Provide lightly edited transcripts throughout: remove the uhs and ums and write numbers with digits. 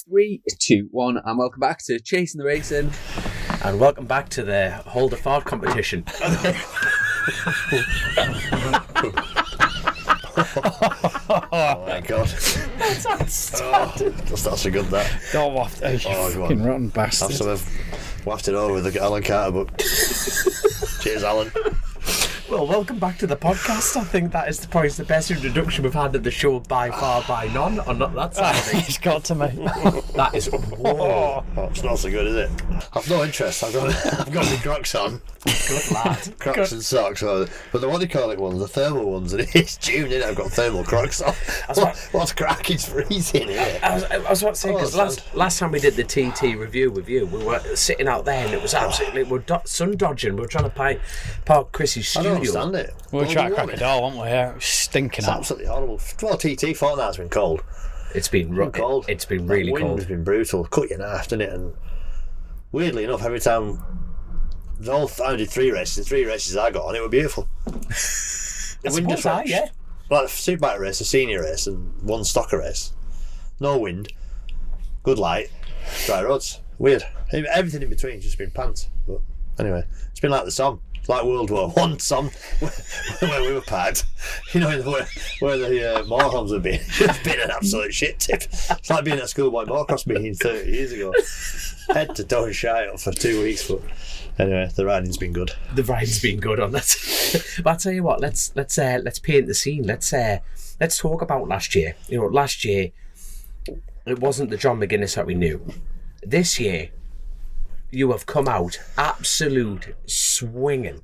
3, 2, 1, and welcome back to Chasin the Racin. And welcome back to the Hold a Fart competition. Oh my god. That's That's a good that. Go off, you fucking rotten bastard. I've sort of wafted over with the Alan Carter book. Cheers, Alan. Well, welcome back to the podcast. I think that is probably the best introduction we've had at the show by far, by none. Or not that side of things. It's got to me. That is whoa. Oh, it's not so good, is it? I've no interest. I've got my Crocs on. Good lad. Crocs and socks. But the what do you call it ones? The thermal ones. And it's June, isn't it? I've got thermal Crocs on. What's crack? It's freezing, isn't it? I was about to say, because last time we did the TT review with you, we were sitting out there and it was absolutely, we were sun dodging. We were trying to park Chrissy's studio. I don't understand it. We were trying to crack a door, weren't we? Yeah, it was stinking It's out. absolutely horrible. Well, TT fortnight's been cold. It's been cold. It's been really wind cold. has been brutal. Cut you in half, didn't it? And weirdly enough, every time I did three races I got on, it was beautiful. The wind just went, yeah. like a superbike race, a senior race, and one stocker race. No wind, good light, dry roads. Weird. Everything in between just been pants. But anyway, it's been like the Somme. Like World War I Somme, where we were parked. You know, where the moorhomes would be. It's been an absolute shit tip. It's like being at schoolboy motocross meeting 30 years ago. Head to toe shite up for 2 weeks, but anyway, the riding's been good. The ride's been good on that. But I'll tell you what, let's paint the scene. Let's talk about last year. You know, last year it wasn't the John McGuinness that we knew. This year, you have come out absolute swinging,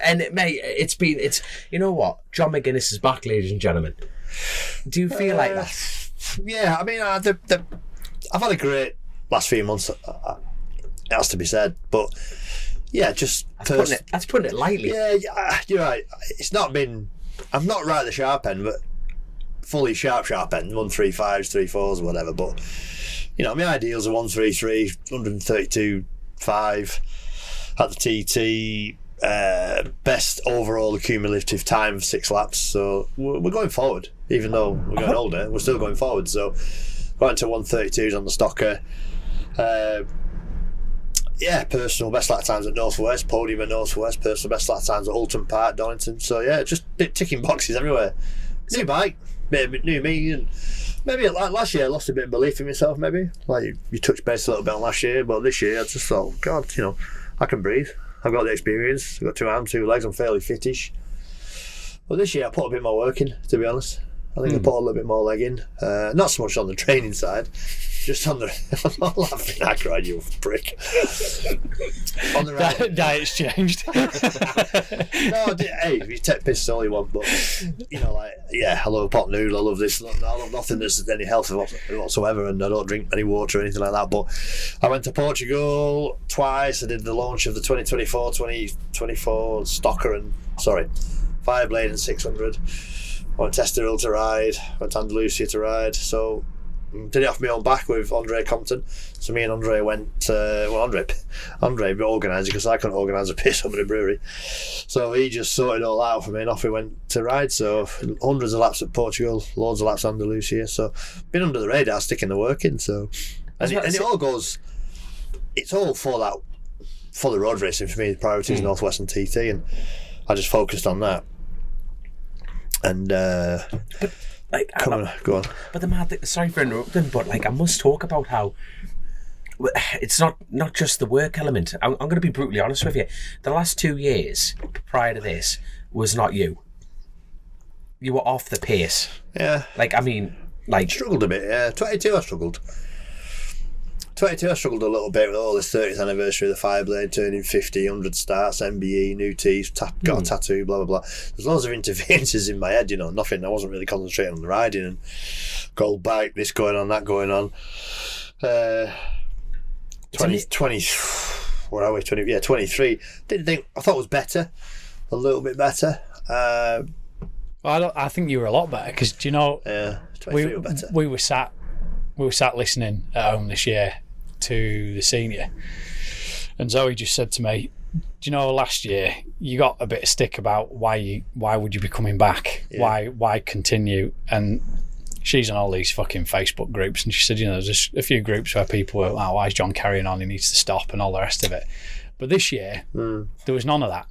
and it's you know what, John McGuinness is back, ladies and gentlemen. Do you feel like that? Yeah, I mean, I've had a great last few months. It has to be said, but yeah, just that's putting it lightly. Yeah, you're right. It's not been. I'm not right at the sharp end, but fully sharp end. 135s, 34s, whatever. But you know, my ideals are 133, 132. 5 at the TT, best overall accumulative time of 6 laps. So we're going forward, even though we're going older, we're still going forward. So going to 132s on the stocker. Personal best lap times at Northwest, podium at Northwest, personal best lap times at Oulton Park, Donington. So yeah, just ticking boxes everywhere. New bike, new me, and maybe like last year I lost a bit of belief in myself, maybe. Like you touched base a little bit on last year, but this year I just thought, God, you know, I can breathe. I've got the experience. I've got 2 arms, 2 legs, I'm fairly fittish. But this year I put a bit more work in, to be honest. I think I put a little bit more leg in. Not so much on the training side, just on the... I'm not laughing, Akroyd, you prick. On the right. Diet's changed. No, hey, you take piss all you want, but you know, like, yeah, I love a pot noodle, I love this, I love nothing that's any health whatsoever, and I don't drink any water or anything like that. But I went to Portugal twice. I did the launch of the 2024 stocker and 5-blade and 600. I went to Estoril to ride, went to Andalusia to ride, so did it off my own back with Andre Compton. So me and Andre went, Andre organised it because I couldn't organise a piss up at a brewery. So he just sorted it all out for me and off we went to ride. So hundreds of laps at Portugal, loads of laps at Andalusia. So been under the radar, sticking the work in. So and it all goes, it's all for the road racing for me. The priority is Northwest and TT, and I just focused on that. And go on. But the mad thing, sorry for interrupting, but like I must talk about how it's not just the work element. I'm going to be brutally honest with you. The last 2 years prior to this was not you. You were off the pace. Yeah. Like, I mean, like... Struggled a bit, yeah. 22 I struggled. 22 I struggled a little bit with all this 30th anniversary of the 5-blade, turning 50, 100 starts, MBE, new teeth, got a tattoo, blah, blah, blah. There's loads of interferences in my head, you know, nothing. I wasn't really concentrating on the riding and gold bike, this going on, that going on. 20, where are we? 23. Didn't think, I thought it was better, a little bit better. I think you were a lot better because, do you know, 23 were better. we were sat listening at home this year to the senior, and Zoe just said to me, do you know, last year you got a bit of stick about why would you be coming back, why continue, and she's on all these fucking Facebook groups, and she said, there's just a few groups where people were, oh, why is John carrying on? He needs to stop and all the rest of it. But this year, there was none of that.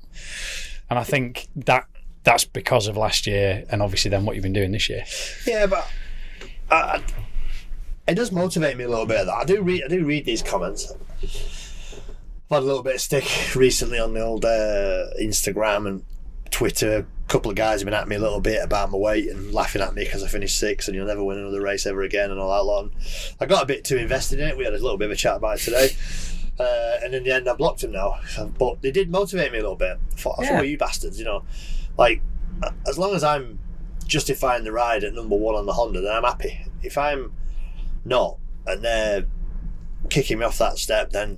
And I think that's because of last year and obviously then what you've been doing this year. Yeah, but it does motivate me a little bit. I do read these comments. I've had a little bit of stick recently on the old Instagram and Twitter. A couple of guys have been at me a little bit about my weight and laughing at me because I finished 6th and you'll never win another race ever again and all that lot. I got a bit too invested in it. We had a little bit of a chat about it today. And in the end, I blocked him now. But they did motivate me a little bit. I thought, oh, you bastards, Like, as long as I'm justifying the ride at number 1 on the Honda, then I'm happy. If I'm not, and they're kicking me off that step, then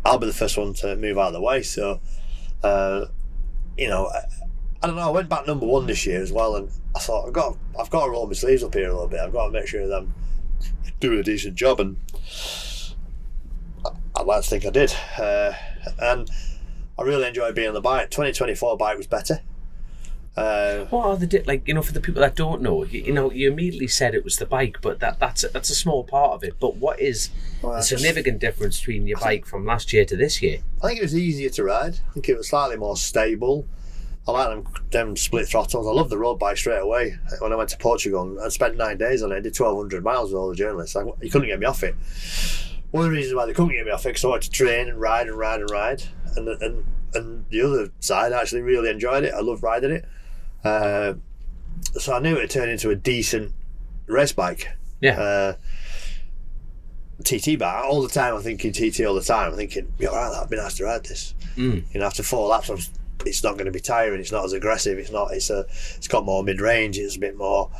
I'll be the first one to move out of the way. So, I don't know. I went back number 1 this year as well, and I thought I've got to roll my sleeves up here a little bit. I've got to make sure that I'm doing a decent job, and I'd like to think I did. And I really enjoyed being on the bike. 2024 bike was better. What are the for the people that don't know, you immediately said it was the bike, but that's a small part of it. But what is the significant difference between your bike from last year to this year? I think it was easier to ride. I think it was slightly more stable. I like them split throttles. I love the road bike straight away. When I went to Portugal, I spent 9 days on it. I did 1,200 miles with all the journalists. You couldn't get me off it. One of the reasons why they couldn't get me off it because I wanted to train and ride and ride and ride. And the other side, I actually really enjoyed it. I loved riding it. So I knew it turned into a decent race bike. Yeah. TT bike. All the time I'm thinking TT all the time. I'm thinking, alright, that'd be nice to ride this. After 4 laps, it's not going to be tiring. It's not as aggressive. It's got more mid-range. It's a bit more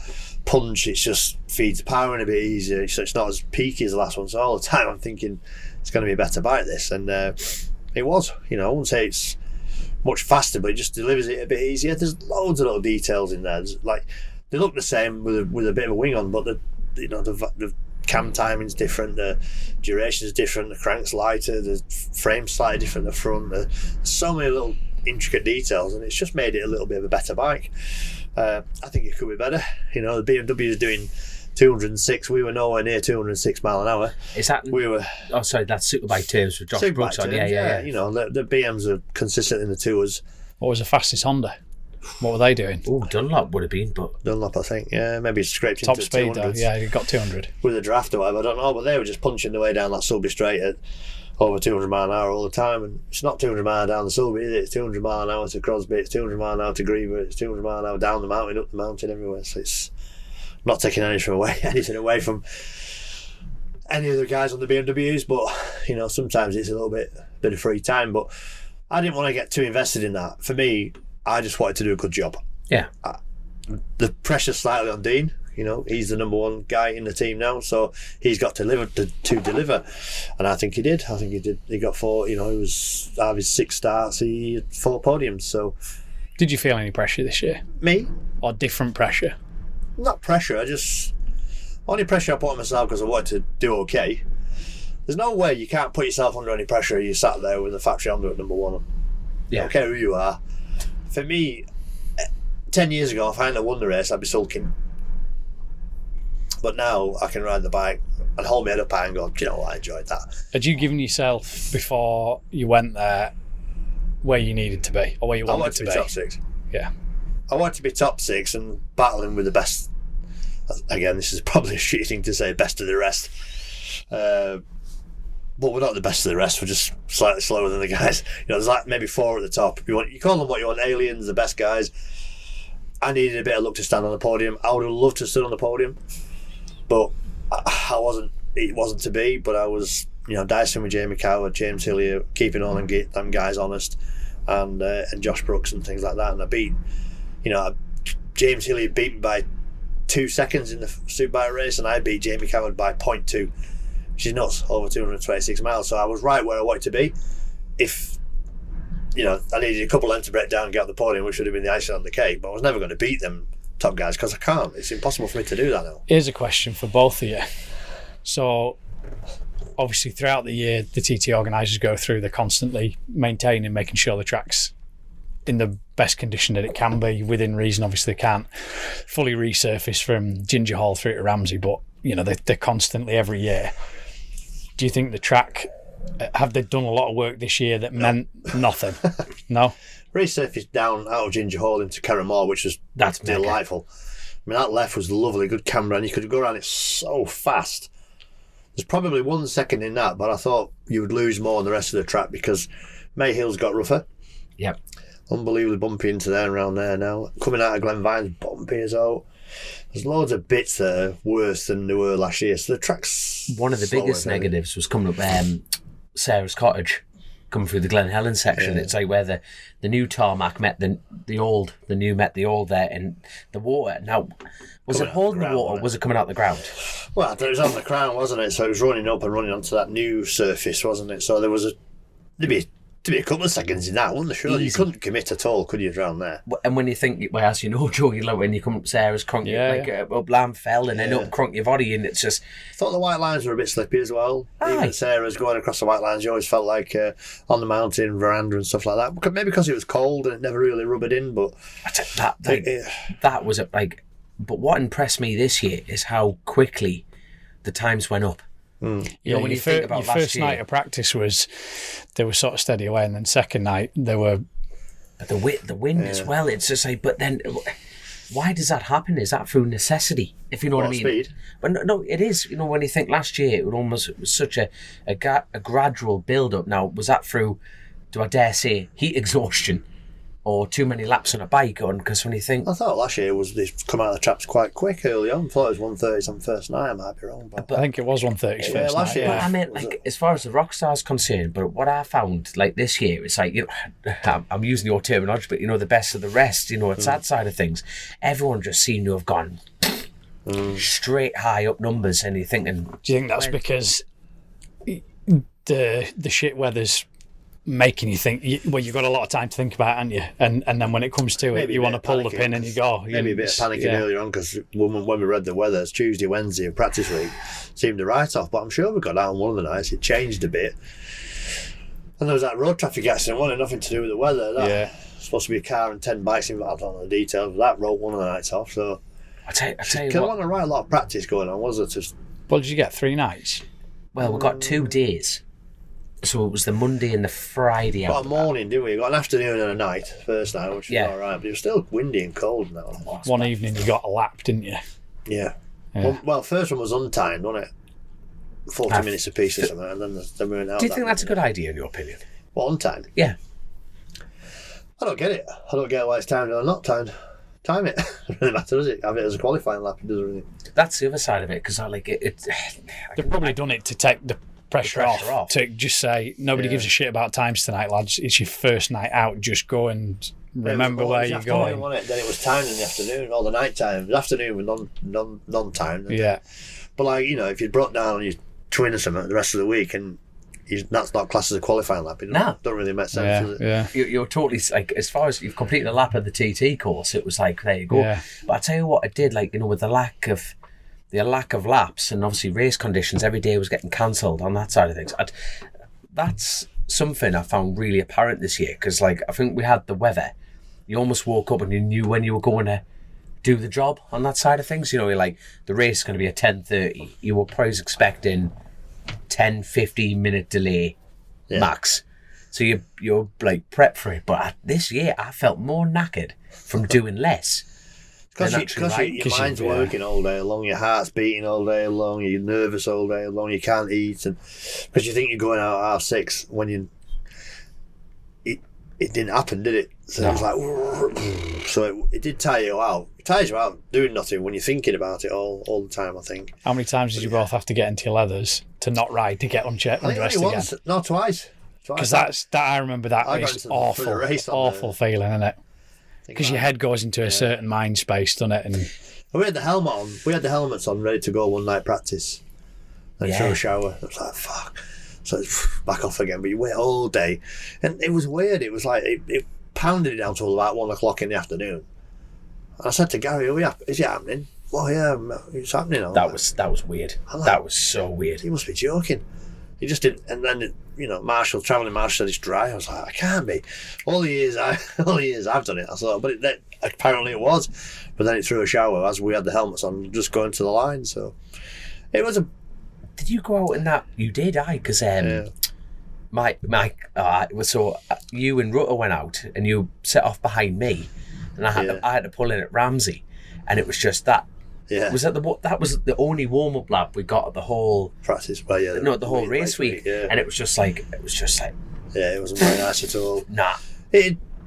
punch. It just feeds power in a bit easier. So it's not as peaky as the last one. So all the time I'm thinking it's going to be a better bike, this. And it was. I wouldn't say it's much faster, but it just delivers it a bit easier. There's loads of little details in there. They look the same with a bit of a wing on, but the cam timing's different, the duration's different, the crank's lighter, the frame's slightly different, the front. There's so many little intricate details, and it's just made it a little bit of a better bike. I think it could be better. The BMW is doing 206. We were nowhere near 206 mile an hour. Is that? We were. Oh, sorry, that's superbike terms for Josh Brooks on. Yeah. The BMs are consistent in the tours. What was the fastest Honda? What were they doing? Oh, Dunlop would have been, but Dunlop, I think. Yeah, maybe scraped top into speed 200s. though. Yeah, he got 200 with a draft or whatever. I don't know, but they were just punching their way down that Sulby straight at over 200 mile an hour all the time, and it's not 200 mile down the Sulby, is it? It's 200 mile an hour to Crosby, it's 200 mile an hour to Griever, it's 200 mile an hour down the mountain, up the mountain, everywhere. So it's not taking anything away from any of the guys on the BMWs, but sometimes it's a little bit of free time. But I didn't want to get too invested in that. For me, I just wanted to do a good job. Yeah. The pressure's slightly on Dean. He's the number 1 guy in the team now, so he's got to deliver, and I think he did. He got 4. He was out of his 6 starts, he had 4 podiums. So, did you feel any pressure this year? Me? Or different pressure? Not pressure. Only pressure I put on myself because I wanted to do okay. There's no way you can't put yourself under any pressure. You sat there with the factory Honda at number 1. Yeah. I don't care who you are. For me, 10 years ago, if I hadn't won the race, I'd be sulking. But now I can ride the bike and hold my head up high and go, do you know what, I enjoyed that. Had you given yourself, before you went there, where you needed to be, or where you wanted to be? Top 6. Yeah. I wanted to be top 6 and battling with the best. Again, this is probably a shitty thing to say, best of the rest. But we're not the best of the rest. We're just slightly slower than the guys. There's like maybe 4 at the top. You call them what you want, aliens, the best guys. I needed a bit of luck to stand on the podium. I would have loved to stand on the podium, but I wasn't. It wasn't to be. But I was, dicing with Jamie Coward, James Hillier, keeping all them guys honest, and Josh Brooks and things like that. And I beat, James Hillier beat me by 2 seconds in the Superbike race, and I beat Jamie Coward by 0.2. Which is nuts, over 226 miles. So I was right where I wanted to be. If I needed a couple of them to break down and get on the podium, which would have been the icing on the cake, but I was never going to beat them top guys because I can't. It's impossible for me to do that now. Here's a question for both of you. So obviously throughout the year, the TT organisers go through, they're constantly maintaining, making sure the track's in the best condition that it can be within reason. Obviously, they can't fully resurface from Ginger Hall through to Ramsey, but they're constantly every year. Do you think the track, have they done a lot of work this year that meant nothing? No? Resurfaced down out of Ginger Hall into Carramore, which was delightful. I mean, that left was lovely, good camera, and you could go around it so fast. There's probably 1 second in that, but I thought you would lose more on the rest of the track because Mayhill's got rougher. Yep. Unbelievably bumpy into there and around there now. Coming out of Glenvine's bumpy as well. There's loads of bits that are worse than they were last year. So the track's one of the biggest negatives was coming up Sarah's Cottage, coming through the Glen Helen section. It's like where the new tarmac met the new met the old there, and the water. Now, was it holding the water? Or was it coming out the ground? Well, it was on the crown, wasn't it? So it was running up and running onto that new surface, wasn't it? So there was there'd be a couple of seconds in that, wasn't there? Surely you couldn't commit at all, could you, around there? And when you think, well, as you know, Joe, when you come up Sarah's Cronk, up Lamfell and then up Cronk your body, and it's just. I thought the white lines were a bit slippy as well. Even Sarah's going across the white lines, you always felt like on the mountain veranda and stuff like that. Maybe because it was cold and it never really rubbered in, but that was like. But what impressed me this year is how quickly the times went up. When you think about your first night of practice they were sort of steady away, and then second night they were. But the wind as well. It's just like, but then, why does that happen? Is that through necessity? If you know what I mean. Speed? But no, it is. When you think last year, it was such a gradual build up. Now, was that through, do I dare say, heat exhaustion? Or too many laps on a bike on? Because when you think... I thought last year they come out of the traps quite quick early on. I thought it was 1:30 on first night. I might be wrong. But I think it was 1:30 first last night. year. But I mean, like, as far as the Rockstar's concerned, but what I found, like, this year, it's like, I'm using your terminology, but, the best of the rest, it's that side of things. Everyone just seemed to have gone straight high up numbers, and you're thinking... Do you think that's because the shit weather's making you think, you've got a lot of time to think about it, haven't you? And then when it comes to it, you want to pull the pin and you go. Maybe a bit of panicking earlier on, because when we read the weather, it's Tuesday, Wednesday of practice week, seemed a write-off, but I'm sure we got out on one of the nights, it changed a bit. And there was that road traffic accident, wasn't it? Nothing to do with the weather. That was supposed to be a car and 10 bikes involved. I don't know the details, but that wrote one of the nights off. So I tell you there what, wasn't a lot of practice going on, was it? Well, did you get 3 nights? Well, we got 2 days. So it was the Monday and the Friday. We got a morning, didn't we? We got an afternoon and a night first night, which was all right, but it was still windy and cold now. One evening you got a lap, didn't you? Yeah. Well, first one was untimed, wasn't it? 40 minutes apiece or something, and then we went out. Do you think that's a good idea, in your opinion? What, untimed? Yeah. I don't get it. I don't get why it's timed or not timed. Time it. It doesn't really matter, does it? Have it as a qualifying lap, it doesn't really. That's the other side of it, because I like it. They've probably done it to take the pressure off, to just say, nobody gives a shit about times tonight, lads. It's your first night out. Just go and remember where you're going. Then it was timed in the afternoon, or the night time. The afternoon was non-timed. Yeah. But, like, if you brought down on your twin or something the rest of the week, and that's not classed as a qualifying lap, it don't really make sense, does it? Yeah. You're totally, like, as far as you've completed a lap of the TT course, it was like, there you go. Yeah. But I tell you what, it did, like, with the lack of laps, and obviously race conditions, every day was getting cancelled on that side of things. That's something I found really apparent this year, because, like, I think we had the weather. You almost woke up and you knew when you were going to do the job on that side of things. You're like, the race is going to be at 10:30. You were probably expecting 10-15 minute delay max. So you're like prepped for it. But this year I felt more knackered from doing less. Because your mind's working all day long, your heart's beating all day long, you're nervous all day long, you can't eat, and because you think you're going out at 6:30 when it didn't happen, did it? So it was like, so it did tire you out. It tires you out doing nothing when you're thinking about it all the time, I think. How many times did you both have to get into your leathers to not ride, to get undressed again? No, twice. Because I remember that race, awful feeling, isn't it? Because your head goes into a certain mind space, doesn't it? And we had the helmet on. We had the helmets on, ready to go one night practice. Then through a shower. I was like, fuck. So it's back off again. But you wait all day, and it was weird. It was like it pounded it down till about 1 o'clock in the afternoon. And I said to Gary, "Is it happening?" Well, yeah, it's happening. That was weird. That was so weird. He must be joking. He just didn't. And then travelling Marshall said it's dry. I was like, I can't be. All the years I've done it, I thought, but apparently it was. But then it threw a shower as we had the helmets on, just going to the line. So it was a. Did you go out in that? You did, because so you and Rutter went out and you set off behind me, and I had to pull in at Ramsey, and it was just that. Yeah. That was the only warm up lap we got at the whole practice? Well, yeah. The whole race week. Yeah. And it was just like. Yeah, it wasn't very nice at all. Nah.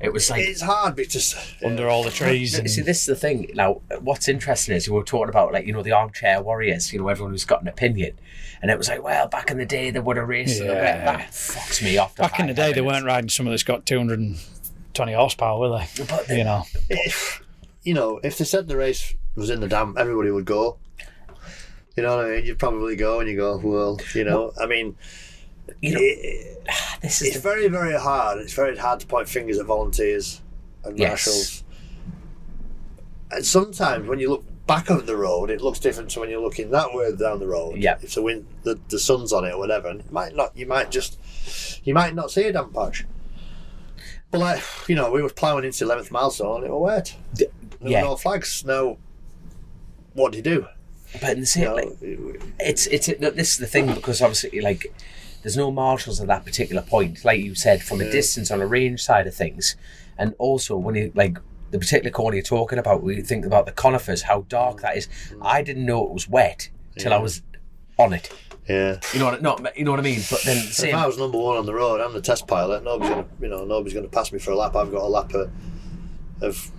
It was like it's hard because under all the trees. See, this is the thing. Now, what's interesting is we were talking about the armchair warriors. Everyone who's got an opinion, and it was like, well, back in the day they would have raced. Yeah. That fucks me off. Back in the day, they weren't riding someone that's got 220 horsepower, were they? But if they said the race was in the dam, everybody would go. You know what I mean? You'd probably go, and you go, well, I mean. It's very, very hard. It's very hard to point fingers at volunteers and marshals. And sometimes when you look back on the road, it looks different to when you're looking that way down the road. Yeah. If the sun's on it or whatever, and you might not see a damp patch. But we were ploughing into 11th milestone, it was wet. There were no flags. Now, what do you do? But in the same, this is the thing, because obviously, there's no marshals at that particular point, like you said, from a distance on a range side of things. And also, when you, the particular corner you're talking about, when you think about the conifers, how dark that is. I didn't know it was wet till I was on it. Yeah. You know what I mean? But then if I was number one on the road, I'm the test pilot, nobody's gonna pass me for a lap. I've got a lap of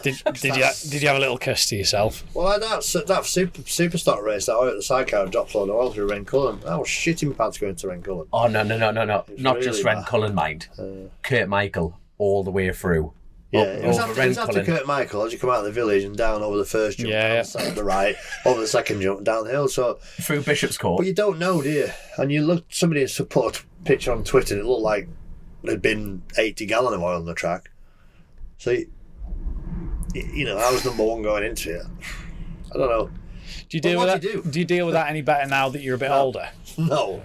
Did you have a little kiss to yourself? Well, that super stock race, that oil at the sidecar dropped load of oil through Rencullen. I was shitting my pants going to Rencullen. Oh no! Not really just Rencullen, mind. Kurt Michael all the way through. Yeah, it was after Kurt Michael, as you come out of the village and down over the first jump, on the right, over the second jump, downhill. So through Bishop's Court. But you don't know, do you? And you look, somebody put a picture on Twitter, and it looked like there'd been 80 gallon of oil on the track. So. I was number one going into it. I don't know. Do you deal with that? Do you deal with that any better now that you're a bit older? No.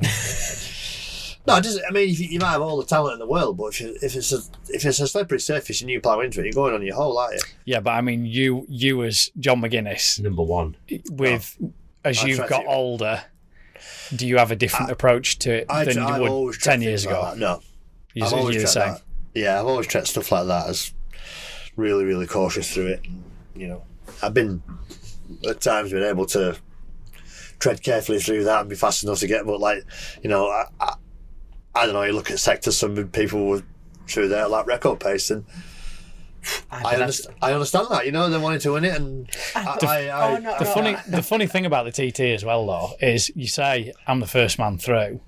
You might have all the talent in the world, but if it's a slippery surface and you plough into it, you're going on your hole, aren't you? Yeah, but I mean, you as John McGuinness, number one, as you've got older, do you have a different approach to it than you would 10 years ago? Like no, you're the same. Yeah, I've always treated stuff like that as really, really cautious through it. I've been at times been able to tread carefully through that and be fast enough to get, but I don't know, you look at sectors, some people were through there at record pace, and I understand that, they wanted to win it, and the funny thing about the TT as well, though, is you say I'm the first man through.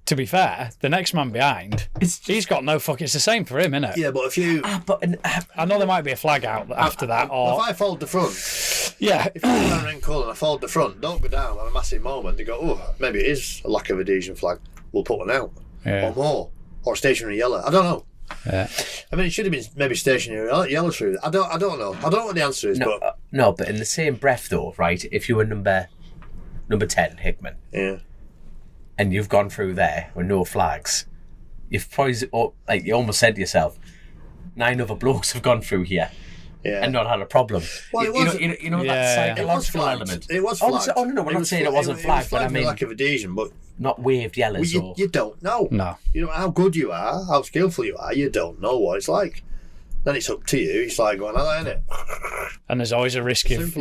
To be fair, the next man behind, he's got no fuck. It's the same for him, innit? Yeah, but if you... I know there might be a flag out after that, or... If I fold the front... Yeah. If I'm down Rencullen and I fold the front, don't go down at a massive moment. You go, oh, maybe it is a lack of adhesion flag. We'll put one out. Yeah. Or more. Or stationary yellow. I don't know. Yeah. I mean, it should have been maybe stationary yellow through. I don't know. I don't know what the answer is, but... No, but in the same breath, though, right, if you were number 10, Hickman... Yeah. And you've gone through there with no flags, you've probably, you almost said to yourself, 9 other blokes have gone through here and not had a problem. Well, that psychological element. It was flagged. Oh, no, we're not saying it wasn't flagged, but I mean... lack of adhesion, but... Not waved yellows or... You don't know. No. You know how good you are, how skillful you are, you don't know what it's like. Then it's up to you, it's like going, isn't it? And there's always a risk of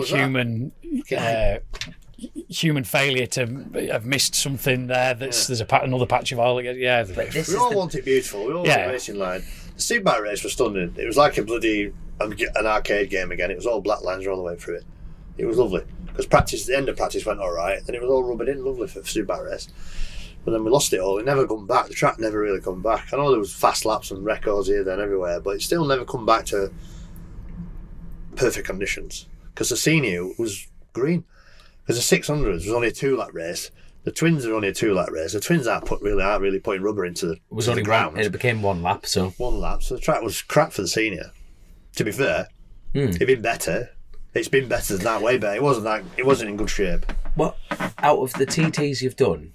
human failure to have missed something there. There's another patch of oil. Yeah, we all want it beautiful. We all want a racing line. The Superbike race was stunning. It was like a bloody an arcade game again. It was all black lines all the way through it. It was lovely because the end of practice went all right, and it was all rubbing in lovely for the Superbike race. But then we lost it all. It never come back. The track never really come back. I know there was fast laps and records here, there, and everywhere, but it still never come back to perfect conditions because the senior was green. Because the 600s was only a 2-lap race. The twins are only a 2-lap race. The twins aren't really putting rubber into the ground. It became 1 lap, so 1 lap. So the track was crap for the senior. To be fair, it'd been better. It's been better than that, way better. It wasn't in good shape. What out of the TTs you've done,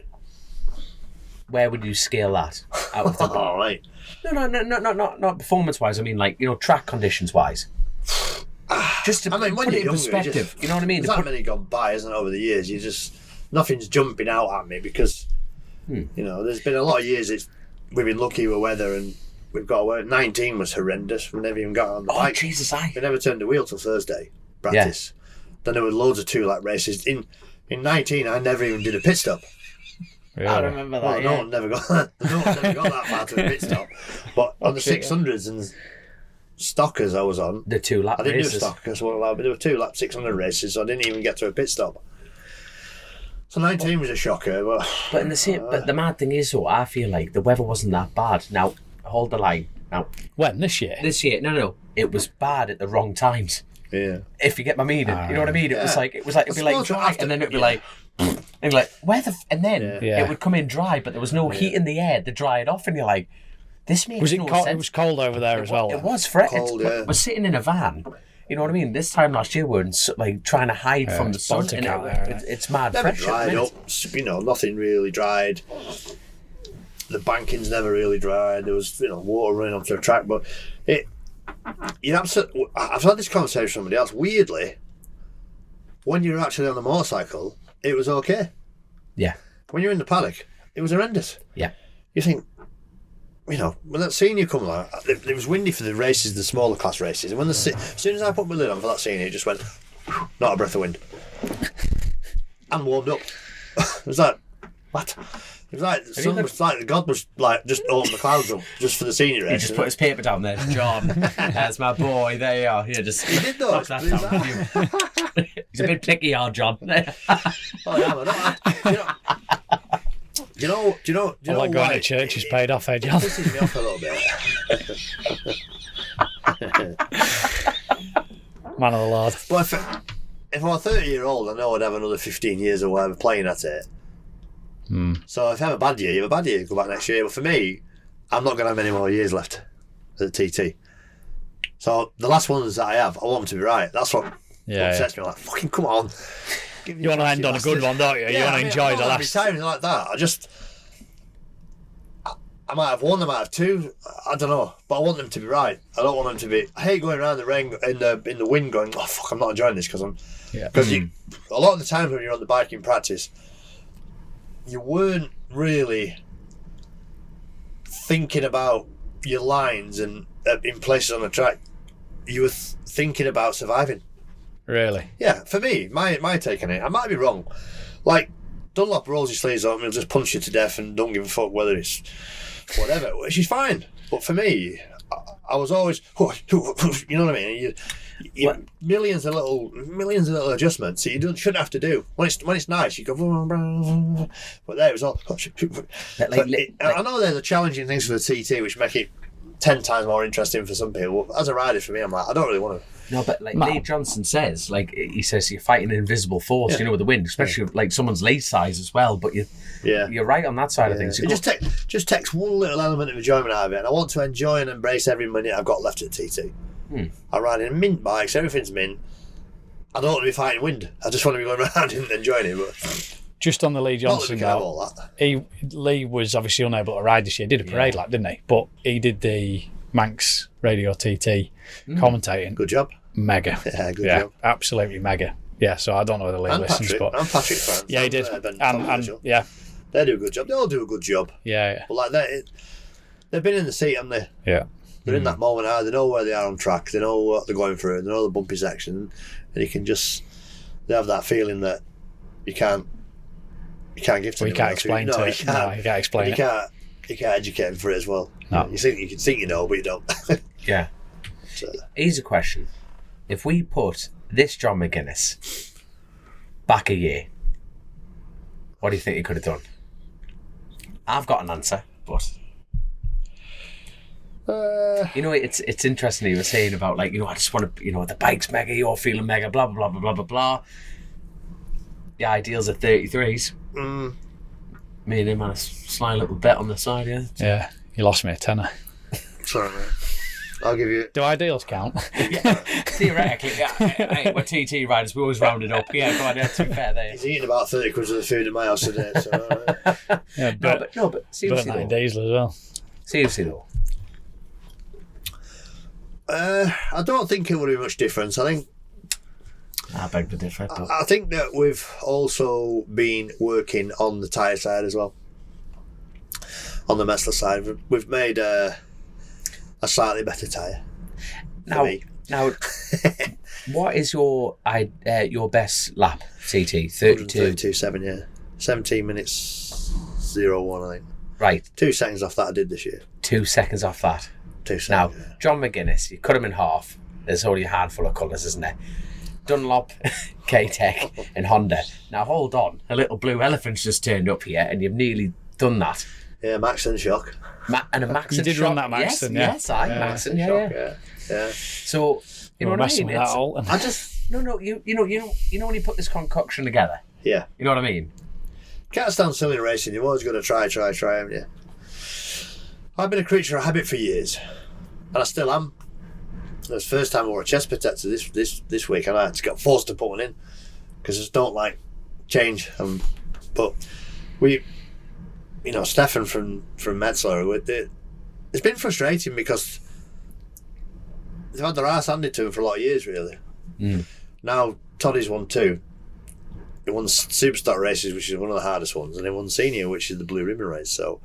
where would you scale that? Out of the All right. No, not performance-wise. I mean, like, you know, track conditions-wise. Just to I mean, when put you're it in younger, perspective, you know what I mean? There's that many gone by, isn't it, over the years? You just nothing's jumping out at me because you know there's been a lot of years we've been lucky with weather and we've got away. 19 was horrendous. We never even got on the bike. Jesus, We never turned the wheel till Thursday practice. Then there were loads of 2-lap races. In 19, I never even did a pit stop. Really? I remember that. No one never got that far to a pit stop. But on the 600s and stockers I was on, The 2-lap I didn't races. do stockers. But there were 2-lap 600 races, so I didn't even get to a pit stop. So 19 was a shocker, But the mad thing is, though, I feel like the weather wasn't that bad. Now, hold the line. Now, When? This year? this year, no, it was bad at the wrong times. yeah. If you get my meaning, you know what I mean? It was like it'd be like suppose dry, after- and then it'd be like, and you're like, where the? And then Yeah. it would come in dry, but there was no heat in the air to dry it off, and you're like, this makes Was it no cold? sense. It was cold over there as well. It was for Cold, yeah. We're sitting in a van. You know what I mean? This time last year, we're like trying to hide from the it's sun, Baltic and out there, right? it's mad Never fresh. dried up. You know, nothing really dried. The banking's never really dried. There was, water running onto the track, but I've had this conversation with somebody else. Weirdly, when you're actually on the motorcycle, it was okay. Yeah, When you're in the paddock, it was horrendous. yeah. You think, when that senior come along, it was windy for the races, the smaller class races, and when as soon as I put my lid on for that senior, it just went, not a breath of wind, and warmed up. It was like, what? It was like the sun was like God was like just opened the clouds up just for the senior race. He just put his paper down there, John. That's my boy. There you are. He did though. knock that down. He's a bit picky, our John. Oh, yeah, do you know All that going why? to church is paid off, John? It pisses me off a little bit. Man of the Lord. Well, if I'm a 30-year-old, I know I'd have another 15 years or whatever playing at it. So if I have a bad year, you have a bad year, you go back next year. But for me, I'm not going to have many more years left at the TT. So the last ones that I have, I want them to be right. That's what upsets me. Like, fucking come on. You want to end on a good one, don't you? You want to enjoy the last. Retiring like that. I might have one, I might have two. I don't know, but I want them to be right. I don't want them to be. I hate going around the ring in the wind, going, "Oh fuck, I'm not enjoying this," because a lot of the times when you're on the bike in practice, you weren't really thinking about your lines and in places on the track. You were thinking about surviving. Really? Yeah, for me, my take on it, I might be wrong. Like, Dunlop rolls his sleeves up and he'll just punch you to death and don't give a fuck whether it's whatever, which is fine. But for me, I was always, you know what I mean? You millions of little adjustments that you shouldn't have to do. When it's nice, you go, but there it was all. I know they're the challenging things for the TT, which make it 10 times more interesting for some people. As a rider, for me, I'm like, I don't really want to. No, but like Lee Johnson says, he says you're fighting an invisible force, with the wind, especially like someone's leg size as well. But you're right on that side of things. It just takes one little element of enjoyment out of it, and I want to enjoy and embrace every minute I've got left at TT. I ride in mint bikes, everything's mint. I don't want to be fighting wind. I just want to be going around and enjoying it. But just on the Lee Johnson note, Lee was obviously unable to ride this year. Did a parade lap, didn't he? But he did the Manx Radio TT commentating. Good job. Mega. Yeah, good job. Absolutely mega. Yeah, so I don't know whether Lee listens, but I'm Patrick fans. Yeah, he did. And yeah, they do a good job. They all do a good job. Yeah. But like that, they've been in the seat, haven't they? Yeah. They're in that moment now. They know where they are on track. They know what they're going through. They know the bumpy section, and you can just they have that feeling that you can't give to. You can't explain to it. No, you can't explain it. You can't educate them for it as well. No. You think you know, but you don't. Yeah. So. Here's a question: if we put this John McGuinness back a year, what do you think he could have done? I've got an answer, but. It's interesting you were saying about I just want to, the bike's mega, you're feeling mega, blah, blah, blah, blah, blah, blah. The ideals are 33s. Me and him had a sly little bet on the side, yeah. Yeah, you lost me a tenner. Sorry, mate. I'll give you. Do ideals count? Yeah, theoretically, hey, we're TT riders. We always round it up. Yeah, go on. Yeah, to be fair there. He's eating about 30 quid of the food at my house today. So, Yeah, But seriously burnt that in though. diesel as well. Seriously though. I don't think it would be much difference. I beg to differ. But think that we've also been working on the tyre side as well. On the Metzler side, we've made a slightly better tyre. now, me. what is your best lap? TT 32. 132.7, yeah. 17 minutes 01, I think. Right, 2 seconds off that I did this year. 2 seconds off that. 2 Now, seconds. yeah. John McGuinness, you cut him in half. There's only a handful of colours, isn't there? Dunlop, K-Tech, and Honda. Now hold on, a little blue elephant's just turned up here, and you've nearly done that. Yeah, Maxon shock. And a Maxon. You did shot. run that Maxon, yes, yeah. Maxon, Shock, yeah. yeah. So you know We're what I messing mean? with that Alton. I just you know when you put this concoction together. Yeah. You know what I mean? Can't stand still in racing. You've always got to try, haven't you? I've been a creature of habit for years, and I still am. It was the first time I wore a chest protector this week, and I had to get forced to put one in because I just don't like change. But Stefan from Metzler, it's been frustrating because they've had their arse handed to them for a lot of years, really. Now Toddy's won 2. He won Superstar races, which is one of the hardest ones, and he won Senior, which is the Blue Ribbon race. So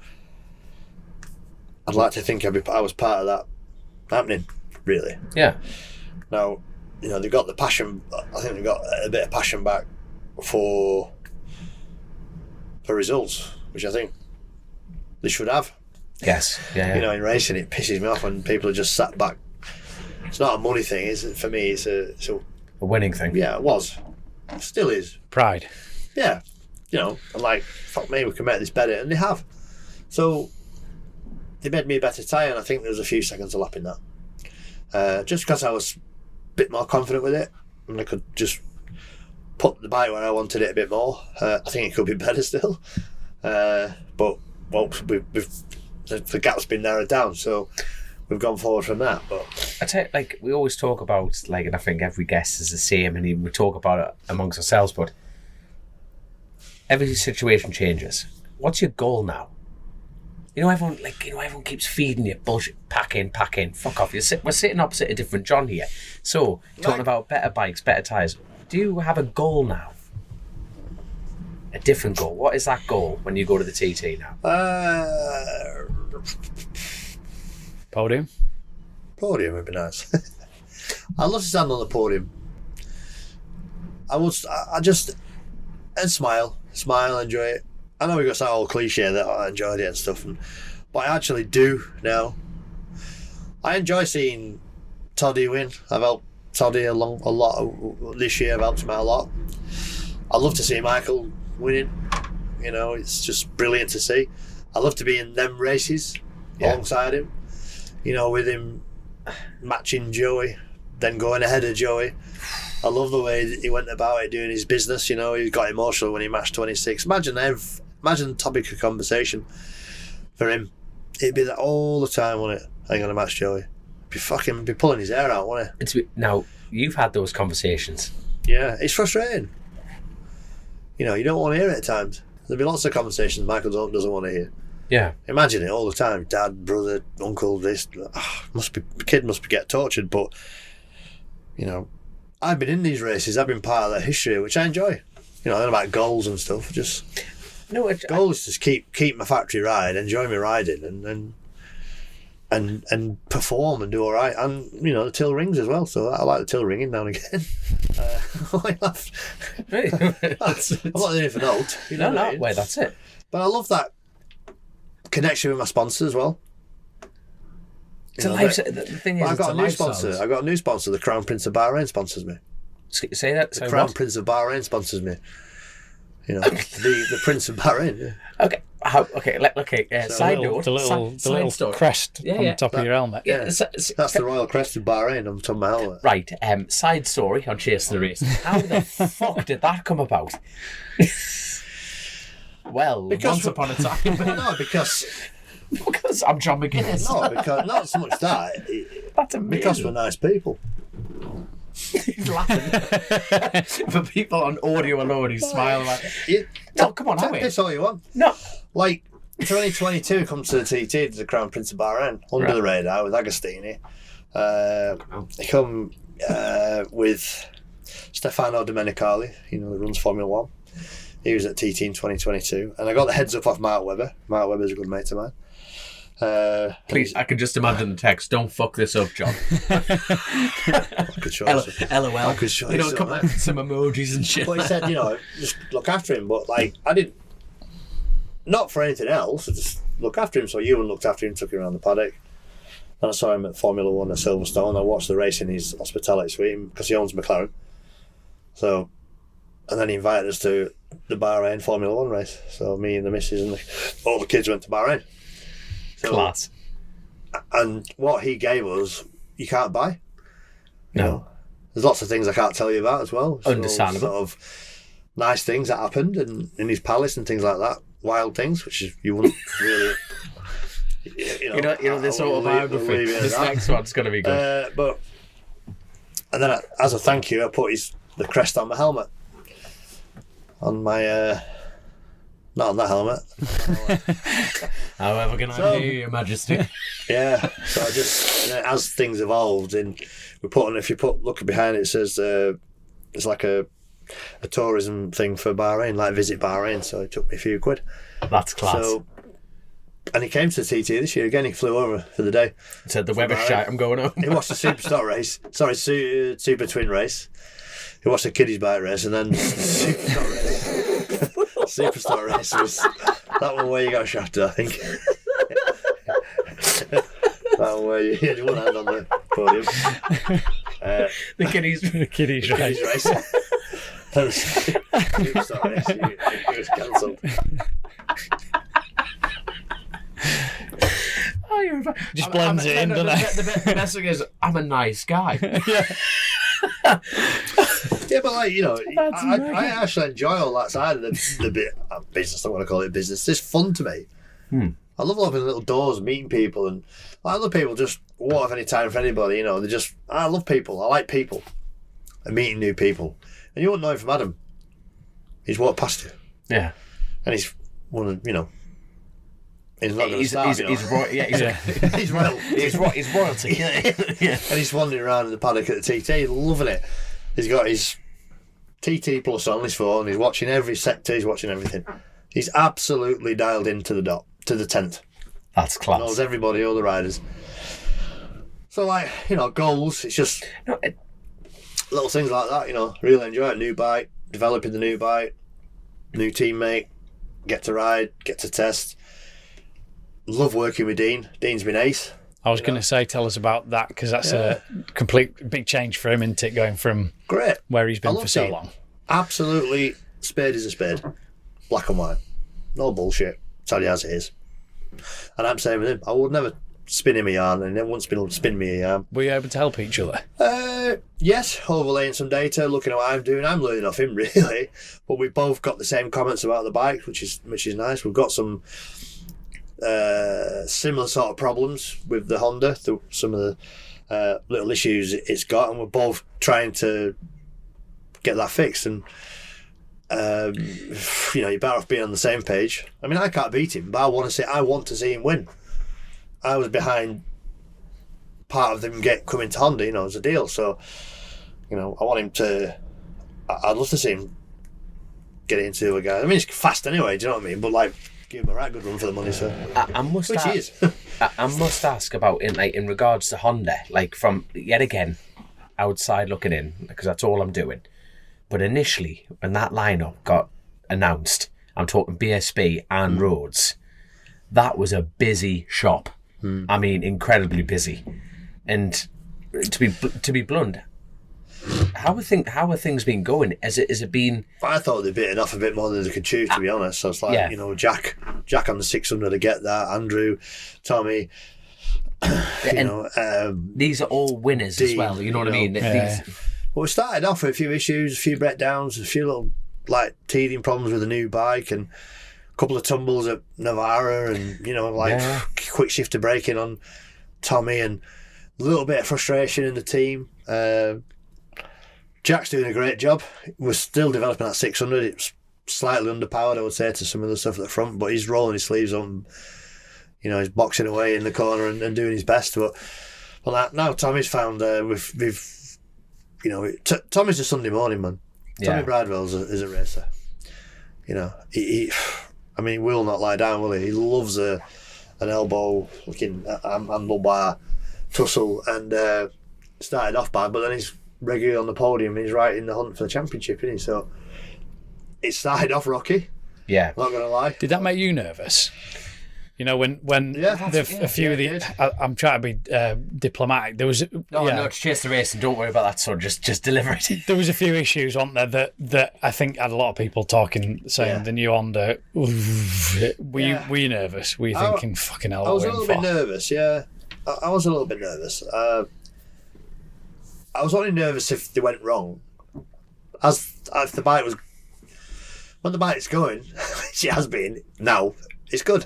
I'd like to think I was part of that happening, really. Yeah. Now, they've got the passion. I think they've got a bit of passion back for results, which I think they should have. Yes. Yeah. In racing, it pisses me off when people are just sat back. It's not a money thing, is it? For me, it's a winning thing. yeah, it was. It still is. Pride. Yeah. I'm like, fuck me, we can make this better. And they have. So they made me a better tyre, and I think there was a few seconds of lap in that. Just because I was a bit more confident with it, and I could just put the bike where I wanted it a bit more. I think it could be better still. But, the gap's been narrowed down, so we've gone forward from that. But I tell you, we always talk about, and I think every guest is the same, and we talk about it amongst ourselves, but every situation changes. What's your goal now? Everyone keeps feeding you bullshit. Pack in. Fuck off. We're sitting opposite a different John here. So, talking about better bikes, better tyres. Do you have a goal now? A different goal. What is that goal when you go to the TT now? Podium. Podium would be nice. I'd love to stand on the podium. I just smile, enjoy it. I know we got that old cliche that I enjoyed it and stuff, but I actually do now. I enjoy seeing Toddy win. I've helped Toddy a lot this year. I've helped him out a lot. I love to see Michael winning. It's just brilliant to see. I love to be in them races alongside him. With him matching Joey, then going ahead of Joey. I love the way he went about it, doing his business. He got emotional when he matched 26. Imagine the topic of conversation for him. It'd be that all the time, wouldn't it? I'm going to match Joey. Be pulling his hair out, wouldn't it? Now, you've had those conversations. Yeah, it's frustrating. You don't want to hear it at times. There'll be lots of conversations Michael doesn't want to hear. Yeah. Imagine it all the time. Dad, brother, uncle, this. Kid must get tortured, but I've been in these races. I've been part of their history, which I enjoy. They're about goals and stuff. Goals just keep my factory ride, enjoy my riding, and perform and do all right. And the till rings as well. So I like the till ringing now and again. I'm not doing it for note. No, wait, that's it. But I love that connection with my sponsor as well. The thing is, I've got a new sponsor. I've got a new sponsor. The Crown Prince of Bahrain sponsors me. Say that. The Crown Prince of Bahrain sponsors me. The Prince of Bahrain. Yeah. Okay. Side note. The little story. crest on the top of your helmet. Yeah. That's the Royal Crest of Bahrain on top of my helmet. Right. Side story on Chasin the Racin. How the fuck did that come about? Well, once upon a time. No, because Because I'm John McGuinness. No, because not so much that. That's amazing. Because we're nice people. He's laughing. For people on audio alone, he's smiling like, no, come on, take Howie. piss all you want. No. Like, 2022 comes to the TT, to the Crown Prince of Bahrain, under the radar with Agostini. He come with Stefano Domenicali, who runs Formula 1. He was at TT in 2022. And I got the heads up off Mark Webber. Mark Webber's a good mate of mine. Please, I can just imagine the text. Don't fuck this up, John. I could show you LOL. I could show you come up with some emojis and shit. But he said, just look after him. But like, I didn't, not for anything else, I just look after him. So Ewan looked after him, took him around the paddock. Then I saw him at Formula 1 at Silverstone. I watched the race in his hospitality suite because he owns McLaren. So, and then he invited us to the Bahrain Formula 1 race. So me and the missus and all the kids went to Bahrain. So, class. And what he gave us, you can't buy. No. There's lots of things I can't tell you about as well. Understandable. Sort of nice things that happened in his palace and things like that. Wild things, which you wouldn't really... this autobiography. This next one's going to be good. And then as a thank you, I put the crest on my helmet. On my... not on that helmet. However can I do, Your Majesty? Yeah. So I just... And as things evolved, and if you look behind it says it's like a tourism thing for Bahrain, like Visit Bahrain, so it took me a few quid. That's class. So, and he came to the TT this year again. He flew over for the day. He said the weather's shite, I'm going home. He watched the Superstar race. Sorry, Super Twin race. He watched the kiddies bike race, and then Superstar race. Superstar race was that one where you got shafted, I think. That one where you had one hand on the podium. The kiddies race. Superstar race. It was cancelled. Just blends it in, doesn't it? The best thing is, I'm a nice guy. Yeah, but I actually enjoy all that side of the bit of business. I don't want to call it business. It's fun to me. I love opening little doors, meeting people, and other people just won't have any time for anybody. I love people. I like people, and meeting new people. And you wouldn't know him from Adam. He's walked past you. Yeah, and he's one of He's not going to start. He's royal. He's royalty. Yeah. And he's wandering around in the paddock at the TT, loving it. He's got his TT Plus on his phone. He's watching every sector. He's watching everything. He's absolutely dialed into the dot, to the tent. That's class. Knows everybody, all the riders. So, goals. It's just little things like that. Really enjoy it. New bike, developing the new bike, new teammate, get to ride, get to test. Love working with Dean. Dean's been ace. I was going to say, tell us about that, because that's a complete big change for him, isn't it? Going from where he's been for so long. Absolutely, spade is a spade. Black and white. No bullshit. Tell you as it is. And I'm saying with him, I would never spin him a yarn, and he won't spin me a yarn. Were you able to help each other? Yes, overlaying some data, looking at what I'm doing. I'm learning off him, really. But we both got the same comments about the bike, which is nice. We've got some similar sort of problems with the Honda, some of the little issues it's got, and we're both trying to get that fixed. And you're better off being on the same page. I mean, I can't beat him, but I want to see him win. I was behind part of them coming to Honda, as a deal. So, I want him to. I'd love to see him get it into the other guy. I mean, he's fast anyway. Do you know what I mean? But give him a right good run for the money, so I must ask about in regards to Honda, from yet again outside looking in, because that's all I'm doing. But initially, when that lineup got announced, I'm talking BSB and Rhodes, that was a busy shop. I mean, incredibly busy. And to be blunt, how are things been going? Has it been? I thought they'd bitten off a bit more than they could chew, to be honest. So it's Jack on the 600 to get that. Andrew, Tommy. These are all winners as well. You know what I mean? Well, we started off with a few issues, a few breakdowns, a few little teething problems with the new bike, and couple of tumbles at Navarra, and quick shift of braking on Tommy, and a little bit of frustration in the team. Jack's doing a great job. We're still developing that 600. It's slightly underpowered, I would say, to some of the stuff at the front, but he's rolling his sleeves up. He's boxing away in the corner and doing his best. But now Tommy's found Tommy's a Sunday morning man. Yeah. Tommy Bridewell is a racer. He will not lie down, will he? He loves an elbow looking handlebar tussle, and started off bad, but then he's regularly on the podium. He's right in the hunt for the championship, isn't he? So it started off rocky. Yeah, not gonna lie. Did that make you nervous? When a few of the, I'm trying to be diplomatic. There was no, Chase the Racing. Don't worry about that. So just deliver it. There was a few issues on there that I think had a lot of people talking, saying the new Honda. Were you nervous? Were you thinking, fucking hell? I was a little bit nervous. Yeah, I was a little bit nervous. I was only nervous if they went wrong. As the bike was, when the bike's going, which it has been now, it's good.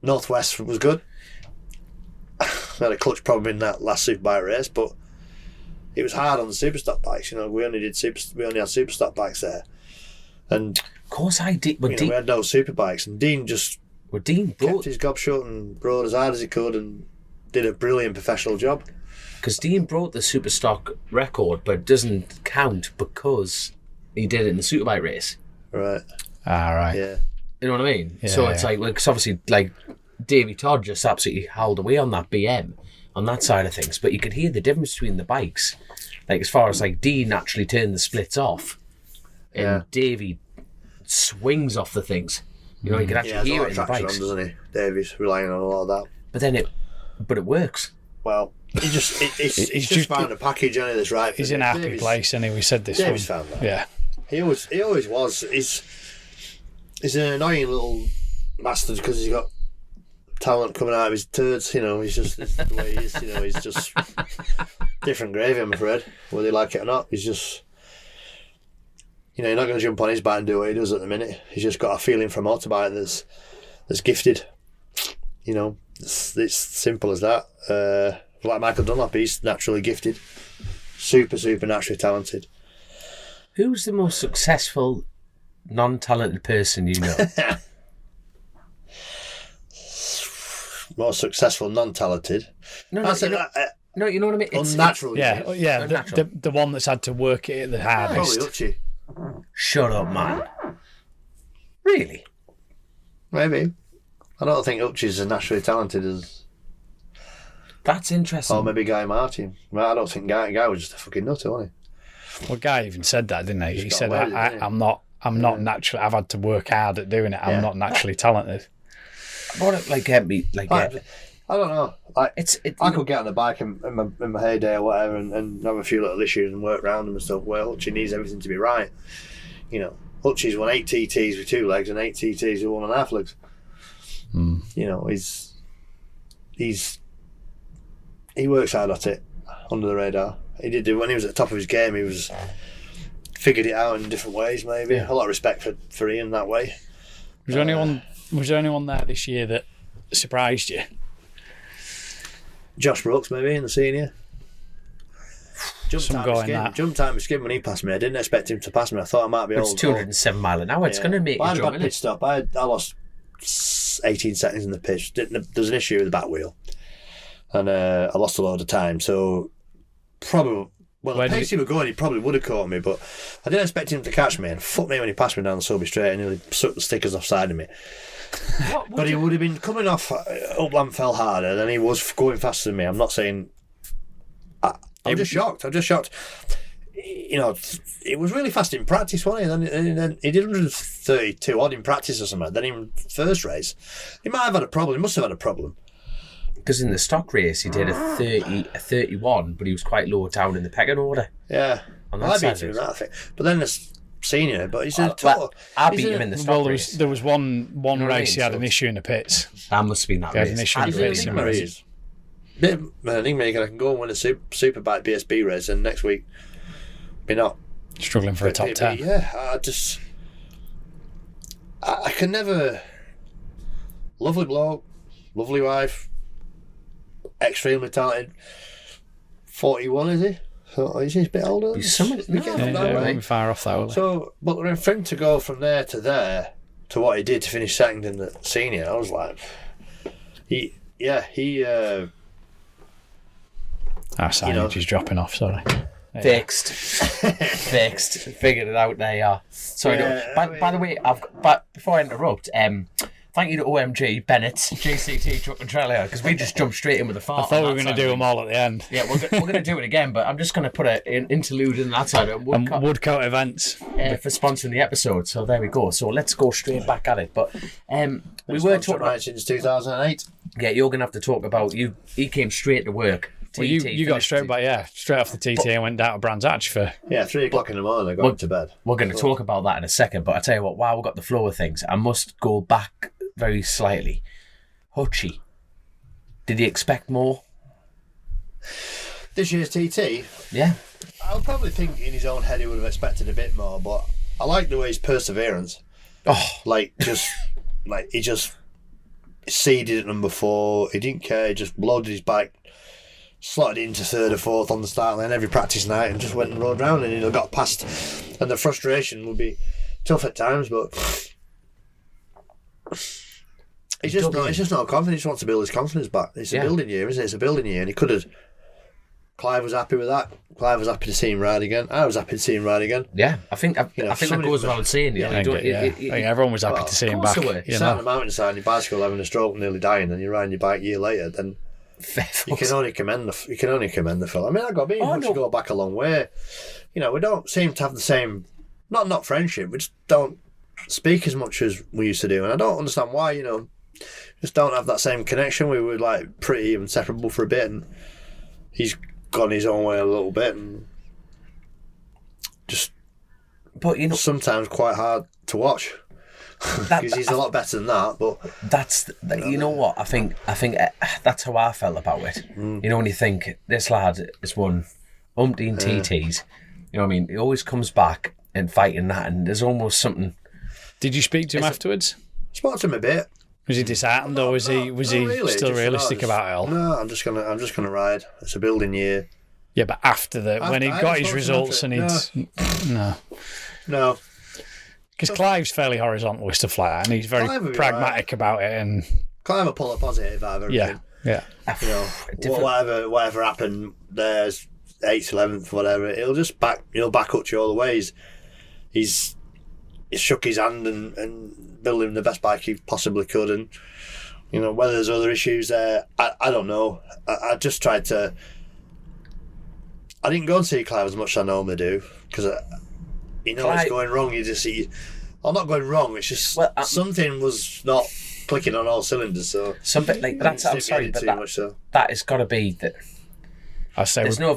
Northwest was good. I had a clutch problem in that last Superbike race, but it was hard on the Superstock bikes. We only had Superstock bikes there, and of course I did. We had no Superbikes, and Dean just kept his gob shut and rode as hard as he could and did a brilliant professional job. Because Dean broke the Superstock record, but it doesn't count because he did it in the Superbike race. Right. Right. Yeah. You know what I mean? Yeah, so it's because obviously, Davey Todd just absolutely howled away on that BM, on that side of things. But you could hear the difference between the bikes. As far as Dean actually turned the splits off, and Davey swings off the things. You could actually hear it in the bikes. Doesn't he? Davey's relying on a lot of that. But it works. Well, he's just found a package on it that's right. He's in a happy place, and we said this. David's found that. Yeah, he always was. He's an annoying little bastard because he's got talent coming out of his turds. He's just the way he is. He's just different gravy, I'm afraid, whether they like it or not. He's just, you're not going to jump on his bike and do what he does at the minute. He's just got a feeling for a motorbike that's gifted. It's simple as that. Like Michael Dunlop, he's naturally gifted, super naturally talented. Who's the most successful non-talented person you know? Most successful non-talented? No, you know what I mean? Unnatural. The one that's had to work it the hardest. Probably Uchi. Shut up, man. Really? Maybe. I don't think Uchi's as naturally talented as... That's interesting. Or maybe Guy Martin. Well, I don't think Guy was just a fucking nutter, wasn't he? Well, Guy even said that, didn't he? He said, I'm not naturally... I've had to work hard at doing it. I'm not naturally talented. What, I don't know. I could get on the bike in my heyday or whatever and have a few little issues and work around them and stuff, where Hutchie needs everything to be right. Hutchie's won 8 TTs with 2 legs and 8 TTs with 1.5 legs. He works hard at it, under the radar. He did when he was at the top of his game. He was figured it out in different ways. Maybe a lot of respect for Ian that way. Was there anyone there this year that surprised you? Josh Brooks, maybe in the senior. Jumped out my skin when he passed me. I didn't expect him to pass me. I thought I might be old. It's 207 mile an hour. It's going to make you I had jump, a bad pit stop. I lost 18 seconds in the pitch. There's an issue with the back wheel, and I lost a load of time. So probably, the pace he was going, he probably would have caught me, but I didn't expect him to catch me and fuck me when he passed me down the Sulby Straight and nearly sucked the stickers off side of me. But he would have been coming off Upland Fell harder than he was going faster than me. I'm not saying. I'm just shocked. It was really fast in practice, wasn't he? And then he did 132 odd in practice or something. Then in first race, he might have had a problem. He must have had a problem. Because in the stock race, he did a 31, but he was quite low down in the pecking order. Yeah, I beat him in that, I think. But then the senior, but he's a total. I beat him in the stock race. There was one race he had an issue in the pits. That must have been that he race. Had an issue in the pits. I think maybe I can go and win a Superbike BSB race, and next week be not struggling for a top 10. Yeah, I can never. Lovely bloke, lovely wife, extremely talented. 41, is he? So is he a bit older? He's somewhat. Won't be far off that, will he? So, but for him to go from there to what he did to finish second in the senior, I was like, Our signage is dropping off, sorry. Fixed. Figured it out there, yeah. Sorry, by the way, before I interrupt, thank you to OMG, Bennetts, JCT Truck and Trailer, because we just jumped straight in with a fart. I thought we were going to do them all at the end. Yeah, we're going to do it again, but I'm just going to put an interlude in that side of it. Woodcote Events. For sponsoring the episode, so there we go. So let's go straight back at it. But we were talking about since 2008. Yeah, you're going to have to talk about he came straight to work. Well, you got straight off the TT and went down to Brands Hatch for... Yeah, 3 o'clock in the morning, I got to bed. We're going to talk about that in a second, but I tell you what, while we've got the flow of things, I must go back very slightly. Hutchie, did he expect more? This year's TT? Yeah. I would probably think in his own head he would have expected a bit more, but I like the way his perseverance. Oh. He just seeded at number 4, he didn't care, he just loaded his bike, slotted into 3rd or 4th on the start line every practice night and just went and rode round and he got past. And the frustration would be tough at times, but he's just not confident. He just wants to build his confidence back. It's a building year, isn't it? It's a building year, and he could have. Clive was happy with that. Clive was happy to see him ride again. I was happy to see him ride again. Yeah, I think that goes without saying. I think everyone was happy to see him back. You sat on the mountainside on your bicycle having a stroke, nearly dying, and you're riding your bike a year later. Then you can only commend the fella. I mean, I got me and Hutchie go back a long way. We don't seem to have the same not friendship. We just don't speak as much as we used to do, and I don't understand why. Just don't have that same connection. We were like pretty inseparable for a bit, and he's gone his own way a little bit, and just sometimes quite hard to watch because he's a lot better than that. But what I think that's how I felt about it. When you think this lad has won umpteen TTs, you know what I mean, he always comes back and fighting that, and there's almost something. Did you speak to him afterwards? Spoke to him a bit. Was he disheartened, or was he still realistic about it all? No, I'm just gonna ride. It's a building year. Yeah, but when he got his results and no. Because Clive's fairly horizontal with stuff like that, and he's very pragmatic about it. And Clive will pull a positive out of everything. Yeah. Whatever happened, there's 8th, 11th, whatever. He'll back up to you all the ways. He's shook his hand and built him the best bike he possibly could, and whether there's other issues there, I don't know. I just tried to. I didn't go and see Clive as much as I normally do because it's going wrong. Not going wrong. It's just something was not clicking on all cylinders. So something like that's. I'm sorry, but that has got to be that. I say there's no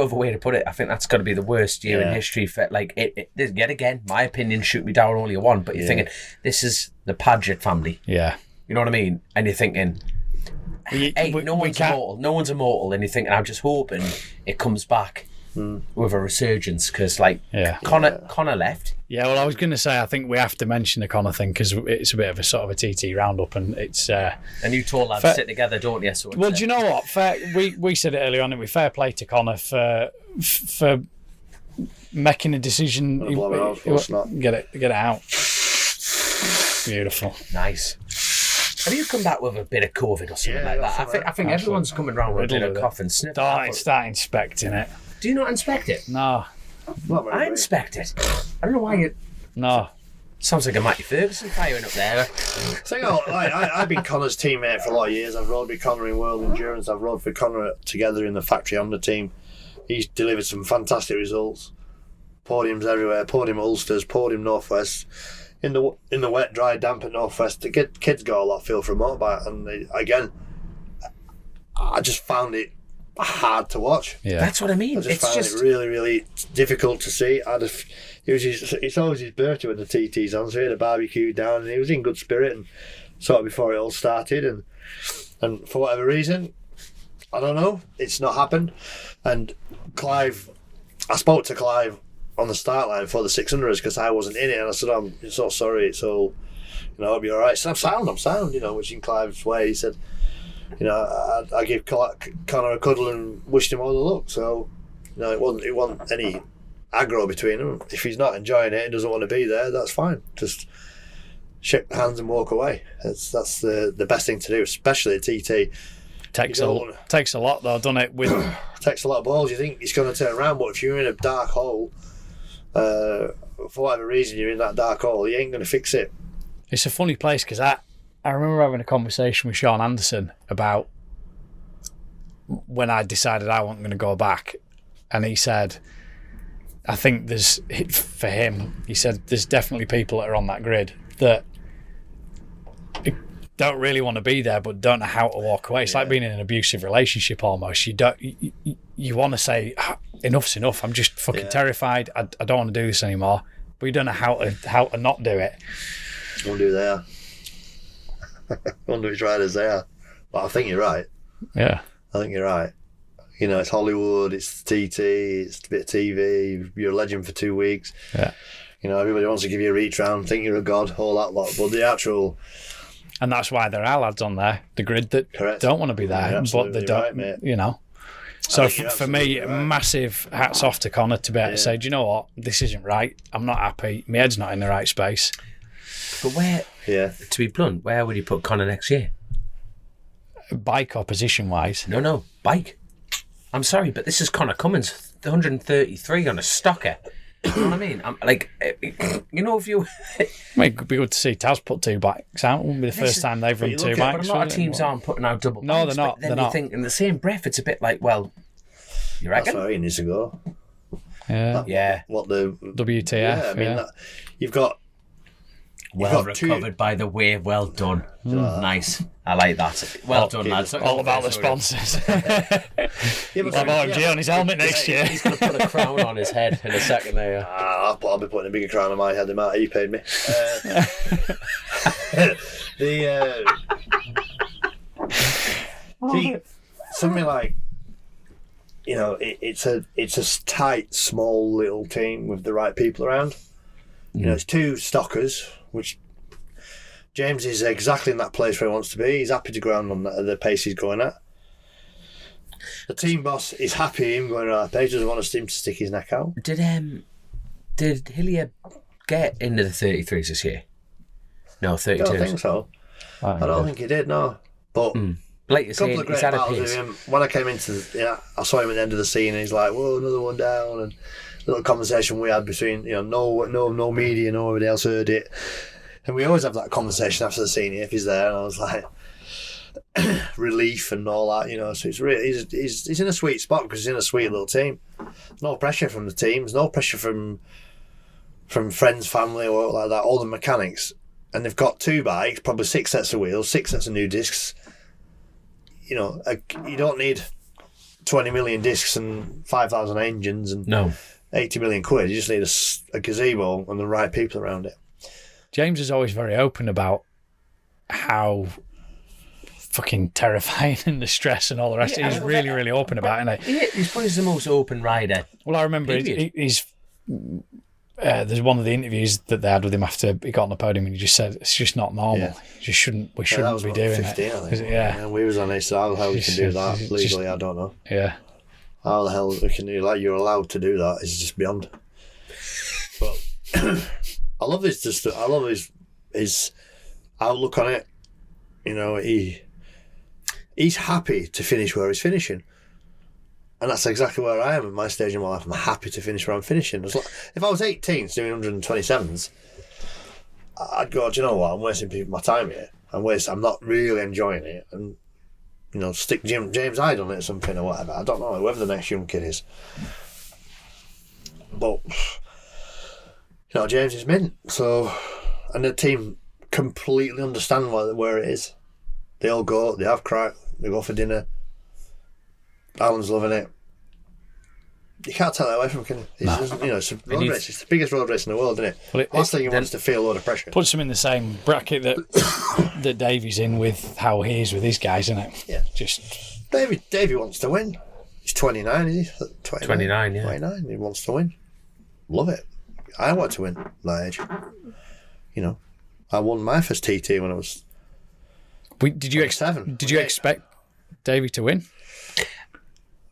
other way to put it. I think that's got to be the worst year in history for yet again. My opinion, shoot me down all you want, but you're thinking this is the Padgett family. Yeah, you know what I mean. And you're thinking, no one's immortal, and you're thinking, I'm just hoping it comes back with a resurgence because, Connor left. Yeah, well, I was going to say I think we have to mention the Connor thing because it's a bit of a sort of a TT roundup, and it's. And you tall lads sit together, don't you? So do you know what? We said it earlier on, and we fair play to Connor for making a decision. Get it out. Beautiful. Nice. Have you come back with a bit of COVID or something like that? I think everyone's coming round with a bit of cough and sniff. Start inspecting it. Do you not inspect it? No. I inspect it. I don't know why you. No. Sounds like a Matty Ferguson firing up there. I've been Connor's teammate for a lot of years. I've rode with Connor in World Endurance. I've rode with Connor together in the factory Honda team. He's delivered some fantastic results. Podiums everywhere. Podium Ulsters. Podium Northwest. In the wet, dry, damp at Northwest, the kids got a lot of feel for a motorbike, and I just found it hard to watch. Yeah, that's what I mean. I just found it really, really difficult to see. It's always his birthday when the TT's on, so he had a barbecue down, and he was in good spirit, and sort of before it all started, and for whatever reason, I don't know, it's not happened. And Clive, I spoke to Clive on the start line for the 600s because I wasn't in it, and I said, I'm so sorry, it's all and I hope you're all right. So I'm sound, which in Clive's way, he said, I give Connor a cuddle and wished him all the luck. So, it wasn't any aggro between them. If he's not enjoying it and doesn't want to be there, that's fine. Just shake hands and walk away. That's the best thing to do, especially at TT. Takes a lot though, doesn't it? Takes a lot of balls. You think it's going to turn around, but if you're in a dark hole, for whatever reason you're in that dark hole, you ain't going to fix it. It's a funny place because I remember having a conversation with Sean Anderson about when I decided I wasn't going to go back, and he said, I think for him, he said there's definitely people that are on that grid that don't really want to be there but don't know how to walk away. It's like being in an abusive relationship almost. You want to say enough's enough, I'm just fucking terrified, I don't want to do this anymore, but you don't know how to not do it. I wonder who they are. I wonder which riders they are. But I think you're right. Yeah, I think you're right. It's Hollywood, it's TT, it's a bit of TV, you're a legend for 2 weeks. Yeah. Everybody wants to give you a reach round, think you're a god, all that lot. But the actual... And that's why there are lads on there, the grid, that don't want to be there, but they don't, right, So for me, massive hats off to Connor to be able to say, do you know what, this isn't right, I'm not happy, my head's not in the right space. But to be blunt, where would you put Connor next year? Bike or position-wise? No, bike. I'm sorry, but this is Connor Cummins, 133 on a stocker. You know what I mean? I'm like, if you... It could be good to see Taz put 2 bikes out. It wouldn't be the first time they've run 2 bikes. But a lot of teams aren't putting out double bikes. No, they're not. Then you think in the same breath, it's a bit like, well, you reckon? That's where he needs to go. Yeah. What the... WTF, Yeah, I mean, you've got... Well recovered, by the way. Well done. Nice. I like that. Well done, lads. All about the sponsors. We'll have OMG on his helmet next year. He's going to put a crown on his head in a second there. I'll be putting a bigger crown on my head than Matt. He paid me. Something like, it's a tight, small little team with the right people around. It's 2 stockers, which James is exactly in that place where he wants to be. He's happy to go on the pace he's going at. The team boss is happy him going at that pace, doesn't want him to stick his neck out. Did Hillier get into the 33s this year? No, 32s. I don't think so. I don't think he did, no. But like you a couple of great battles with him. When I came into I saw him at the end of the scene and he's like, whoa, another one down, and little conversation we had between, no media, nobody else heard it. And we always have that conversation after the scene if he's there, and I was like, relief and all that, so it's really, he's in a sweet spot because he's in a sweet little team. No pressure from the teams, no pressure from friends, family, or like that, all the mechanics. And they've got 2 bikes, probably 6 sets of wheels, 6 sets of new discs. You don't need 20 million discs and 5,000 engines and 80 million quid. You just need a gazebo and the right people around it. James is always very open about how fucking terrifying and the stress and all the rest. He's really, really open about it, isn't he? He's probably the most open rider. Well, I remember he's there's one of the interviews that they had with him after he got on the podium, and he just said it's just not normal. We shouldn't be doing 15, it. I think. Yeah, we was on it. So how the hell we can do that legally? I don't know. Yeah, how the hell we can do like you're allowed to do that is just beyond. But I love his outlook on it. He's happy to finish where he's finishing. And that's exactly where I am at my stage in my life. I'm happy to finish where I'm finishing. If I was 18 doing 127s, I'd go, do you know what? I'm wasting my time here. I'm not really enjoying it. And, stick James Hyde on it or something or whatever. I don't know, whoever the next young kid is. But, James is mint. So, and the team completely understand where it is. They all go, they have crack, they go for dinner. Alan's loving it. You can't take that away from him, can you? It's a road race. It's the biggest road race in the world, isn't it? Well, last thing he wants to feel a load of pressure. Puts him in the same bracket that Davey's in with how he is with these guys, isn't it? Yeah. Just Davey wants to win. He's 29, is he? 29, yeah. 29. He wants to win. Love it. I want to win at that age. I won my first TT when I was. Did you 7? Did you expect Davey to win?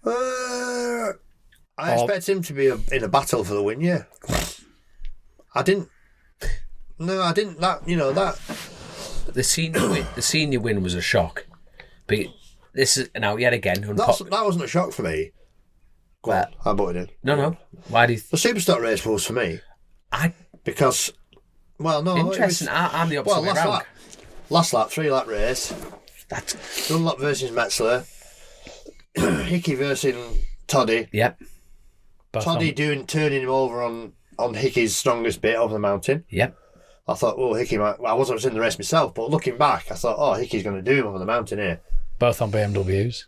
I expect him to be in a battle for the win. Yeah, I didn't. No, I didn't. That. The senior win was a shock, but this is now yet again. That wasn't a shock for me. Go on, I bought it in. No. Why do you? The Superstock race was for me. Because. Well, no. Interesting. I'm the opposite way round. Last lap, 3-lap race. Dunlop versus Metzler. Hickey versus Toddy. Yep. Toddy turning him over on Hickey's strongest bit over the mountain. Yep. I thought, Hickey might. Well, I wasn't in the race myself, but looking back, I thought, Hickey's going to do him over the mountain here. Both on BMWs.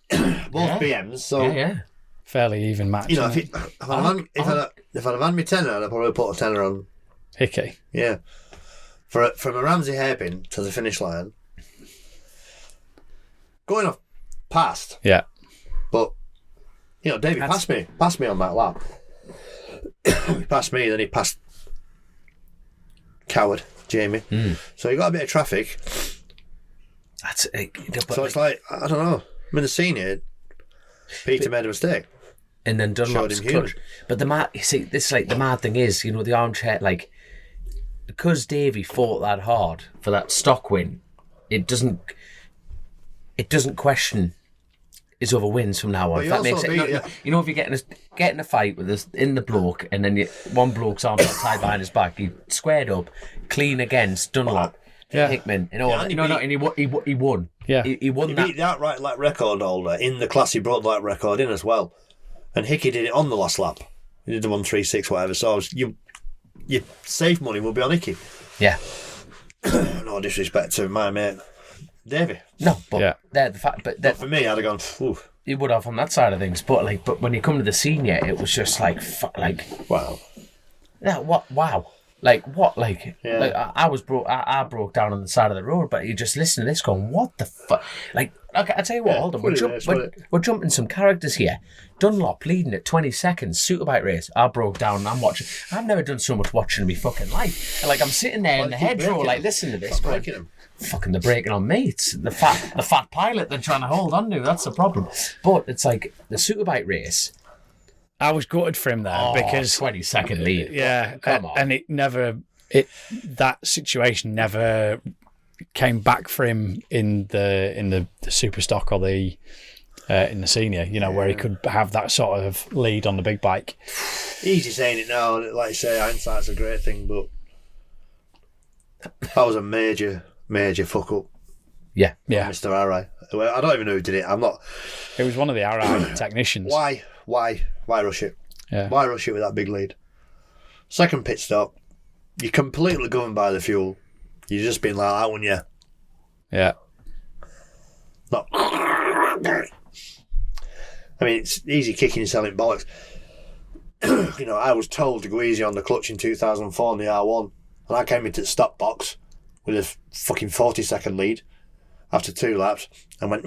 Both BMs, so fairly even match. You know, if I'd have had me tenner, I'd probably put a tenner on Hickey. Yeah. From a Ramsey hairpin to the finish line, going off past. Yeah. But David passed me on that lap. He passed me, then he passed Coward Jamie. So he got a bit of traffic. So it's like, I don't know. I'm in the senior. Peter made a mistake. And then Dunlop's clutch. But the mad thing is, the armchair, because Davey fought that hard for that stock win, it doesn't question his other wins from now on. If that makes sense. If you're getting a fight with us in the bloke, and then one bloke's arms are tied behind his back, he squared up, clean against Dunlop, Hickman, and all. And he won. Yeah, he won. He beat the outright lap record holder in the class. He brought the lap record in as well, and Hickey did it on the last lap. He did the 1:36 whatever. So your safe money will be on Hickey. Yeah. No disrespect to my mate Davey. No, but the fact. But for me, I'd have gone. Oof. He would have on that side of things, but when you come to the senior, it was just wow. Yeah, what? Wow. I broke down on the side of the road, but you just listen to this going, what the fuck? I tell you what, hold on, we're jumping some characters here. Dunlop leading at 20 seconds, Superbike race. I broke down and I'm watching. I've never done so much watching in my fucking life. And I'm sitting there in the hedgerow, listen to this. Fucking they're breaking on me. It's the fat pilot they're trying to hold on to. That's the problem. But it's like the Superbike race. I was gutted for him there because 20-second lead. Yeah, come on. And that situation never came back for him in the super stock or the in the senior. Where he could have that sort of lead on the big bike. Easy saying it now, like you say, hindsight's a great thing, but that was a major fuck up. Yeah. Mr. Arai. I don't even know who did it. It was one of the Arai technicians. Why rush it? Yeah. Why rush it with that big lead? Second pit stop, you're completely governed by the fuel. You're just being like that, wouldn't you? Yeah. Not. I mean, it's easy kicking and selling bollocks. I was told to go easy on the clutch in 2004 in the R1, and I came into the stop box with a fucking 40-second lead after 2 laps and went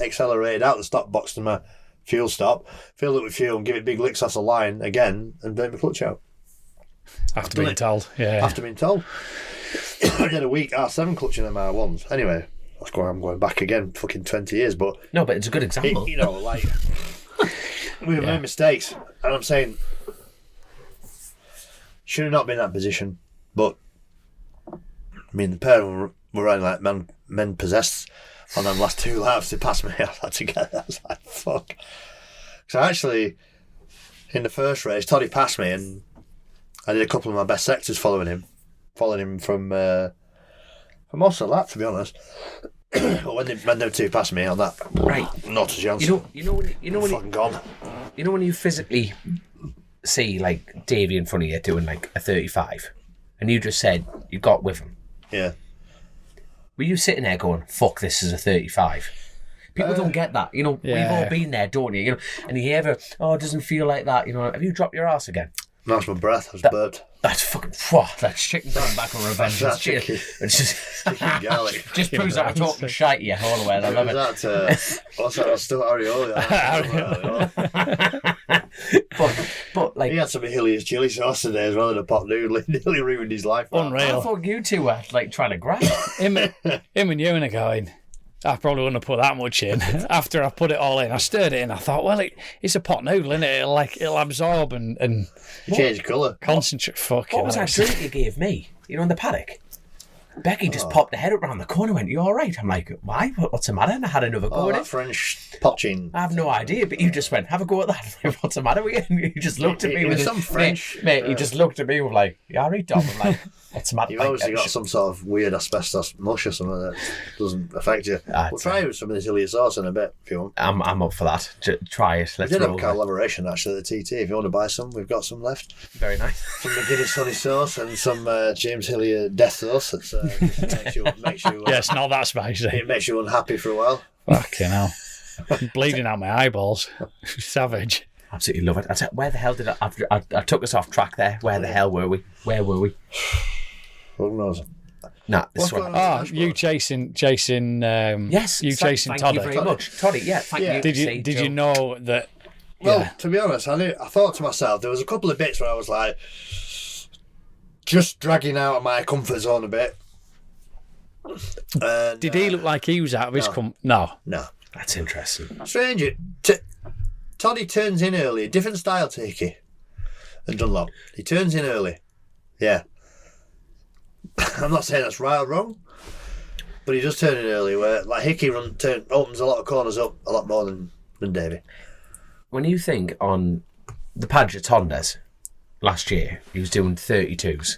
accelerated out the stop box to my fuel stop, filled it with fuel and give it big licks off the line again and burn the clutch out. After being told. After being told. I did a week R7 clutch in them R1s. Anyway, I'm going back again fucking 20 years, but... No, but it's a good example. We've made mistakes, and I'm saying should have not been in that position, but I mean, the pair of them were running like men possessed on them last 2 laps. They passed me. I had to get that. I was like, fuck. So actually, in the first race, Toddy passed me, and I did a couple of my best sectors following him from most of the lap, to be honest. But when them 2 passed me on that, right, not a chance. You know when fucking gone. You know when you physically see like Davey in front of you doing like a 35, and you just said you got with him. Yeah. Were you sitting there going, "Fuck, this is a 35"? People don't get that. We've all been there, don't you? And you hear, it doesn't feel like that. Have you dropped your ass again? No, it's my breath. I was burped. That's fucking... That's chicken coming back on revenge. It's just... Chicken garlic. Just proves that I'm talking shite to you all the way. I love it. What's that? Still Arioli. but like he had some Hilliers chili sauce today as well in a pot noodle. He nearly ruined his life. I Unreal. thought you two were like trying to grab. Him and you are going, I probably wouldn't have put that much in. After I put it all in, I stirred it in. I thought, well, it's a pot noodle, isn't it? It'll absorb and Change colour. concentrate. Fucking What was that drink you gave me? You know, in the paddock. Becky just popped her head up round the corner and went, "You all right?" I'm like, "Why? What's the matter?" And I had another go at That it. French poaching. I have no idea, but you just went, "Have a go at that." I'm like, "What's the matter with you?" And you just looked at me It with was some French. Mate, you just looked at me with like, "You all right, Dom?" I'm like, "What's the matter?" You've obviously got some sort of weird asbestos mush or something that doesn't affect you. We'll try it with some of this Hillier sauce in a bit if you want. I'm up for that. Try it. We Let's did have roll. a collaboration actually at the TT. If you want to buy some, we've got some left. Very nice. Some McGuinness honey sauce and some James Hillier death sauce. That's makes you Yeah, it's not that spicy. it makes you unhappy for a while. Fucking hell. I'm bleeding out my eyeballs. Savage. Absolutely love it. I tell, where the hell did I took us off track there. Where the hell were we? Where were we? Who knows? Nah, this What's one. going on? You chasing Yes. you chasing thank you Toddy. very much. Toddy, yeah, thank Yeah. you. Did Say, you Joe. know that Well, to be honest, I thought to myself, there was a couple of bits where I was like, just dragging out of my comfort zone a bit. And, did he look like he was out of his No. No. That's interesting. Strange. Toddy turns in early. Different style to Hickey and Dunlop. He turns in early. Yeah. I'm not saying that's right or wrong, but he does turn in early. Where like Hickey opens a lot of corners up a lot more than Davy. When you think on the Padgett Hondas last year, he was doing 32s.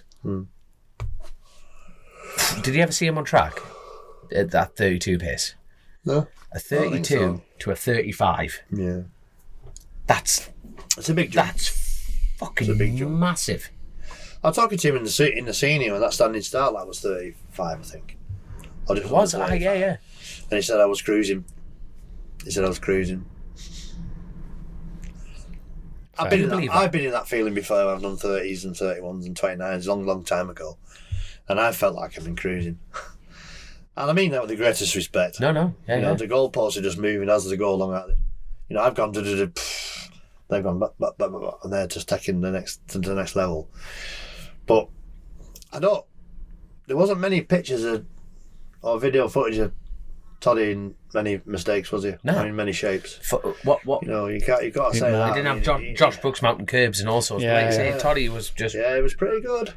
Did you ever see him on track at that 32 pace? No. A don't think 32 so. to a 35. Yeah. That's It's a big jump. fucking a big jump. massive. I was talking to him in the senior, and that standing start line was 35, I think. Or It was, yeah. And he said I was cruising. I've been in that feeling before. I've done 30s and 31s and 29s long time ago, and I felt like I've been cruising. And I mean that with the greatest respect. No. Yeah, You know, the goalposts are just moving as they go along. You know, I've gone they've gone and they're just taking to the next level. But there wasn't many pictures or video footage of Toddy in many mistakes, was he? No. I mean, many shapes. What? You know, you got to say that. He didn't have Josh Brooks mountain curbs and all sorts. Yeah, Like you say, yeah. Toddy was just... Yeah, it was pretty good.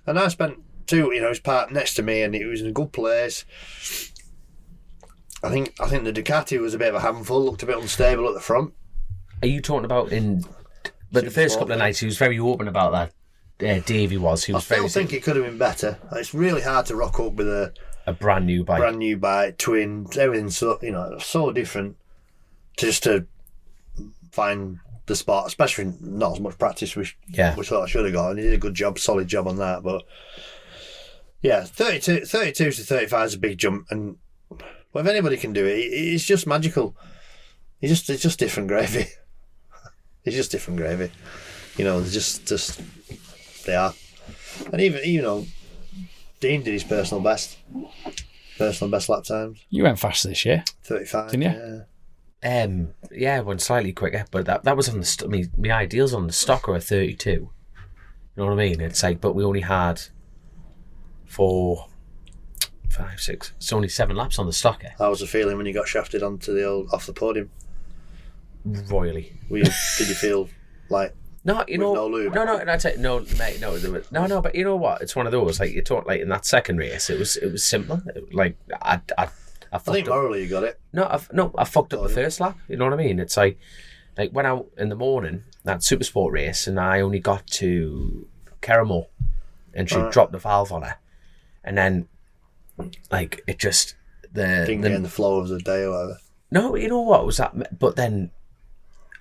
And I spent two, he was parked next to me and he was in a good place. I think the Ducati was a bit of a handful, looked a bit unstable at the front. Are you talking about in... But the first couple of nights, he was very open about that. Davey was. He I was still very... think it could have been better. It's really hard to rock up with a brand new bike. brand new bike, twins, everything's so different to find the spot, especially not as much practice which thought I should have got, and he did a good job, solid job on that. But yeah, 32 to 35 is a big jump, and if anybody can do it, it's just magical. It's just different gravy. It's just different gravy. You know, they're just they are. And even Dean did his personal best lap times. You went fast this year, 35. didn't you? Yeah. Yeah, I went slightly quicker, but that was on the... my ideals on the stock are a 32. You know what I mean? It's like, but we only had 4, 5, 6... It's only 7 laps on the stocker. How was the feeling when you got shafted onto the off the podium? Royally. Did you feel like... No, you know... no lube? No, and I'd say, no, mate, no, but you know what? It's one of those, like, you talk, like, in that second race, it was simpler. Like, I think morally you got it. I fucked up the first lap. You know what I mean? It's like went out in the morning, that super sport race, and I only got to Caramel, and she dropped the valve on her, and then like it just Didn't get in the flow of the day or whatever. No, you know what was that? But then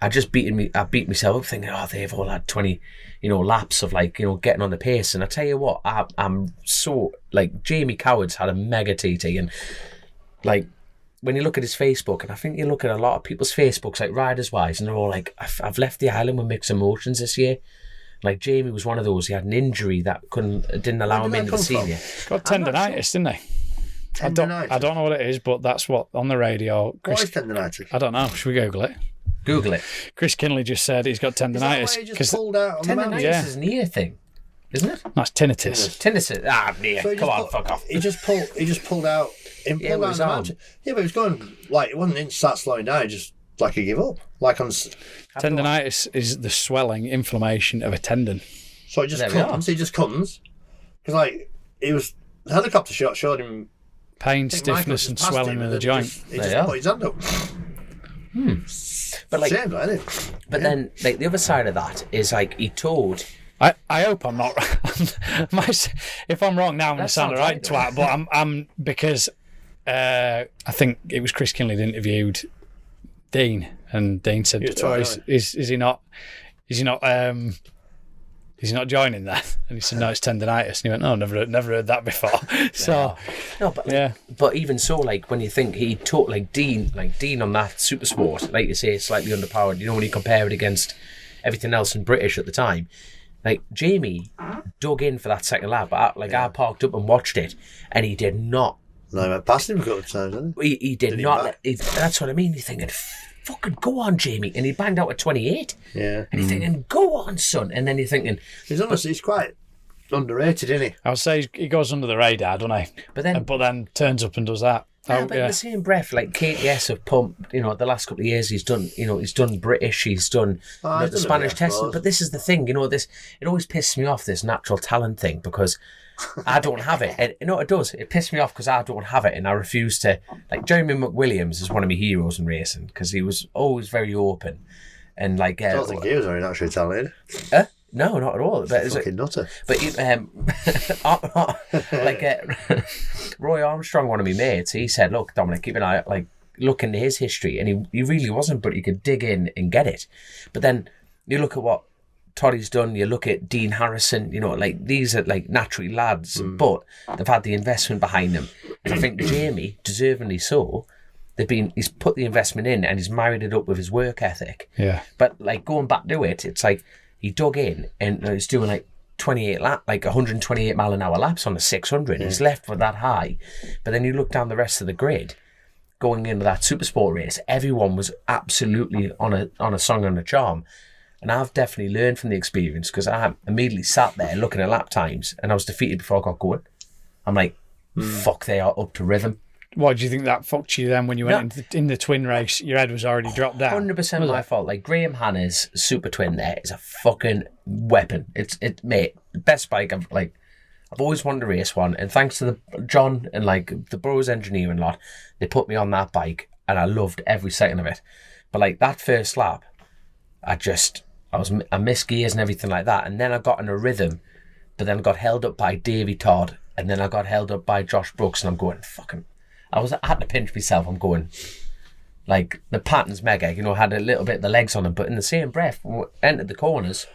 I beat myself up thinking, they've all had 20, laps of getting on the pace. And I tell you what, I'm so Jamie Coward's had a mega TT, and when you look at his Facebook, and I think you look at a lot of people's Facebooks, riders wise, and they're all like, I've left the island with mixed emotions this year. Jamie was one of those. He had an injury that didn't allow him into the senior. Got tendonitis, didn't they? I don't know what it is, but that's what on the radio. What is tendonitis? I don't know. Should we Google it? Google it. Chris Kinley just said he's got Is that tendonitis. why he just pulled out on the mountain? Tendonitis Yeah. is an ear thing, isn't it? That's tinnitus. Tinnitus. Ah, near. So he Come just on, fuck off. He just pulled out. He pulled Yeah, out with on his the arm. mountain. Yeah, but it was going like it wasn't start slowing down. He just like he give up. Like on. Tendonitis is the swelling, inflammation of a tendon. So it just There we comes. He just comes because like it was the helicopter shot showed him. Pain, I think Michael stiffness, just and passed swelling him of and the then joint. He There just you are. put his hand up. But like, Shame, isn't it? but then like the other side of that is like he told. I hope I'm not. If I'm wrong now, I'm going to That sound a sounds right right, twat. But I'm because I think it was Chris Kinley that interviewed Dean, and Dean said, You're trying, "Oh, is he not? Is he not? Is he not joining that?" And he said, "No, it's tendonitis." And he went, "No, never heard that before." So No, but like, yeah, but even so, like when you think he took like Dean on that Super Sport, like you say, slightly underpowered. You know when you compare it against everything else in British at the time. Like Jamie dug in for that second lap. I parked up and watched it, and he did not. No, I went past him a couple of times, didn't he? He did not. That's what I mean. You're thinking, fucking go on, Jamie, and he banged out at 28. Yeah. And you're thinking, go on, son. And then you're thinking, He's quite underrated, isn't he? I would say he goes under the radar, doesn't he? but then turns up and does that. yeah, but in the same breath, like KTS have pumped, the last couple of years he's done British, he's done He's the done a Spanish bit, I testing. suppose. But this is the thing, it always pisses me off, this natural talent thing, because I don't have it. And it does. It pisses me off because I don't have it, and I refuse to. Like Jeremy McWilliams is one of my heroes in racing because he was always very open, and like. I don't think he was very naturally talented. No, not at all. But it's Fucking nutter. But Roy Armstrong, one of my mates, he said, "Look, Dominic, keep an eye, like look into his history," and he really wasn't, but he could dig in and get it. But then you look at what Toddy's done. You look at Dean Harrison. Like these are like naturally lads, but they've had the investment behind them, and I think Jamie, deservingly so. He's put the investment in and he's married it up with his work ethic. Yeah. But like going back to it, it's like he dug in and he's doing like 128 mile an hour laps on a 600. He's left with that high. But then you look down the rest of the grid, going into that Super Sport race, everyone was absolutely on a song and a charm. And I've definitely learned from the experience because I immediately sat there looking at lap times and I was defeated before I got going. I'm like, fuck, they are up to rhythm. Why do you think that fucked you then when you went in the twin race? Your head was already dropped down. 100% my fault. Like Graham Hanna's Super Twin there is a fucking weapon. Mate, the best bike I've always wanted to race one, and thanks to the John and like the Bros engineering lot, they put me on that bike and I loved every second of it. But like that first lap, I missed gears and everything like that, and then I got in a rhythm, but then I got held up by Davey Todd, and then I got held up by Josh Brooks, and I'm going fucking. I had to pinch myself. I'm going, like, the pattern's mega, had a little bit of the legs on them, but in the same breath, when we entered the corners.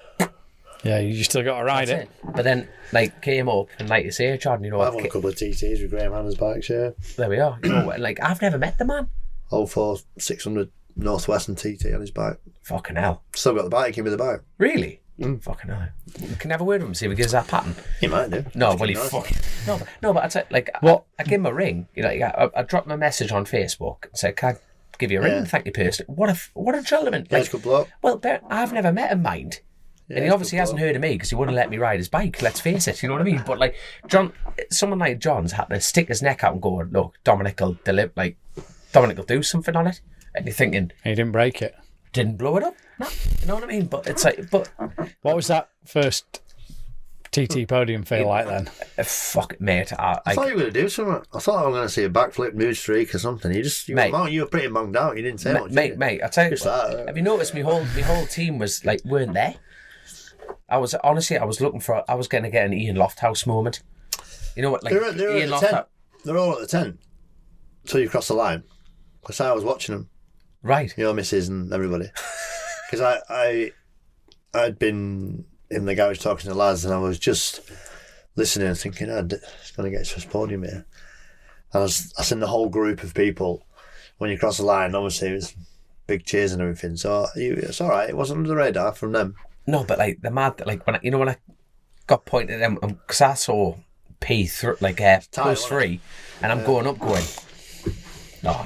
Yeah, you still got to ride it. But then, like, came up, and like you say, Jordan, I've won a couple of TTs with Graham Hanna's bikes, yeah. There we are. Like, I've never met the man. 04 600 Northwestern TT on his bike. Fucking hell. Still got the bike, give me the bike. Really? Fucking hell. You can have a word with him, see if he gives that pattern. He might do. No, well, he fucking... No, but I tell like, What? I give him a ring. I dropped my message on Facebook and said, can I give you a ring? Yeah. Thank you, person. What a gentleman. Yeah, he's a good bloke. Well, I've never met him, mind. Yeah, and he he's a obviously good hasn't bloke. heard of me because he wouldn't let me ride his bike, let's face it, you know what I mean? But like, someone like John's had to stick his neck out and go, look, Dominic will do something on it. And you're thinking... He didn't break it. Didn't blow it up. No, you know what I mean? But it's like, What was that first TT podium feel like then? Fuck it, mate. I thought you were going to do something. I thought I was going to see a backflip, mood streak or something. You were pretty monged out. You didn't say much. Mate, I tell you Just what, that, have you noticed my whole team was like, weren't there? I was going to get an Ian Lofthouse moment. You know what? Like, They're Ian at the Lofthouse. tent. They're all at the tent until you cross the line. Because I was watching them. Right. Your missus and everybody. Because I'd been in the garage talking to the lads and I was just listening and thinking, it's going to get his first podium here. And I seen the whole group of people when you cross the line. Obviously, it was big cheers and everything. So it's all right. It wasn't under the radar from them. No, but like the mad, like when I got pointed at them, because I saw P3, plus 3, and I'm going up,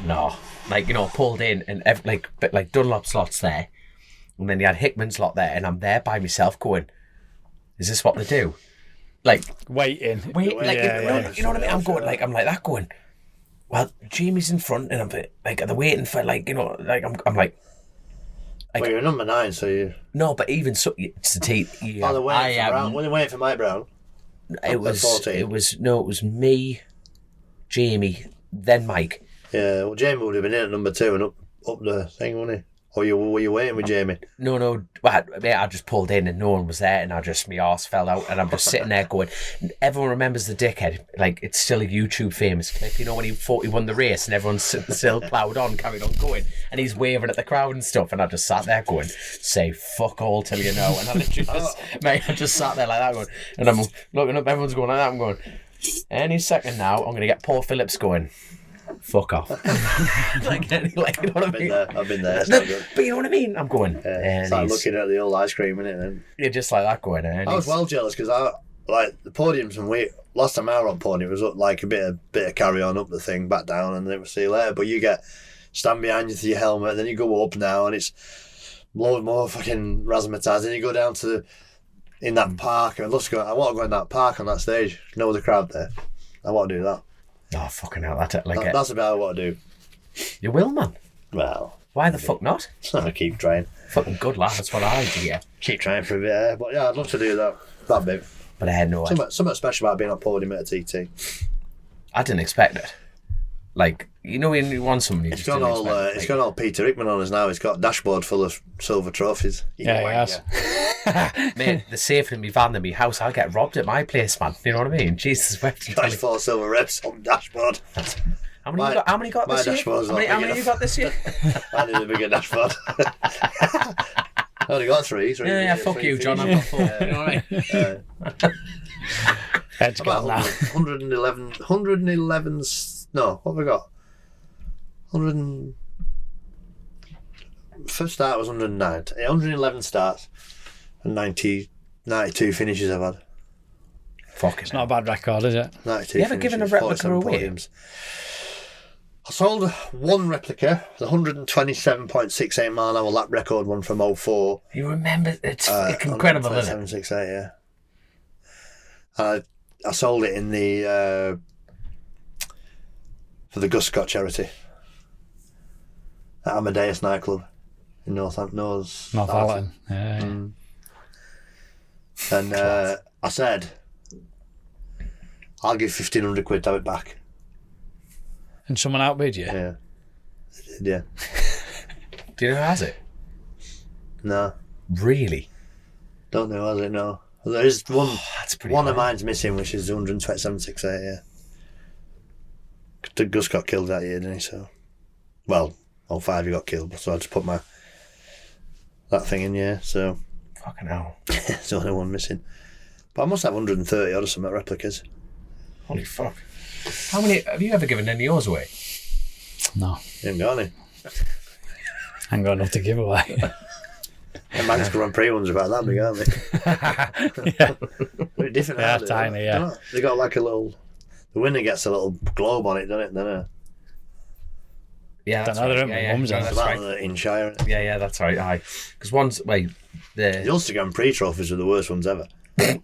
no. like, you know, pulled in and like Dunlop's lot's there, and then you had Hickman's lot there, and I'm there by myself going, is this what they do? Like waiting. like you know what I mean? I'm going like that going. Well, Jamie's in front, and I'm like, are they waiting for like, you know, like I'm like. Well, you're number 9, so you. No, but even so, it's the team. Oh, they're waiting for Brown. When they're waiting for Mike Brown. It was me, Jamie, then Mike. Yeah, well, Jamie would have been in at number 2 and up the thing, wouldn't he? Or were you waiting with Jamie? No. Well, I just pulled in and no one was there, and my arse fell out, and I'm just sitting there going. Everyone remembers the dickhead. Like, it's still a YouTube famous clip. You know when he thought he won the race, and everyone's still ploughed on, carried on going, and he's waving at the crowd and stuff, and I just sat there going, "Say fuck all till you know." And I literally I just sat there like that going, and I'm looking up. Everyone's going like that. I'm going. Any second now, I'm going to get Paul Phillips going. Fuck off. like, you know what I mean? I've been there. It's not good. But you know what I mean? I'm going. It's like looking at the old ice cream, innit? And you're just like that going. I was well jealous because I like the podiums, and last time I was on podium, it was like a bit of carry on up the thing, back down, and then we'll see you later. But you get stand behind you to your helmet, and then you go up now, and it's loads more fucking razzmatazz. Then you go down to in that park, and I want to go in that park on that stage. No other crowd there. I want to do that. Oh, fucking hell. That's about what I want to do. You will, man. Well, why the fuck not? I keep trying. Fucking good lad. That's what I like to get. Keep trying for a bit, but yeah, I'd love to do that bit. But I had no idea. Something special about being on podium at a TT. I didn't expect it. Like, you know, when you want somebody, it's got all Peter Hickman on us now. It's got a dashboard full of silver trophies. Yeah, he has. Mate, they're safer in my van than my house. I'll get robbed at my place, man. You know what I mean? Jesus, got 4 silver reps on the dashboard. How many got this year? How many you got this year? I need a bigger dashboard. I only got 3. Yeah, fuck you, John. I've got 4. You know what I mean? Head's about gone now. 111. No, what have we got? 100. First start was 109. 111 starts and 92 finishes I've had. Fucking It's not a bad record, is it? 92 you ever given a replica away? Podiums. I sold one replica, the 127.68 mile an hour lap record one from 04. You remember? It's incredible, isn't it? 127.68, yeah. I sold it in the for the Gus Scott charity at Amadeus nightclub in Northallerton. Yeah. And I said, I'll give 1,500 quid to have it back. And someone outbid you? Yeah. Yeah. Do you know who has it? No. Really? Don't know who has it, no. There is one. That's pretty one bad. of mine's missing, which is 127.68, yeah. The Gus got killed that year, didn't he? So, well, 05 he got killed, so I just put that thing in, yeah. So, fucking hell. it's the only one missing. But I must have 130 odd or something replicas. Holy fuck! How many have you ever given any of yours away? No. You haven't got any. I ain't got enough to give away. The Manx Grand Prix ones are about that big, aren't they? Yeah. Very different. They're aren't they? tiny, yeah. They got like a little. The winner gets a little globe on it, doesn't it? Yeah, that's Don't know, right. they're Yeah, mums, yeah, aren't that's About right. in Shire. Yeah, that's right. Aye, because once the The Ulster Grand Prix trophies are the worst ones ever. With the It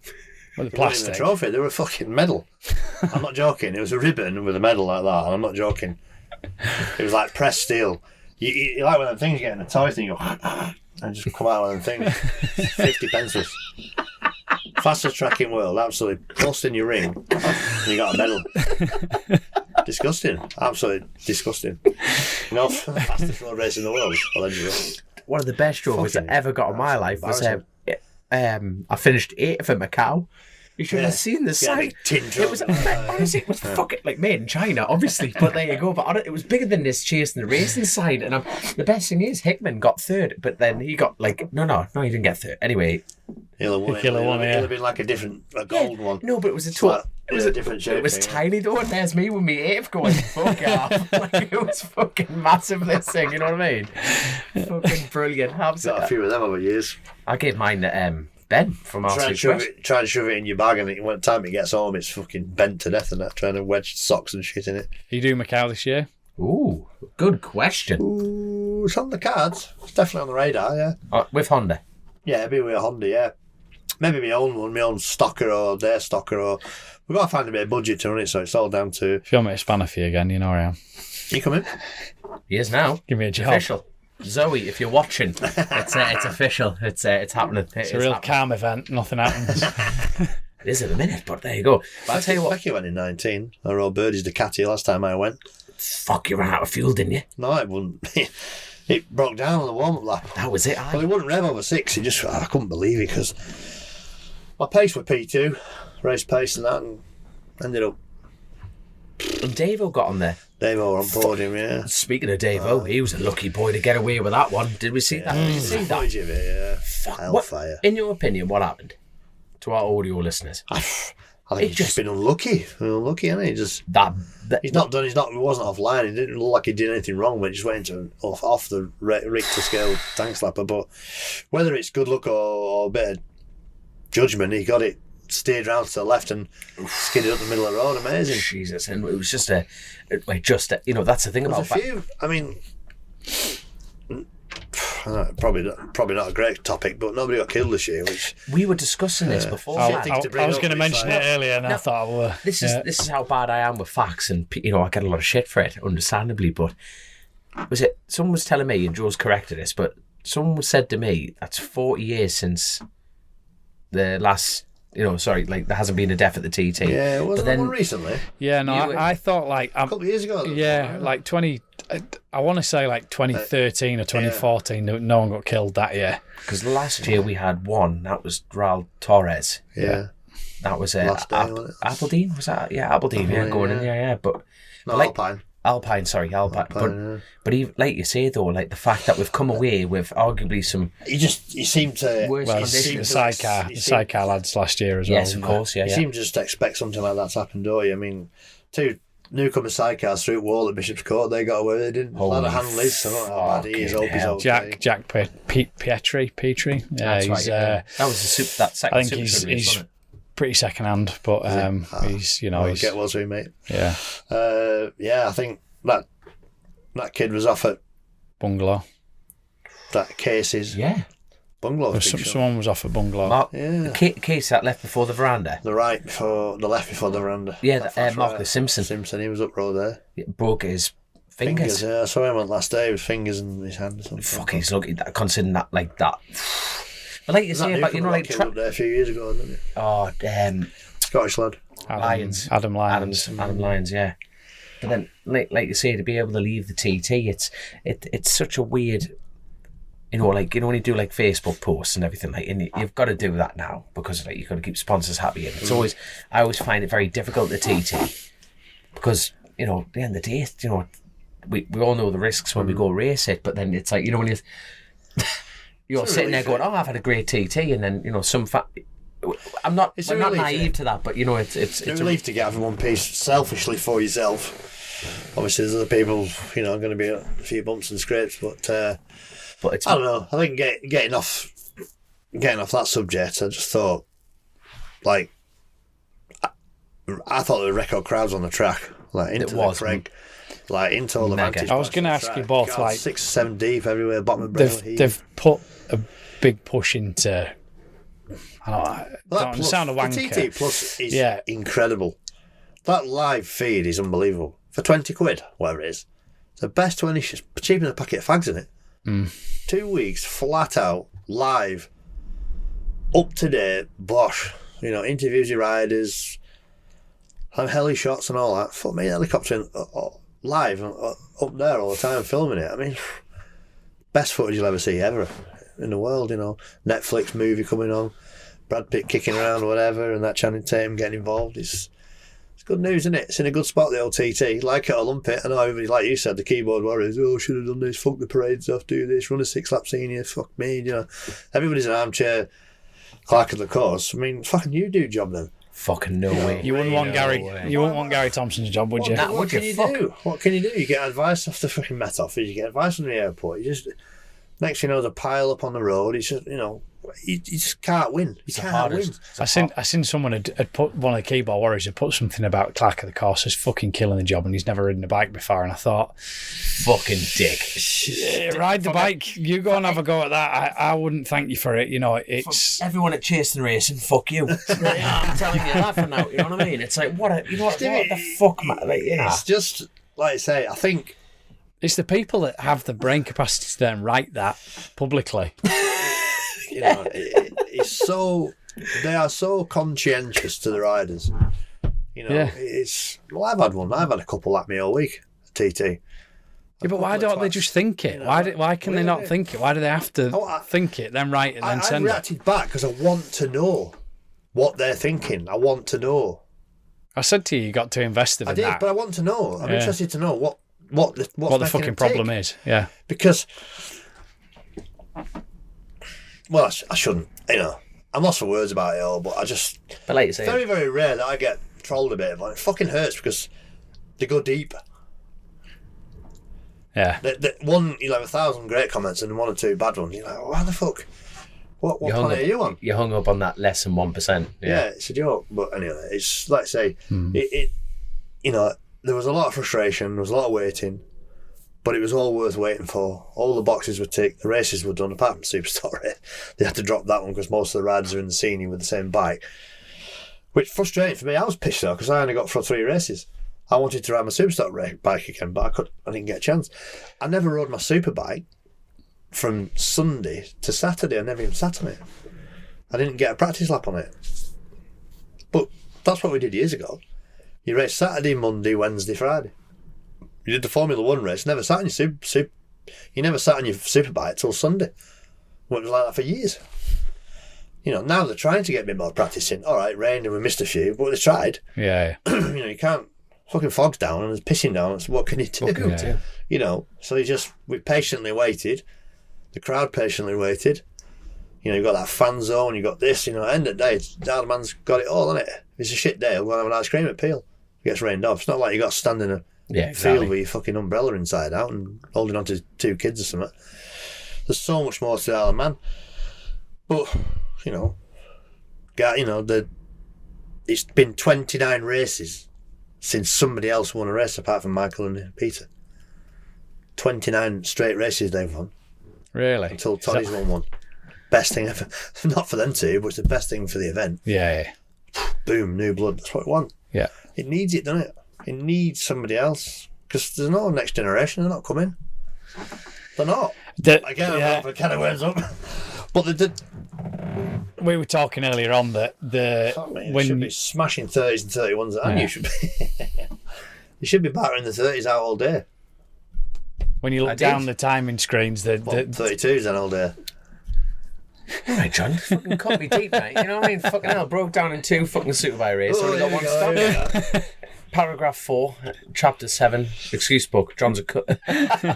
wasn't plastic. a trophy, they were a fucking medal. I'm not joking. It was a ribbon with a medal like that, and I'm not joking. It was like pressed steel. You like one of them things you get in a toy thing, you go, and just come out one of them things. 50 pencils. Fastest track in the world, absolutely busting your ring, and you got a medal. Disgusting. Absolutely disgusting. You know, fastest road race in the world, allegedly. one of the best trophies I ever got in my life was I finished 8th at Macau. You should have seen the sign. It was honestly, it was fucking like made in China, obviously. But there you go. But on it was bigger than this Chasin the Racin sign. And the best thing is Hickman got 3rd, but then he got like no, he didn't get 3rd. Anyway, He'll have been like a gold one. No, but it was a total. It was a different shape. It was tiny though, and there's me with me 8th going fuck off. Like it was fucking massive. This thing, you know what I mean? Fucking brilliant. Got a few of them over years. I gave mine to Ben from our Try and shove it in your bag, and by the time it gets home, it's fucking bent to death and that. Trying to wedge socks and shit in it. You do Macau this year? Ooh, Good question. Ooh, it's on the cards. It's definitely on the radar, yeah. With Honda? Yeah, maybe with a Honda, yeah. Maybe my own one, my own stocker or their stocker, or we've got to find a bit of budget to run it, so it's all down to... If you want me to span a few again, you know where I am. You coming? He is now. Give me a job. Official. Zoe, if you're watching, it's official. It's happening. It's a real calm event. Nothing happens. It is in a minute, but there you go. But I'll tell you what. Becky went in 19. I rode Birdie's Ducati last time I went. Fuck, you ran out of fuel, didn't you? No, it wouldn't. It broke down on the warm-up lap. That was it. Well, it wouldn't rev over 6. I couldn't believe it because my pace was P2, race pace and that, and ended up. And Davo got on there. Davo on podium, yeah. Speaking of Davo, he was a lucky boy to get away with that one. Did we see that? Did you see that? Yeah. Fuck. Hellfire. In your opinion, what happened to our audio listeners? I think he's just been unlucky. Unlucky, hasn't he? Just he's not done. He wasn't offline. He didn't look like he did anything wrong, but he just went into off the Richter scale tank slapper. But whether it's good luck or a bit of judgment, he got it steered round to the left and skidded up the middle of the road. Amazing. Jesus, and it was just that's the thing about. There's a few. I mean, probably not a great topic, but nobody got killed this year. Which we were discussing this before. I was going to mention it earlier, and I thought, this is how bad I am with facts, and I get a lot of shit for it, understandably. But someone was telling me, and Joe's corrected this, but someone said to me that's 40 years since the last. There hasn't been a death at the TT. Yeah, wasn't there one recently? Yeah, no, I thought a couple of years ago. Yeah, like 20. I want to say like 2013 or 2014. Yeah. No one got killed that year. Because last year we had one. That was Raul Torres. Yeah. That was last day, wasn't it? Aberdeen. Was that? Yeah, Aberdeen. Yeah, going in. Yeah. But Alpine. Alpine. But even, like you say though, like the fact that we've come away with arguably some. You seem to. Worse conditions. The sidecar lads last year as well. Yes, of course. Yeah. You seem to just expect something like that to happen, don't you? I mean, two newcomer sidecars through wall at Bishop's Court, they got away. They didn't. A lot of handlers. So I don't know how bad he is. Hope he's okay. Jack Petrie. Yeah, that's right. That was that second. I think he's pretty second hand, but he's get well to mate. Yeah. I think that kid was off at Bungalow. That Case's bungalow. Someone was off at Bungalow. Case that left before the veranda. The left before the veranda. Yeah, Marcus Simpson. He was up road there. Broke his fingers. Yeah, I saw him on last day with fingers in his hand. Fuck, he's lucky considering that like that. But like you say about like killed up there a few years ago, didn't he? Oh, Scottish lad. Adam Lyons, yeah. But then, like you say, to be able to leave the TT, it's such a weird, when you do like Facebook posts and everything, and you've got to do that now because you've got to keep sponsors happy. And it's I always find it very difficult at TT because at the end of the day, we all know the risks when we go race it, but then it's like when you're sitting there going, I've had a great TT, and then I'm not naive to that, but it's a relief to get everyone piece selfishly for yourself. Obviously, there's other people, going to be a few bumps and scrapes, but it's, I don't know. I think getting off that subject, I just thought, I thought there were record crowds on the track, into the Craig. Into all the vantage. I was going to ask you both, 6 or 7 deep everywhere, bottom of Breville. They've put a big push into. Don't sound a wanker. The TT Plus is incredible. That live feed is unbelievable. For 20 quid, whatever it is, the best 20 is cheaper than a packet of fags in it. 2 weeks flat out live, up to date, bosh. Interviews your riders, have heli shots and all that. Fuck me, helicopter live up there all the time filming it. I mean, best footage you'll ever see ever in the world. Netflix movie coming on, Brad Pitt kicking around or whatever, and that Channing Tatum getting involved. It's good news, isn't it? It's in a good spot, the old TT. Like it or lump it. I know everybody, like you said, the keyboard warriors, should have done this, fuck the parades off, do this, run a 6-lap senior, fuck me, Everybody's an armchair clerk of the course. I mean, fucking you do job then. Fucking no way. You wouldn't want You wouldn't want Gary Thompson's job, would you? What can you do? What can you do? You get advice off the fucking Met Office, you get advice from the airport, you just... Next thing you know, there's a pile up on the road. It's just, you just can't win. You can't win. I seen someone had put, one of the keyboard warriors had put something about Clark of the course as fucking killing the job, and he's never ridden a bike before. And I thought, fucking dick. Yeah, ride the bike. You go and have a go at that. I wouldn't thank you for it. You know, it's everyone at Chasin the Racin. Fuck you. I'm telling you that for now. You know what I mean? It's like what the fuck, man. Like, you know, it's just like I say. I think it's the people that have the brain capacity to then write that publicly. You know, it's so they are so conscientious to the riders. You know, it's well, I've had one. I've had a couple like me all week. TT. Yeah, but why don't they just think it? You know, why can they not think it? Why do they have to think it, then write it, then send it? I reacted back because I want to know what they're thinking. I want to know. I said to you got too invested in that. I did, but I want to know. I'm interested to know what the fucking problem is. Yeah, because. Well, I shouldn't, you know. I'm lost for words about it all, but I just... But like you say... Very, very rare that I get trolled a bit. But it fucking hurts because they go deep. Yeah. One, you'll have 1,000 great comments and 1 or 2 bad ones. You're like, why the fuck? What planet are you on? You hung up on that less than 1%. Yeah, it's a joke. But anyway, it's like I say, it you know, there was a lot of frustration, there was a lot of waiting. But it was all worth waiting for. All the boxes were ticked. The races were done, apart from Superstar. They had to drop that one because most of the riders are in the senior with the same bike. Which frustrating for me. I was pissed though because I only got for 3 races. I wanted to ride my Superstar bike again, but I didn't get a chance. I never rode my super bike from Sunday to Saturday. I never even sat on it. I didn't get a practice lap on it. But that's what we did years ago. You race Saturday, Monday, Wednesday, Friday. You did the Formula 1 race, never sat on your you never sat on your superbike till Sunday. Well, it was like that for years. You know, now they're trying to get a bit more practice in. All right, rained and we missed a few, but they tried. Yeah. You know, you can't fucking fog's down and it's pissing down. So what can you do? You know, so we patiently waited. The crowd patiently waited. You know, you've got that fan zone, you've got this, you know, end of the day, the other man's got it all, hasn't it? If it's a shit day, we'll have an ice cream at Peel. It gets rained off. It's not like you got to stand in a field with your fucking umbrella inside out and holding on to 2 kids or something. There's so much more to the Isle of Man. But, you know, it's been 29 races since somebody else won a race apart from Michael and Peter. 29 straight races they've won. Really? Until Toddy's won one. Best thing ever. Not for them two, but it's the best thing for the event. Yeah. Boom, new blood. That's what we want. Yeah. It needs it, doesn't it? It needs somebody else. Because there's no next generation. They're not coming. They're not. Again, I'm not for kind of words up. But we were talking earlier on that when should be smashing 30s and 31s, and you should be. You should be battering the 30s out all day. When you look down the timing screens, the 32s then all day. All right, John, fucking cut me deep, mate. You know what I mean? Fucking hell, broke down in 2 fucking superbike races. Only got 1 stop. Yeah. Paragraph 4, chapter 7, excuse book. John's a cut. Nah,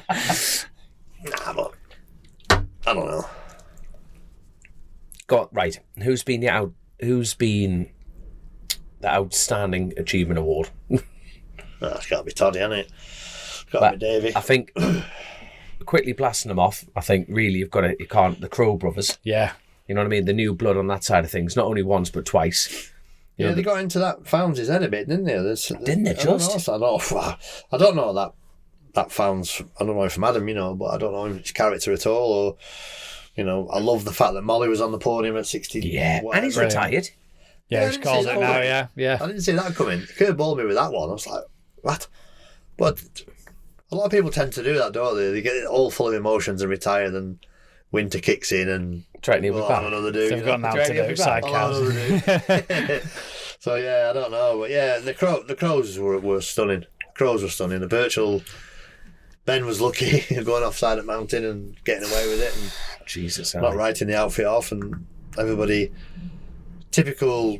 but I don't know. Got right. Who's been the outstanding achievement award? It's got to be Toddy, hasn't it? Got to be Davey. I think quickly blasting them off. I think really you can't. The Crow brothers. Yeah. You know what I mean? The new blood on that side of things. Not only once but twice. Yeah, they got into that Founds' head a bit, didn't they? Didn't they just? I don't know that Founds. I don't know if from Adam, you know, but I don't know his character at all. Or, you know, I love the fact that Molly was on the podium at 60. Yeah, and he's retired. Yeah, he's called it now. Yeah. I didn't see that coming. He curveballed me with that one. I was like, what? But a lot of people tend to do that, don't they? They get all full of emotions and retire, then winter kicks in and try to have another dude. They've got now to do sidecars. So yeah, I don't know, but yeah, the crows were stunning. Crows were stunning. The Birchall, Ben was lucky going offside at Mountain and getting away with it, and Jesus, not writing the outfit off, and everybody typical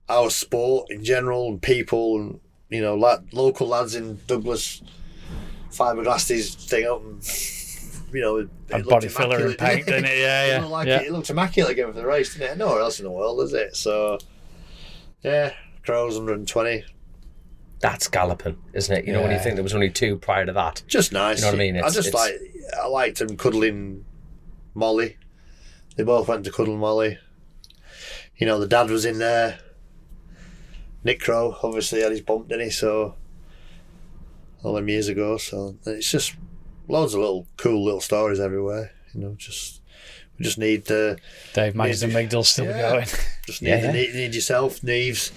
our sport in general and people, and you know, local lads in Douglas fiberglassed his thing up and. You know, and body filler and paint, didn't it? Yeah. It looked immaculate again for the race, didn't it? Nowhere else in the world, is it? So, yeah, Crows 120. That's galloping, isn't it? You know, when you think there was only 2 prior to that. Just nice. You know what I mean? I liked him cuddling Molly. They both went to Cuddle and Molly. You know, the dad was in there. Nick Crow obviously had his bump, didn't he? So all them years ago. So it's just loads of little cool little stories everywhere. You know, we just need the Dave Magsden Migdal's still going. Just need yourself, Neves,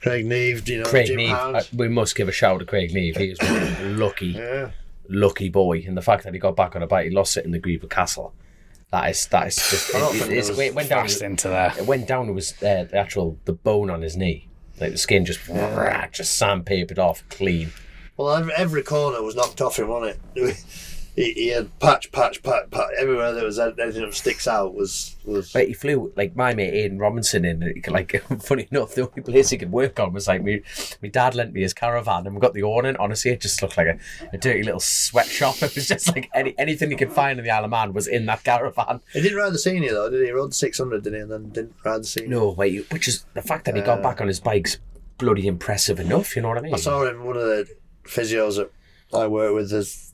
Craig Neve. You know, Craig Jim Neve. Hound. We must give a shout to Craig Neve. He was one lucky boy, and the fact that he got back on a bike, he lost it in the Griever Castle. That is just. It went down into there. It went down. It was the bone on his knee. Like the skin just sandpapered off clean. Well, every corner was knocked off him, wasn't it? He had patch. Everywhere there was anything that sticks out was. Like he flew like my mate Aidan Robinson in. Like funny enough, the only place he could work on was like my dad lent me his caravan and we got the awning. Honestly, it just looked like a dirty little sweatshop. It was just like anything he could find in the Isle of Man was in that caravan. He didn't ride the senior though, did he? He rode the 600, didn't he? And then didn't ride the senior. No, which is the fact that he got back on his bike's bloody impressive enough. You know what I mean? I saw him. One of the physios that I work with has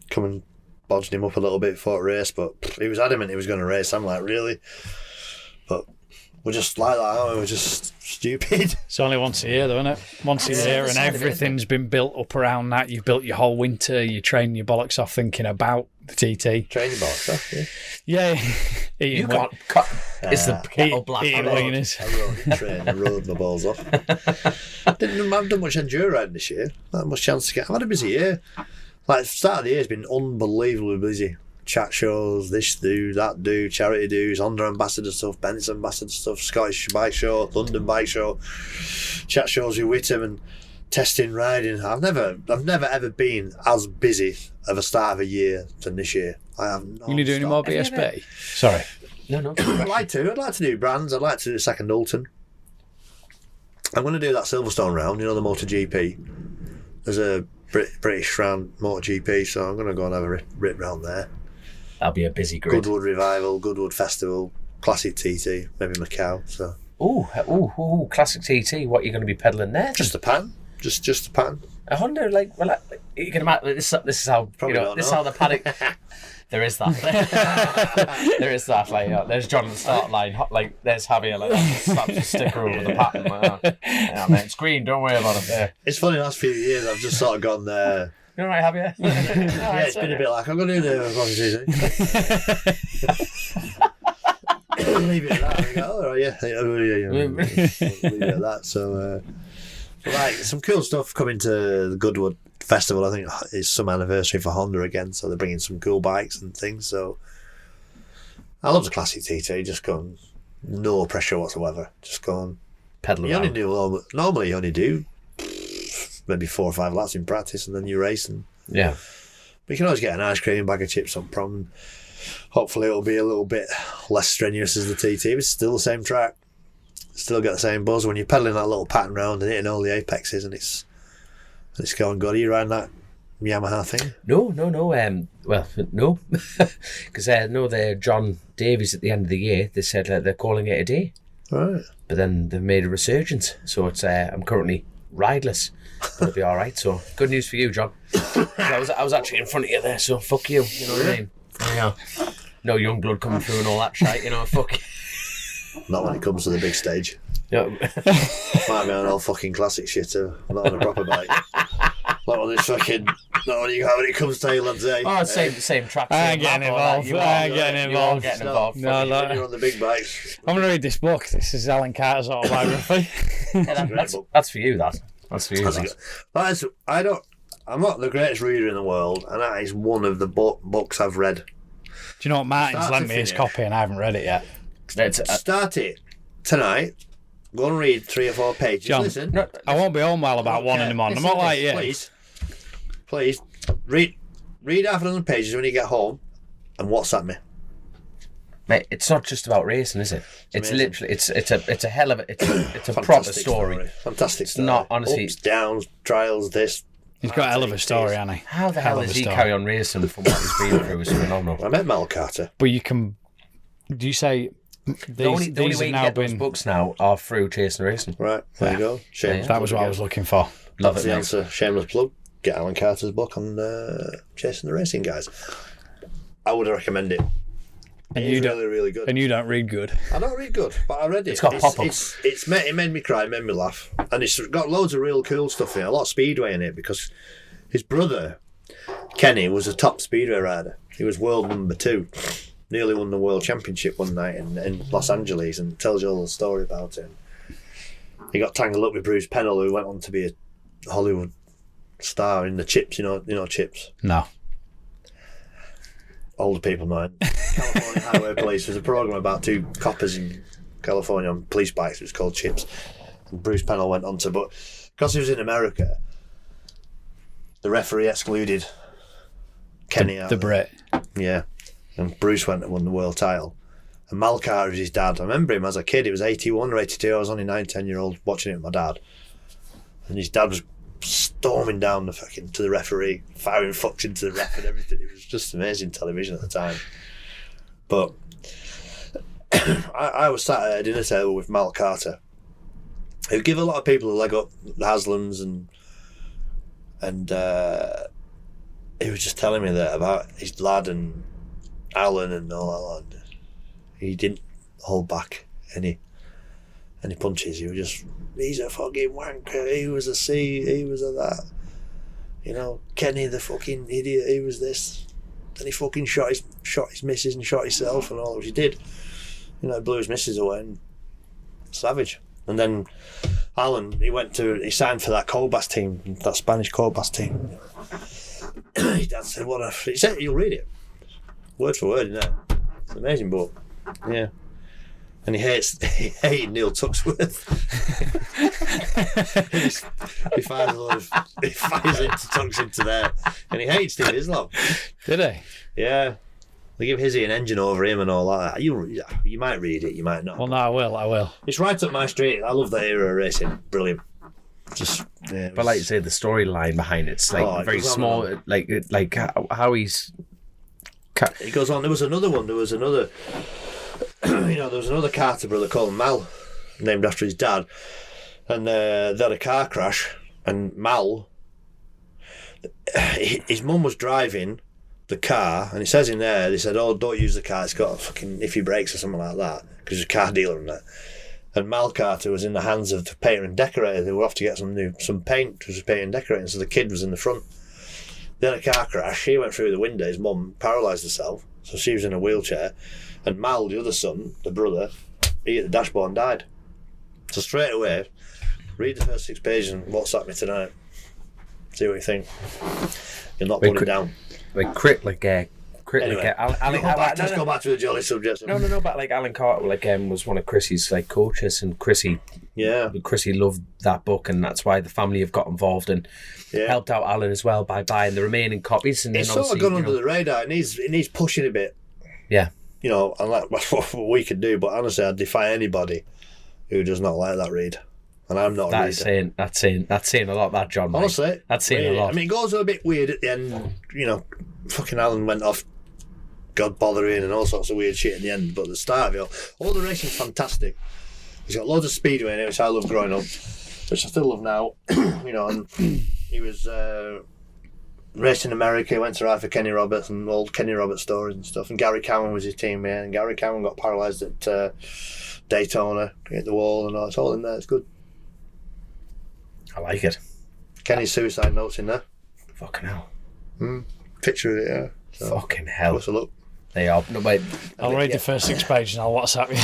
come and bodged him up a little bit before the race, but he was adamant he was going to race. I'm like, really? But we're just like that, aren't we? We're just stupid. It's only once a year, though, isn't it? Once a year, and everything's been built up around that. You've built your whole winter. You train your bollocks off thinking about the TT. Training box, huh? Yeah. You can't cut. It's the kettle black. Eating wieners. I rode my balls off. I've done much enduro riding this year. Not much chance to get. I've had a busy year. Like, the start of the year has been unbelievably busy. Chat shows, this do, that do, charity do's, Honda ambassador stuff, Bennetts ambassador stuff, Scottish bike show, London bike show, chat shows with Whittam and testing riding. I've never ever been as busy of a start of a year than this year. I have not. You do any more BSB? Sorry. No. I'd like to do brands. I'd like to do the second Alton. I'm going to do that Silverstone round, you know, the MotoGP. There's a British round MotoGP, so I'm going to go and have a rip round there. That'll be a busy grid. Goodwood Revival, Goodwood Festival, Classic TT, maybe Macau. So. Ooh, Classic TT. What are you going to be peddling there? Just a pattern. Just a pattern. A Honda, you can imagine. This is how this is how the paddock. There is that. There is that. Like, there's John at the start line. Like, there's Javier. Like, slaps a sticker over the pattern. Like, yeah, mate, it's green. Don't worry about it. Yeah. It's funny. Last few years, I've just sort of gone there. You all right, Javier? Yeah, it's been a bit like I'm going to do the leave it at that. Go, all right, yeah. Leave it at that. So, like, some cool stuff coming to the Goodwood Festival. I think it's some anniversary for Honda again, so they're bringing some cool bikes and things. So I love the Classic TT. Just going, no pressure whatsoever. Just going pedal around. Normally you only do maybe 4 or 5 laps in practice, and then you race. And yeah, but you can always get an ice cream, bag of chips on prom. And hopefully it'll be a little bit less strenuous as the TT. It's still the same track. Still get the same buzz when you're pedaling that little pattern round and hitting all the apexes, and it's going good. Are you riding that Yamaha thing? No. Well, no, because they're John Davies at the end of the year. They said they're calling it a day, Right. but then they've made a resurgence. So it's I'm currently rideless, but it'll be all right. So good news for you, John. I was actually in front of you there, so fuck you. You know what I mean? Yeah. No young blood coming through and all that shit. You know, fuck you. Not when it comes to the big stage. Yeah. Might be on all fucking classic shit too. Not on a proper bike. Not on this fucking. Not when it comes to lads, eh? Oh, same track. I ain't getting involved. No, You're on the big bikes. I'm going to read this book. This is Alan Carter's autobiography. That's for you. That's for you. I'm not the greatest reader in the world, and that is one of the books I've read. Do you know what? Martin's lent me his copy and I haven't read it yet. Start it tonight. Go and read 3 or 4 pages. John, Listen, I won't be home while about 1 in the morning. I'm not like you. Please read half a dozen pages when you get home, and WhatsApp me. Mate, it's not just about racing, is it? It's amazing. literally it's a hell of a it's a proper story. Fantastic story. Not honestly. Ups, downs, trials. This. He's got a hell of a story, hasn't he? How the hell does he carry on racing from what he's been through? Is phenomenal. I met Mal Carter. But you can. Do you say The only way you get those books now are through Chasin the Racin. Right, there you go. Shameless that was what I was looking for. That's the answer. Shameless plug. Get Alan Carter's book on Chasin the Racin, guys. I would recommend it. It's really, really good. And you don't read good. I don't read good, but I read it. It's got pop-ups. It made me cry, it made me laugh. And it's got loads of real cool stuff in it, a lot of speedway in it, because his brother, Kenny, was a top speedway rider. He was world number 2. Nearly won the world championship one night in Los Angeles, and tells you all the story about it. He got tangled up with Bruce Pennell, who went on to be a Hollywood star in the Chips, you know Chips. No. Older people know it. California Highway Police. There's a program about 2 coppers in California on police bikes. It was called Chips. And Bruce Pennell went on to, but because he was in America, the referee excluded Kenny out. The Brit. Yeah. And Bruce went and won the world title. And Mal Carter is his dad. I remember him as a kid. It was 81 or 82. I was only 9, 10-year-old watching it with my dad. And his dad was storming down to the referee, firing fucks into the ref and everything. It was just amazing television at the time. But I was sat at a dinner table with Mal Carter, who give a lot of people a leg up, the Haslams, and he was just telling me that about his lad and Alan and all that. He didn't hold back any punches. He was just, he's a fucking wanker, he was a C, he was a that. You know, Kenny the fucking idiot, he was this. Then he fucking shot his missus and shot himself and all, which he did. You know, blew his missus away and savage. And then Alan, he signed for that Cobas team, that Spanish Cobas team. His dad said, he said, you'll read it. Word for word, you know. It's an amazing book. Yeah. And he hated Neil Tuxworth. he fires Tux into there. And he hates Steve Islam. Did he? Yeah. They give Hizzy an engine over him and all that. You might read it, you might not. Well, no, I will. It's right up my street. I love that era of racing. Brilliant. Just, yeah, But like you say, the storyline behind it's like very small. Like how he's. It goes on. There was another one. There was another Carter brother called Mal, named after his dad, and they had a car crash. And Mal, his mum was driving the car, and it says in there, they said, "Oh, don't use the car. It's got fucking iffy brakes or something like that," because there's a car dealer in that. And Mal Carter was in the hands of the painter and decorator. They were off to get some paint to paint and decorating. So the kid was in the front. Then a car crash. She went through the window. His mum paralysed herself, so she was in a wheelchair. And Mal, the other son, the brother, he hit the dashboard and died. So straight away, read the first 6 pages and WhatsApp me tonight. See what you think. You'll not put it down. Anyway, let's go back to the jolly subject. No, but like Alan Carter, was one of Chrissy's like coaches, and Chrissy loved that book, and that's why the family have got involved and helped out Alan as well by buying the remaining copies. And then it's sort of gone under the radar, and he's pushing a bit. Yeah, you know, and that's what we could do. But honestly, I'd defy anybody who does not like that read. And I'm not a reader. That's saying a lot, that John. Mate. Honestly, that's saying a lot. I mean, it goes a bit weird at the end. You know, fucking Alan went off God bothering and all sorts of weird shit at the end. But at the start of it, all the racing's fantastic. He's got loads of speedway in it, which I loved growing up, which I still love now. You know, and he was racing in America. He went to ride for Kenny Roberts and old Kenny Roberts stories and stuff. And Gary Cowan was his teammate. And Gary Cowan got paralysed at Daytona, hit the wall and all. It's all in there. It's good. I like it. Kenny's suicide notes in there. Fucking hell. Picture of it, yeah. So, fucking hell. What's a look? They are. No, wait. I'll read the first 6 pages and I'll WhatsApp you.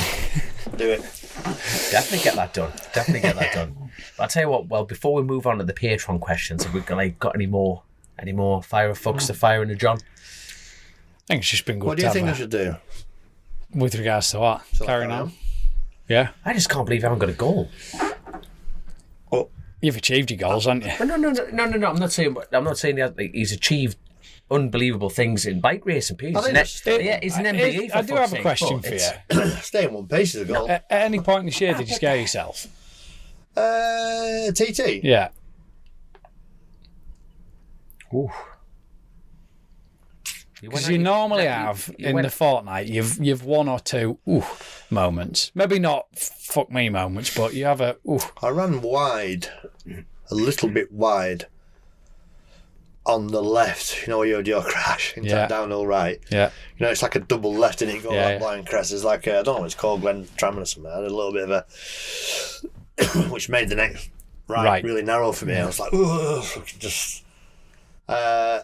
Do it. Definitely get that done. But I'll tell you what, well, before we move on to the Patreon questions, have we got any more fire of fucks to fire into John? I think it's just been good. What do you think I should do? With regards to what? Carrying on? Yeah. I just can't believe I haven't got a goal. Oh. You've achieved your goals, haven't you? No. I'm not saying that he's achieved unbelievable things in bike racing. He's an MBE. I do have a question for you. Stay in one piece is a goal. At any point in this year, did you scare yourself? TT? Yeah. Ooh. Because you normally have in the fortnight, you've 1 or 2 moments. Maybe not fuck me moments, but you have a. I ran wide, a little bit wide, on the left, you know, where you had your crash into that downhill right. Yeah. You know, it's like a double left, and it go that blind crest. It's like, I don't know what it's called, Glen Tramon or something. I had a little bit of a... which made the next right really narrow for me. I was like, just... I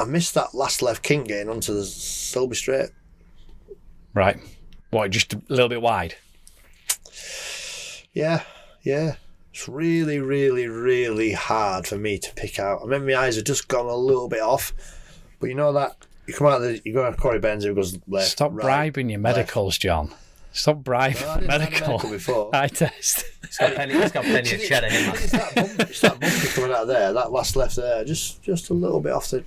missed that last left kink getting onto the Selby Straight. Right. What, just a little bit wide? Yeah. It's really, really, really hard for me to pick out. I remember my eyes had just gone a little bit off, but you know that you come out you go to Corey Benz, who goes left. Stop bribing your medicals, left. John. Stop bribing medical before. Eye test. He's got plenty of cheddar in It's that bumpy coming out of there, that last left there, just a little bit off the...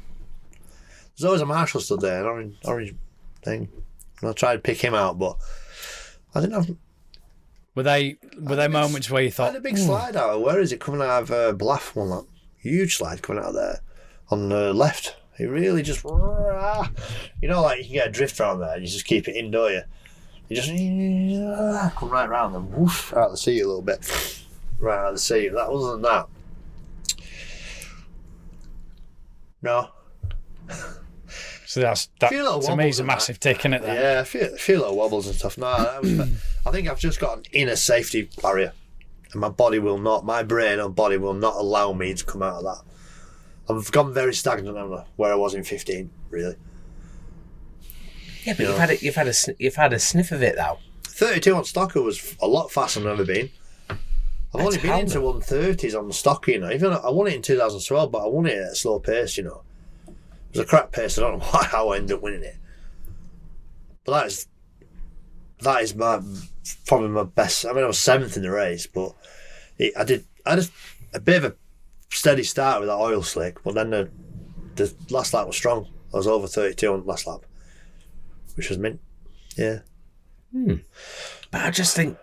There's always a Marshall stood there, an orange thing. And I tried to pick him out, but I didn't have... Were they moments where you thought... I had a big slide out. Where is it coming out of Bluff? One, that huge slide coming out of there on the left. It really just... You know, like you can get a drift around there and you just keep it in, don't you? You just come right round and whoosh out the seat a little bit. Right out of the seat. That wasn't that. No. So that to me is a massive tick in it then. Yeah, a few little wobbles and stuff. No, I think I've just got an inner safety barrier, and my brain and body will not allow me to come out of that. I've gone very stagnant on where I was in 15, really. Yeah, but you've had a sniff of it though. 32 on Stocker was a lot faster than I've ever been. I've only been into 130s on the Stocker, you know. Even I won it in 2012, but I won it at a slow pace, you know. It was a crap pace. I don't know how I ended up winning it. But that is probably my best. I mean, I was 7th in the race, but I just a bit of a steady start with that oil slick, but then the last lap was strong. I was over 32 on the last lap, which was mint. Yeah. But I just think,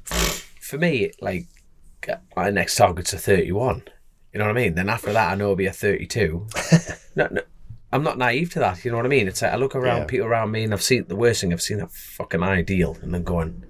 for me, like, my next target's a 31. You know what I mean? Then after that, I know it'll be a 32. No, I'm not naive to that. You know what I mean? It's like I look around people around me, and I've seen the worst thing. I've seen that fucking ideal, and then going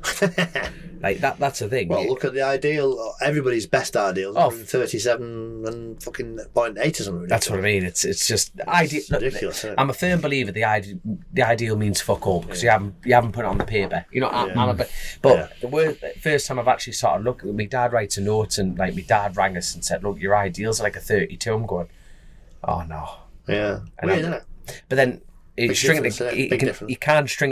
like that. That's the thing. Well, look at the ideal. Everybody's best ideal. 37 and fucking 0.8 or something. That's what I mean. It's just ideal. It's ridiculous. Isn't it? I'm a firm believer the ideal means fuck all because you haven't put it on the paper. You know, the first time I've actually started looking, my dad writes a note, and like my dad rang us and said, "Look, your ideal's like a 32." I'm going, "Oh no." Yeah, weird, isn't it? But then you can string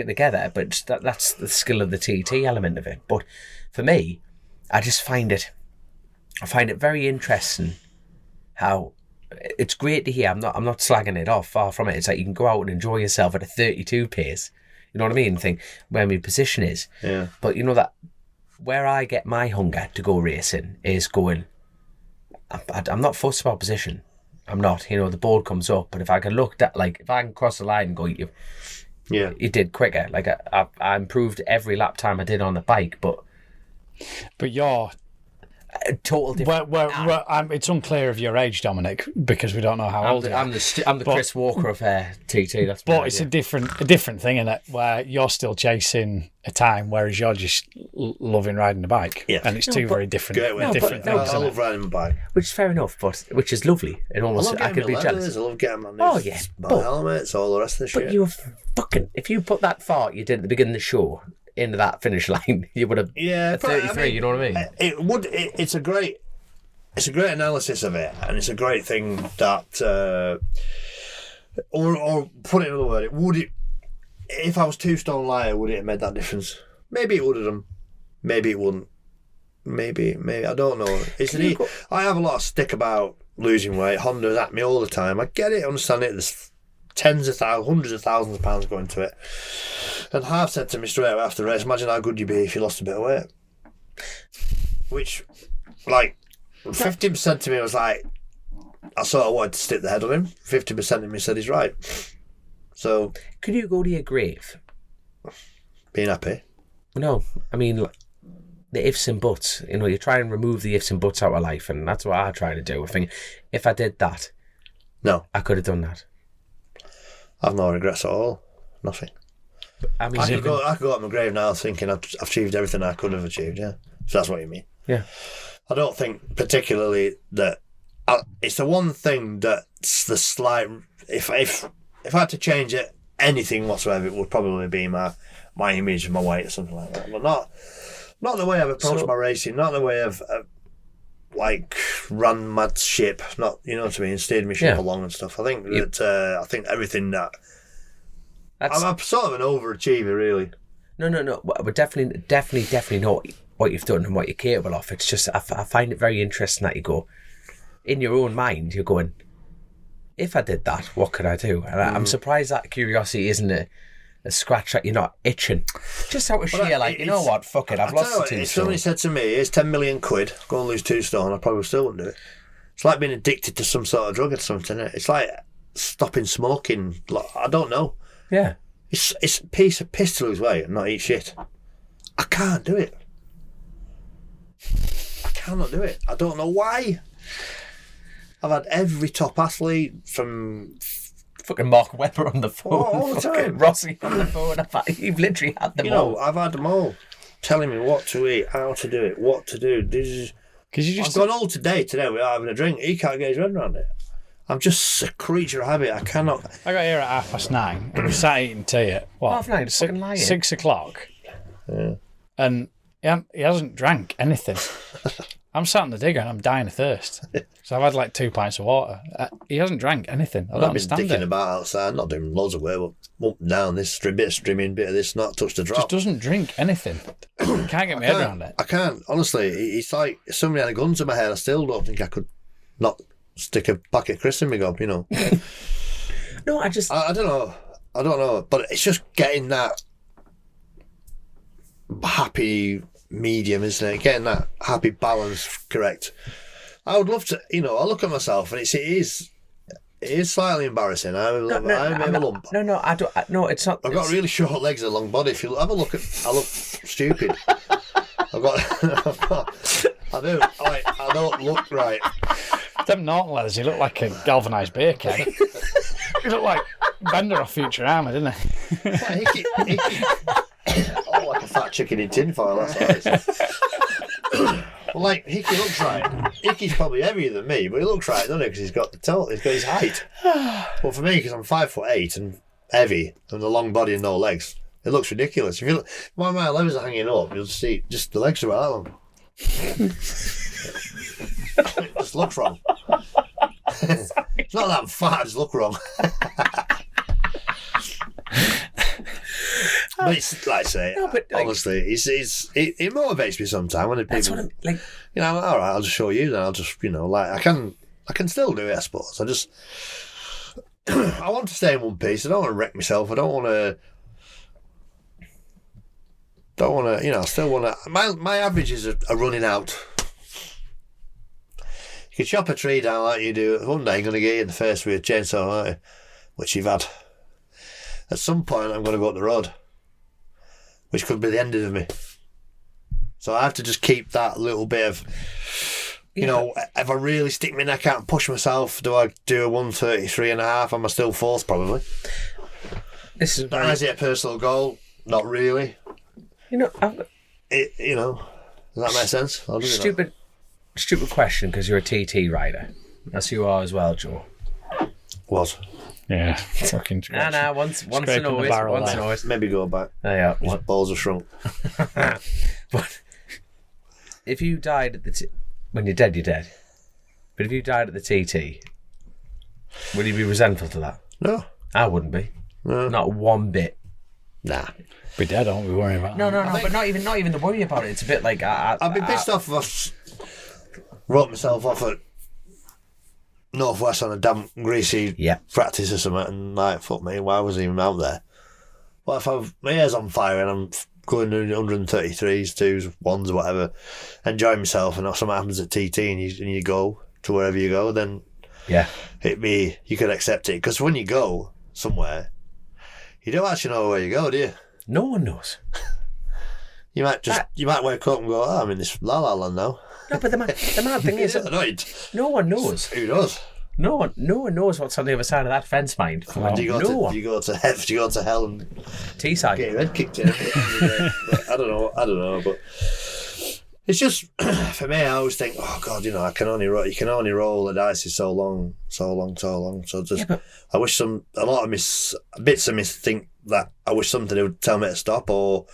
it together, but that's the skill of the TT element of it. But for me, I just find it very interesting how it's great to hear. I'm not slagging it off, far from it. It's like you can go out and enjoy yourself at a 32 pace. You know what I mean? Think where my position is. Yeah. But you know that where I get my hunger to go racing is going. I'm not fussed about position. I'm not, you know, the board comes up, but if I can look at, like, if I can cross the line and go, you did quicker. Like, I improved every lap time I did on the bike, but you're a total different. It's unclear of your age, Dominic, because we don't know how old you are. I'm the Chris Walker of TT. That's but it's a different thing, isn't it? Where you're still chasing a time, whereas you're just loving riding the bike. Yeah, and it's very different. Things. I love riding my bike, which is fair enough, but which is lovely. It almost I could be jealous. I love getting my new helmets, all the rest of the shit. But you fucking if you put that fart you did at the beginning of the show into that finish line, you would have 33. I mean, you know what I mean? It's a great analysis of it, and it's a great thing that, or put it in another word, if I was 2 stone lighter, would it have made that difference? Maybe it would have done. Maybe it wouldn't. Maybe I don't know. I have a lot of stick about losing weight. Honda's at me all the time. I get it, I understand it. There's tens of thousands, hundreds of thousands of pounds going to it. And Harv said to me straight away after the race, imagine how good you'd be if you lost a bit of weight. Which, like, 50% to me was like, I sort of wanted to stick the head on him. 50% of me said he's right. So, could you go to your grave? Being happy? No, I mean, the ifs and buts. You know, you try and remove the ifs and buts out of life, and that's what I try to do. I think if I did that, I could have done that. I've no regrets at all. Nothing. I mean, I could go at my grave now thinking I've achieved everything I could have achieved, yeah. So that's what you mean. Yeah. I don't think particularly that it's the one thing that's the slight. If I had to change it, anything whatsoever, it would probably be my image and my weight or something like that. But not the way I've approached my racing, not the way I've like run my ship, not, you know what I mean, steered my ship along and stuff. I think that I think everything that I'm sort of an overachiever, really. No. But definitely know what you've done and what you're capable of. It's just I find it very interesting that you go in your own mind. You're going, if I did that, what could I do? And I'm surprised that curiosity isn't a scratch that you're not itching. Just out of sheer, like, you know what, fuck it, I've lost the 2 stone. If somebody said to me, here's 10 million quid, go and lose 2 stone, I probably still wouldn't do it. It's like being addicted to some sort of drug or something, isn't it? It's like stopping smoking. Like, I don't know. Yeah. It's a piece of piss to lose weight and not eat shit. I can't do it. I cannot do it. I don't know why. I've had every top athlete from fucking Mark Webber on the phone, all the time. Rossi on the phone. You've literally had them all. You know, I've had them all telling me what to eat, how to do it, what to do. I've gone all today without having a drink. He can't get his head around it. I'm just a creature of habit. I cannot. I got here at 9:30 and we sat eating tea at what? 9:30, fucking lying. 6 o'clock. Yeah. And he hasn't drank anything. I'm sat in the digger and I'm dying of thirst. So I've had like 2 pints of water. He hasn't drank anything. I don't understand it. I've been dicking about outside, not doing loads of work, but up and down this, bit of streaming, bit of this, not touched a drop. Just doesn't drink anything. Can't get my head around it. I can't, honestly. It's like if somebody had a gun to my head, I still don't think I could not stick a packet of crisps in my gob, you know. No, I don't know. But it's just getting that happy medium, isn't it? Getting that happy balance correct. I would love to, you know, I look at myself and it is slightly embarrassing. I'm a lump. No, I don't. No, it's not. I've got really short legs and a long body. If you have a look I look stupid. I do. I don't look right. Them Norton leathers, he looked like a galvanised beer keg. He looked like Bender off Futurama, didn't he? Oh, like a fat chicken in tinfoil, that's what it is. Well, like, Hickey looks right. Hickey's probably heavier than me, but he looks right, doesn't he? Because he's got his height. But for me, because I'm 5'8" and heavy, and a long body and no legs, it looks ridiculous. If you look, while my legs are hanging up, you'll see just the legs are about that long. It just looks wrong. It's not that I'm fat, I just look wrong. But it's like I say, honestly, it motivates me sometimes when people. That's what you know. All right, I'll just show you. Then I'll just, you know, like I can still do it. I suppose. I want to stay in one piece. I don't want to wreck myself. I don't want to. You know, I still want to. My averages are running out. You can chop a tree down like you do. One day I'm going to get you in the face with a chainsaw, aren't you? Which you've had. At some point, I'm going to go up the road, which could be the end of me. So I have to just keep that little bit of, you know, if I really stick my neck out and push myself, do I do a 1:33.5? Am I still fourth? Probably. Is You know, you know, does that make sense? Stupid question, because you're a TT rider. As you are as well, Joe. Was. Yeah, fucking true. Nah, once and always. Maybe go back. Yeah. His balls are shrunk. But if you died at when you're dead, you're dead. But if you died at the TT, would you be resentful to that? No. I wouldn't be. No. Not one bit. Nah. Be dead, aren't we worrying about that? No, but not even the worry about it. It's a bit like I'd be pissed off if I wrote myself off at Northwest on a damp, greasy practice or something, and like, fuck me, why was I even out there? Well, if my hair's on fire and I'm going to 133s, 2s, 1s, whatever, enjoying myself, and something happens at TT and you go to wherever you go, then you could accept it. Because when you go somewhere, you don't actually know where you go, do you? No one knows. You might wake up and go, I'm in this la la land now. No, but the mad thing is, no one knows. Who does? No one knows what's on the other side of that fence, mind. Do you go to hell and Teesside, get your head kicked in? I don't know, but It's just for me. I always think, oh God, you can only roll the dice so long. So just, I wish a lot of bits of me think that I wish something would tell me to stop, or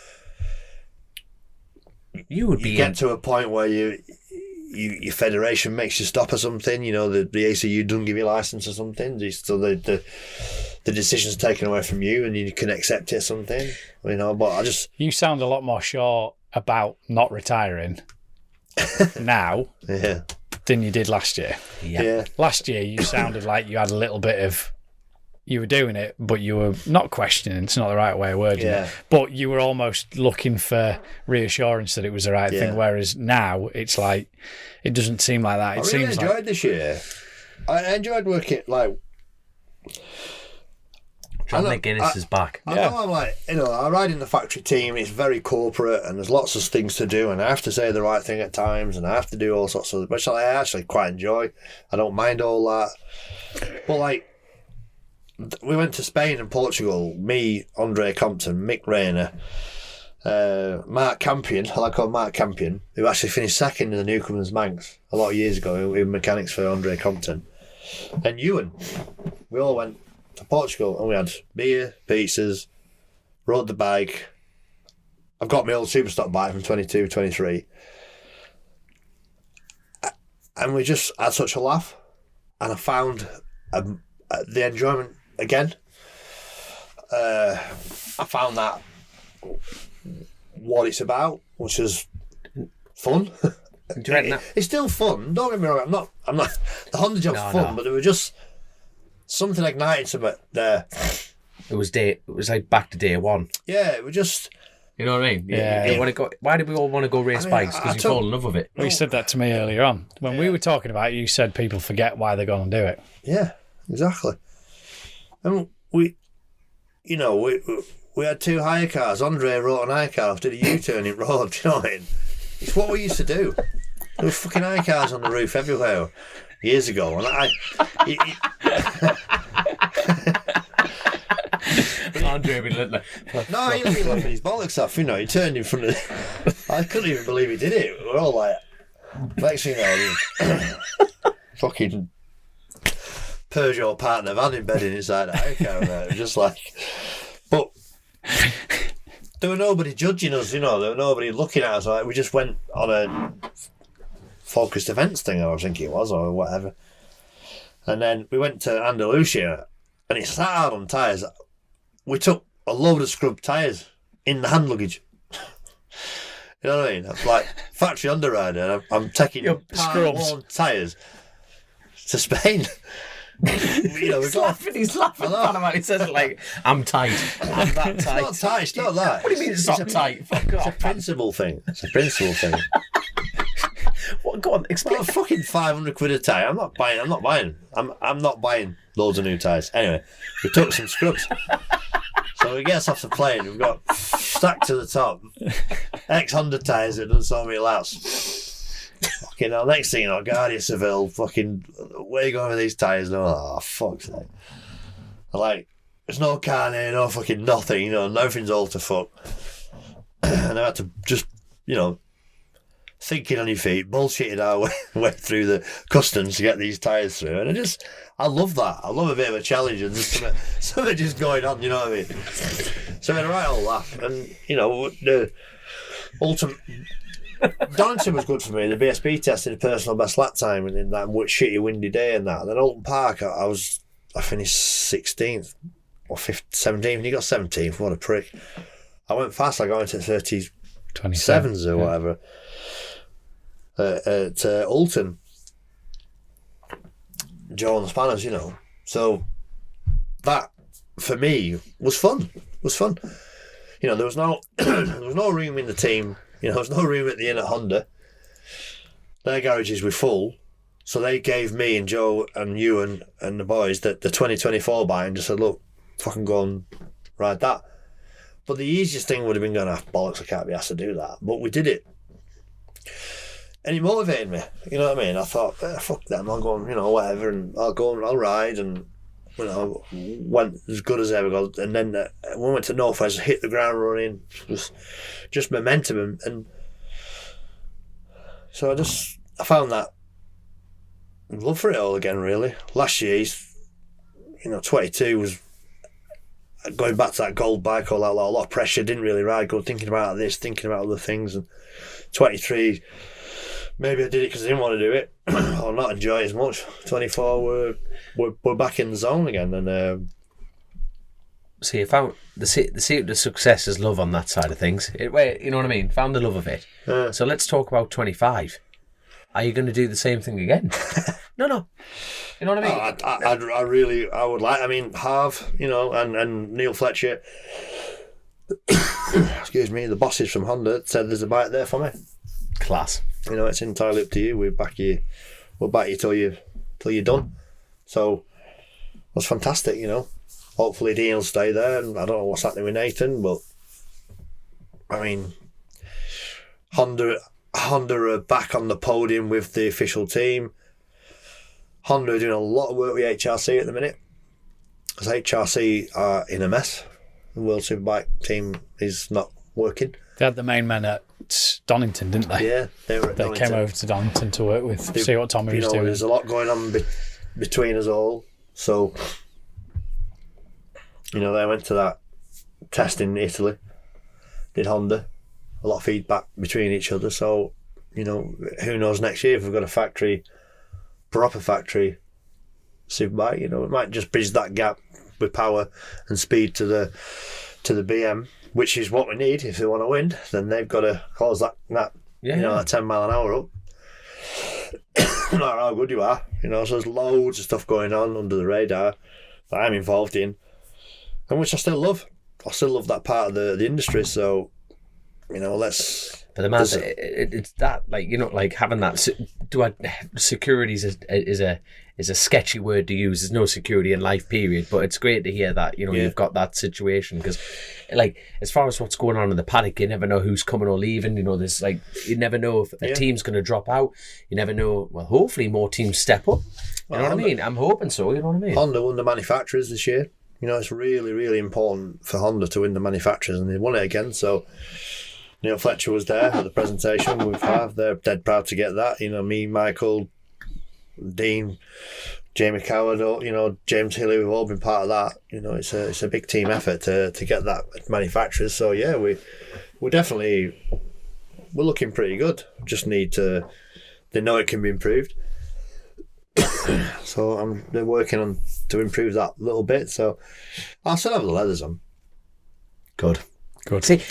you get to a point where your federation makes you stop or something. The ACU doesn't give you a license or something. So the decision's taken away from you, and you can accept it or something. But you sound a lot more sure about not retiring now than you did last year. Yeah. Last year you sounded like you had a little bit of, you were doing it, but you were not questioning. It's not the right way of wording it. But you were almost looking for reassurance that it was the right thing. Whereas now it's like, it doesn't seem like that. I really enjoyed this year. I enjoyed working John McGuinness is back. I know I'm I ride in the factory team, it's very corporate and there's lots of things to do, and I have to say the right thing at times, and I have to do all sorts of, which I actually quite enjoy. I don't mind all that. But we went to Spain and Portugal, me, Andre Compton, Mick Rayner, Mark Campion, I call Mark Campion, who actually finished second in the Newcomers Manx a lot of years ago, we were mechanics for Andre Compton, and Ewan. We all went to Portugal and we had beer, pizzas, rode the bike. I've got my old Superstock bike from 22, 23. And we just had such a laugh. And I found the enjoyment again. I found that what it's about, which is fun. It's still fun. Don't get me wrong. I'm not. The Honda job's fun, but there were just something ignited something there. It was like back to day one. Yeah, it was just. You know what I mean? Yeah. Why did we all want to go race bikes? Because you fall in love with it. Well, you said that to me earlier on when we were talking about it. You said people forget why they're going to do it. Yeah, exactly. And we had two hire cars. Andre wrote an hire car off, did a U-turn in road. You know what I mean? It's what we used to do. There were fucking hire cars on the roof everywhere years ago, and Andre would look no, he was laughing his bollocks off. He turned in front of. I couldn't even believe he did it. We're all like, next thing you know, fucking Peugeot partner van embedded inside a hire car. It was just like, but there were nobody judging us. There were nobody looking at us. Like, we just went on a focused events thing, I think it was, or whatever. And then we went to Andalusia, and it sat hard on tyres. We took a load of scrub tyres in the hand luggage. You know what I mean? That's like factory underrider. I'm taking worn tyres to Spain. He's laughing. He's laughing. He says it like, I'm tight. I'm that tight. It's not tight. It's not that. What do you mean it's not tight? Fuck off. It's a principle thing. What? Go on, explain. Well, fucking £500 a tyre. I'm not buying. I'm not buying loads of new tyres. Anyway, we took some scrubs. So we get us off the plane. We've got stacked to the top ex-Honda tyres that done so many laps. Fucking hell, next thing you know, Guardia Seville, fucking, where you going with these tyres? And I'm like, oh, fuck's sake. I'm like, there's no carne, no fucking nothing, nothing's all to fuck. And I had to just, thinking on your feet, bullshitted our way through the customs to get these tyres through. And I love that. I love a bit of a challenge and just something just going on, you know what I mean? So I had a right old laugh. And, the ultimate... Donington was good for me. The BSB tested a personal best lap time in that shitty windy day and that. And then Alton Park, I finished 16th or 17th, and he got 17th. What a prick. I went fast. I got into 27s or whatever at Alton. Joe on the spanners, So that for me was fun. There was no room in the team. There was no room at the inn at Honda. Their garages were full, so they gave me and Joe and you and the boys the 2024 bike and just said, look, fucking go and ride that. But the easiest thing would have been going, bollocks, I can't be asked to do that. But we did it. And it motivated me, you know what I mean? I thought, fuck them, I'll go and, whatever, and I'll go and I'll ride, and, went as good as ever got. And then we went to Northwest, hit the ground running, just momentum, and So I found that love for it all again, really. Last year, 22 was going back to that gold bike, all that, a lot of pressure, didn't really ride good, thinking about this, thinking about other things. And 23, maybe I did it because I didn't want to do it or not enjoy it as much. 24, we're back in the zone again. And so you found the secret to success is love on that side of things. You know what I mean? Found the love of it. So let's talk about 25. Are you going to do the same thing again? No. You know what I mean? I would like. I mean, Harv, and Neil Fletcher. Excuse me. The bosses from Honda said there's a bike there for me. Class. It's entirely up to you. We'll back you till you're done. So that's fantastic. Hopefully Dean will stay there, and I don't know what's happening with Nathan, but I mean, Honda are back on the podium with the official team. Honda are doing a lot of work with HRC at the minute, because HRC are in a mess. The World Superbike team is not working. They had the main men at Donington, didn't they? Yeah, they were at They Donington. came over to Donington to work with, see what Tommy was doing. There's a lot going on between us all. So, they went to that test in Italy, did Honda. A lot of feedback between each other. So, who knows next year if we've got a proper factory superbike, it might just bridge that gap with power and speed to the BM, which is what we need if they want to win. Then they've got to close that 10 mile an hour up. No matter how good you are, so there's loads of stuff going on under the radar that I'm involved in, and which I still love. I still love that part of the industry. So, let's. But the man, it's that having that. Security is a sketchy word to use. There's no security in life, period. But it's great to hear that you've got that situation, because, as far as what's going on in the paddock, you never know who's coming or leaving. There's you never know if a team's going to drop out. You never know. Well, hopefully more teams step up. You know what I mean? I'm hoping so. You know what I mean? Honda won the manufacturers this year. It's really, really important for Honda to win the manufacturers, and they won it again. So. Neil Fletcher was there at the presentation with Harv. They're dead proud to get that. Me, Michael, Dean, Jamie Coward, James Hilly, we've all been part of that. It's a big team effort to get that manufacturers. So yeah, we're looking pretty good. Just need to. They know it can be improved. So they're working on to improve that a little bit. So I'll still have the leathers on. Good. See,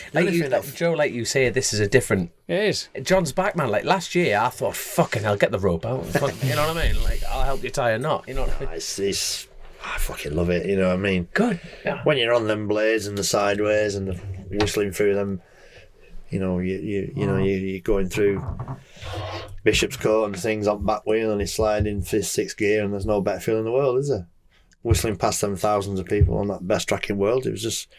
Joe, like you say, this is a different. It is. John's back, man. Like last year, I thought, fucking hell, get the rope out. You know what I mean? I'll help you tie a knot. You know what I mean? I fucking love it. You know what I mean? Good. Yeah. When you're on them blades and the sideways and whistling through them, you're going through Bishop's Court and things on back wheel and he's sliding 5th, 6th gear, and there's no better feeling in the world, is there? Whistling past them thousands of people on that best track in the world. It was just.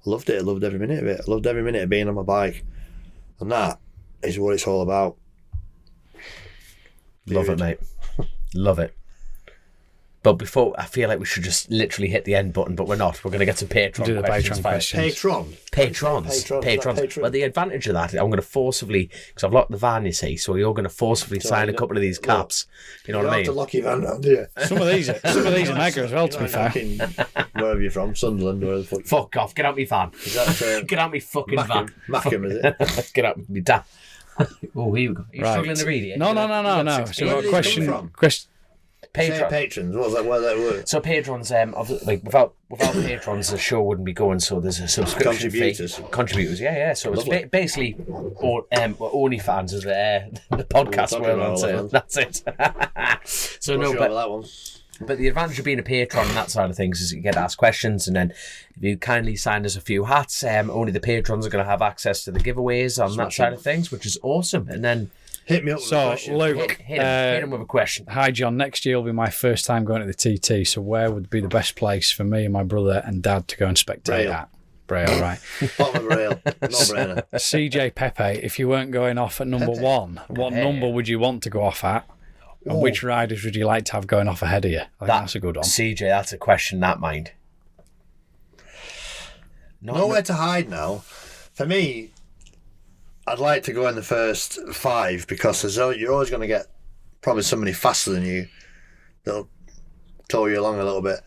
I loved it. I loved every minute of it. I loved every minute of being on my bike. And that is what it's all about. Love it, mate. Love it. But before, I feel like we should just literally hit the end button, but we're not. We're going to get some Patreon questions. Patrons. Well, the advantage of that, I'm going to forcibly, because I've locked the van, you see, so you're going to forcibly sign a couple of these caps. You know what I mean? You have to lock your van down, do you? Some of these are mega as well, to be fair. Wherever you're from, Sunderland, wherever the fuck. Fuck off, get out my van. Is that, get out my fucking van. Mackham, is it? Get out my damn. Oh, here we go. Are you struggling to read it? No. So Where did it come from? Patrons. What was that? Where that word? So patrons, without patrons, the show wouldn't be going. So there's a subscription fee. Contributors, yeah. So it's basically OnlyFans is the podcast world. That's it. So no, but that one. But the advantage of being a patron and that side of things is you get asked questions, and then if you kindly sign us a few hats, only the patrons are going to have access to the giveaways on that side of things, which is awesome. And then. Hit me up with a question. Luke, hit him with a question. Hi, John. Next year will be my first time going to the TT, so where would be the best place for me and my brother and dad to go and spectate at? Braille, right. Bottom of rail. No brainer. CJ Pepe, if you weren't going off at number one, what number would you want to go off at? And which riders would you like to have going off ahead of you? I think that's a good one. CJ, that's a question, that mind. Nowhere to hide now. For me, I'd like to go in the first 5 because you're always going to get probably somebody faster than you that'll tow you along a little bit.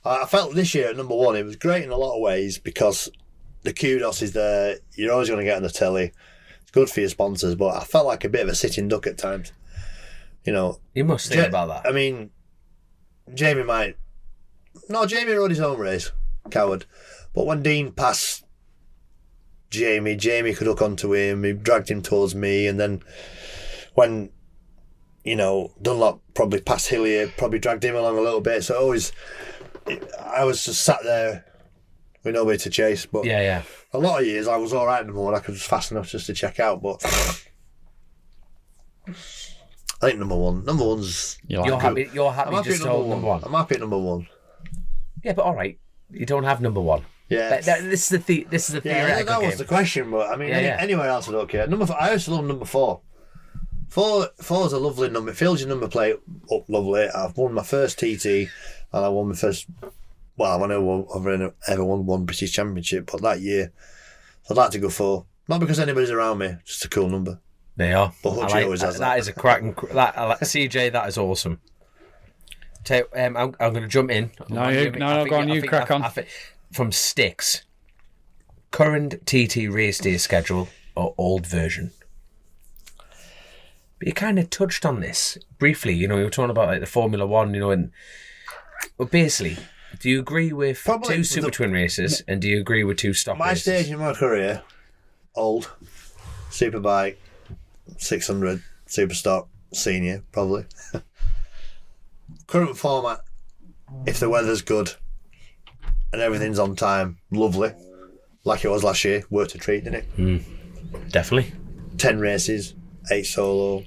I felt this year at number 1, it was great in a lot of ways because the kudos is there. You're always going to get on the telly. It's good for your sponsors, but I felt like a bit of a sitting duck at times. You know, You must think about that. I mean, Jamie rode his own race, coward. But when Dean passed Jamie could hook onto him. He dragged him towards me, and then when Dunlop probably passed Hillier, probably dragged him along a little bit. So I was just sat there with nobody to chase. But yeah. a lot of years I was all right in the morning. I was fast enough just to check out. But I think number one's. You're happy. You're happy just to hold number 1. I'm happy at number 1. Yeah, but all right, you don't have number 1. Yeah, this is the theoretical that was game. the question. But I mean, anywhere else I don't care. I also love number 4. 4 is a lovely number. It fills your number plate up lovely. I've won my first TT, and I won my first. Well, I know I've ever won one British Championship, but that year, I'd like to go 4. Not because anybody's around me, just a cool number. They are. But Hutchie always has that. That is a cracking. CJ, that is awesome. I'm going to jump in. Go on, you crack on. From Sticks, current TT race day schedule or old version? But you kind of touched on this briefly. You were talking about like the Formula One. But basically, do you agree with Probably 2 Super Twin races, and do you agree with 2 stock My races? stage in my career, old, Superbike, 600, Super Stock, Senior, probably. Current format, if the weather's good and everything's on time, lovely. Like it was last year, worth a treat, didn't it? Definitely. 10 races, 8 solo.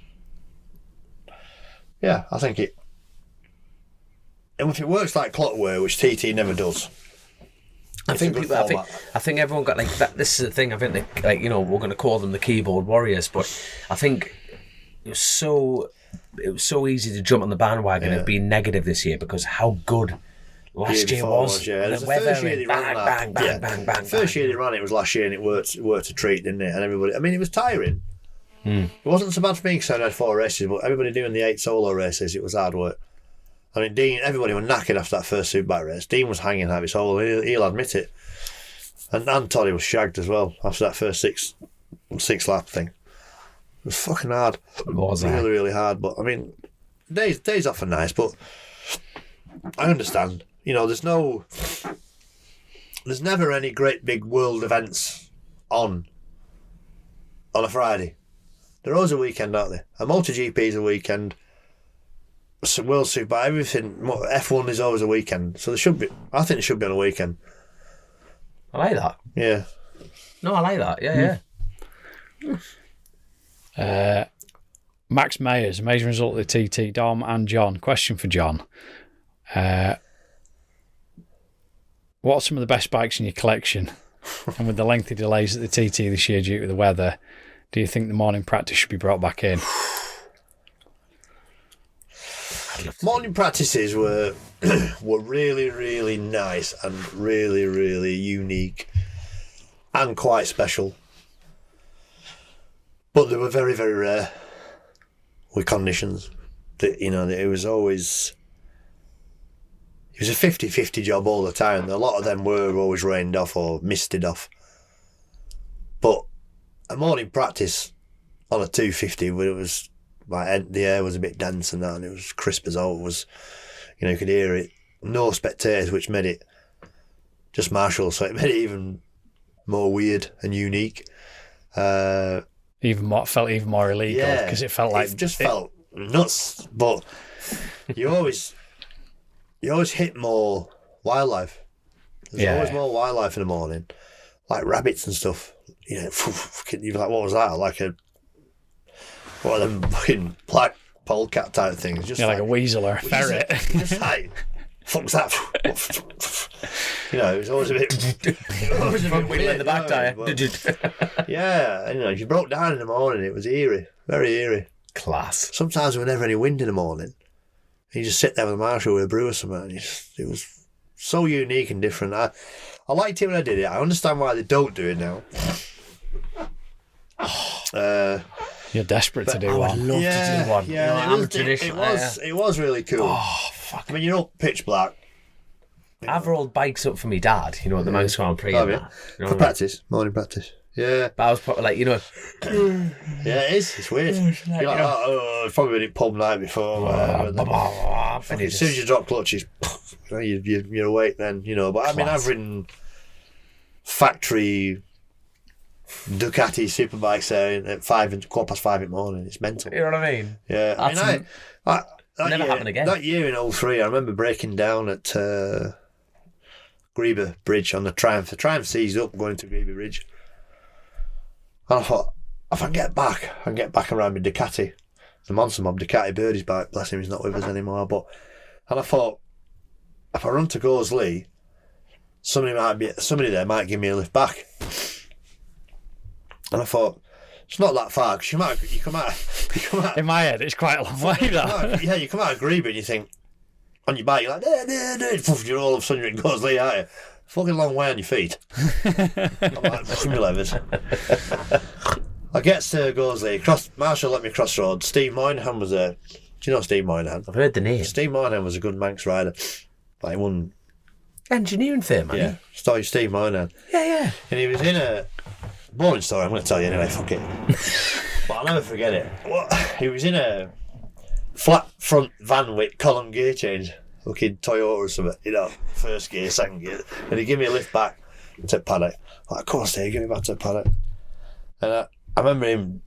Yeah, I think it. And if it works like clockwork, which TT never does. I think everyone got like that. This is the thing. I think we're going to call them the keyboard warriors, but I think it was so easy to jump on the bandwagon and be negative this year because how good last year was. Yeah, the weather and bang. First year they ran it was last year, and it worked a treat, didn't it? And everybody, I mean, it was tiring. It wasn't so bad for me because I had 4 races, but everybody doing the 8 solo races, it was hard work. I mean, Dean, everybody was knackered after that first Superbike race. Dean was hanging out his hole, he'll admit it. And Toddy was shagged as well after that first six lap thing. It was fucking hard. It was really, really hard. But I mean, days off are nice, but I understand. There's never any great big world events on a Friday. They're always a weekend, aren't they? A MotoGP is a weekend. World Superbike, everything. F1 is always a weekend, so I think it should be on a weekend. I like that. Yeah. No, I like that. Yeah. Max Mayers, amazing result of the TT. Dom and John. Question for John. What are some of the best bikes in your collection? And with the lengthy delays at the TT this year due to the weather, do you think the morning practice should be brought back in? Morning practices were really, really nice and really, really unique and quite special. But they were very, very rare with conditions. It was always... It was a 50-50 job all the time. A lot of them were always rained off or misted off. But a morning practice on a 250 where it was... Like the air was a bit dense and that, and it was crisp as all. It was, you could hear it. No spectators, which made it just marshals, so it made it even more weird and unique. Felt even more illegal because it felt like it just felt nuts. But you always hit more wildlife. There's always more wildlife in the morning, like rabbits and stuff. You're like, what was that? Like one of them fucking black polecat type things. Just like a weasel or a ferret. Just like, fuck's that? It was always a bit... Wheeling the back tire. Yeah, if you broke down in the morning, it was eerie. Very eerie. Class. Sometimes there was never any wind in the morning. You just sit there with a marshal with a brew or something. And it was so unique and different. I liked it when I did it. I understand why they don't do it now. You're desperate to do I would one. love to do one. Yeah, I'm traditional. it was really cool. Oh, fuck. I mean, you're all pitch black. I've rolled bikes up for me dad, at the Mouse Grand Prix and that. For practice, morning practice. Yeah. But I was probably like, Yeah, it is. It's weird. You're like, it's probably been in pub night before. As soon as you drop clutches, you're awake then, But I mean, I've ridden factory Ducati superbikes there at 5:15 in the morning. It's mental. You know what I mean? Yeah. I never happened again. That year in 2003, I remember breaking down at Grebe Bridge on the Triumph. The Triumph seized up going to Grebe Bridge. And I thought, if I can get back around with Ducati. The Monster Mob Ducati Birdie's bike, bless him, he's not with us anymore. And I thought, if I run to Gosley, somebody there might give me a lift back. And I thought, it's not that far, because you come out. In my head, it's quite a long way, that. You come out of Grebe and you think, on your bike, you're like, you're all of a sudden you're in Gosley, aren't you? Fucking long way on your feet. I'm like, from your levers. I get to Gosley, Marshall let me cross the road. Steve Moynihan was there. Do you know Steve Moynihan? I've heard the name. Steve Moynihan was a good Manx rider. Like, he won. Engineering firm, man. Yeah, Steve Moynihan. Yeah. And he was in a boring story, I'm going to tell you anyway, fuck it. But I'll never forget it. He was in a flat front van with column gear change. Looking Toyota or something, first gear, second gear. And he gave me a lift back to paddock. Like, of course, Dave, give me back to paddock. And I remember him,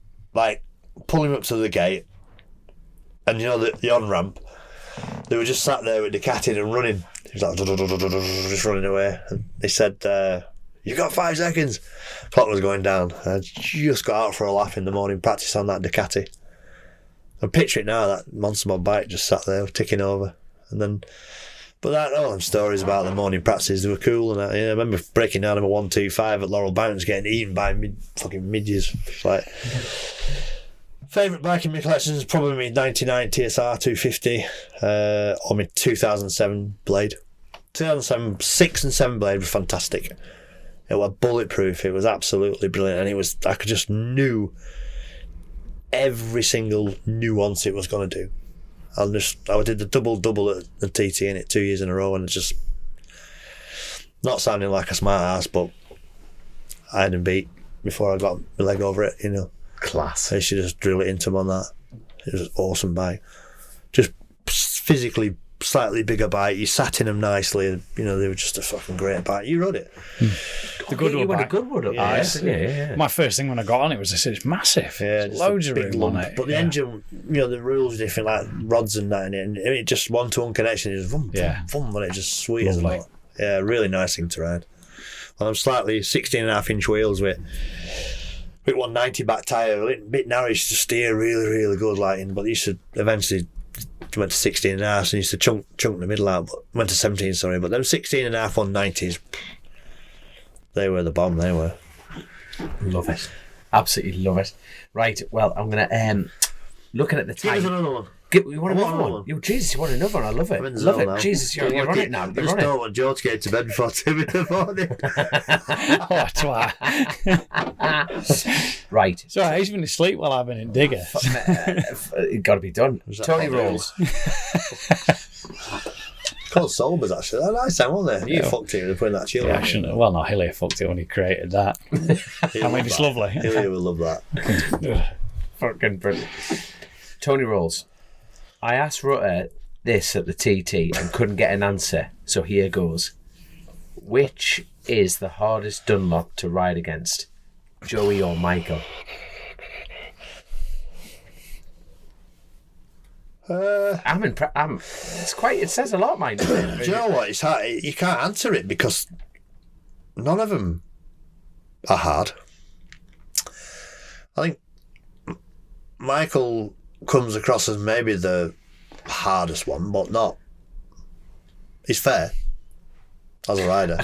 pulling me up to the gate. And the on-ramp, they were just sat there with the cat in and running. He was like, just running away. And they said, you got 5 seconds. Clock was going down. I just got out for a lap in the morning practice on that Ducati. I picture it now, that Monster Mob bike just sat there ticking over. And then, but all them stories about the morning practices, they were cool. And I remember breaking down a 125 at Laurel Bounce, getting eaten by fucking midges. Like, favourite bike in my collection is probably my 99 TSR 250 or my 2007 Blade. 2007 6 and 7 Blade was fantastic. It was bulletproof. It was absolutely brilliant, and I just knew every single nuance it was going to do. I did the double at the TT in it 2 years in a row, and it's just not sounding like a smart ass, but I had him beat before I got my leg over it. Class. I should just drill it into him on that. It was an awesome bike. Just physically slightly bigger bike. You sat in them nicely, and they were just a fucking great bike. You rode it. The good you one. went a good one up there. Yeah. My first thing when I got on it was it's massive. Yeah, There's loads of room on it. But the engine, the rules are different, like rods and that in it. And it just 1-to-1 connection is vroom, vroom, and it's just sweet as well. Yeah, really nice thing to ride. And I'm slightly 16.5-inch wheels with 190 back tyre, a bit narrowish to steer, really, really good lighting. But they used to eventually went to 16.5, so used to chunk the middle out. But went to 17, sorry. But them 16.5 190s, they were the bomb. They were. Love it. Absolutely love it. Right. Well, I'm gonna looking at the time. Give us another one. You want another one? Yo, Jesus, you want another one? I love it. Love it. Now. Jesus, you're on it now. I just don't want George to get to bed before 2 in the morning. Oh, twat. Right. So he's been asleep while I've been in Digger. It got to be done. Tony rolls. Called Sobers, actually. They're nice time, weren't they? You fucked it with putting that chill on. Well, no, Hillier fucked it when he created that. It's lovely. Hillier will love that. Fucking brilliant. Tony rolls. I asked Rutter this at the TT and couldn't get an answer, so here goes. Which is the hardest Dunlop to ride against, Joey or Michael? It says a lot, mine. Do you know what? It's hard. You can't answer it because none of them are hard. I think Michael comes across as maybe the hardest one, but not. He's fair as a rider.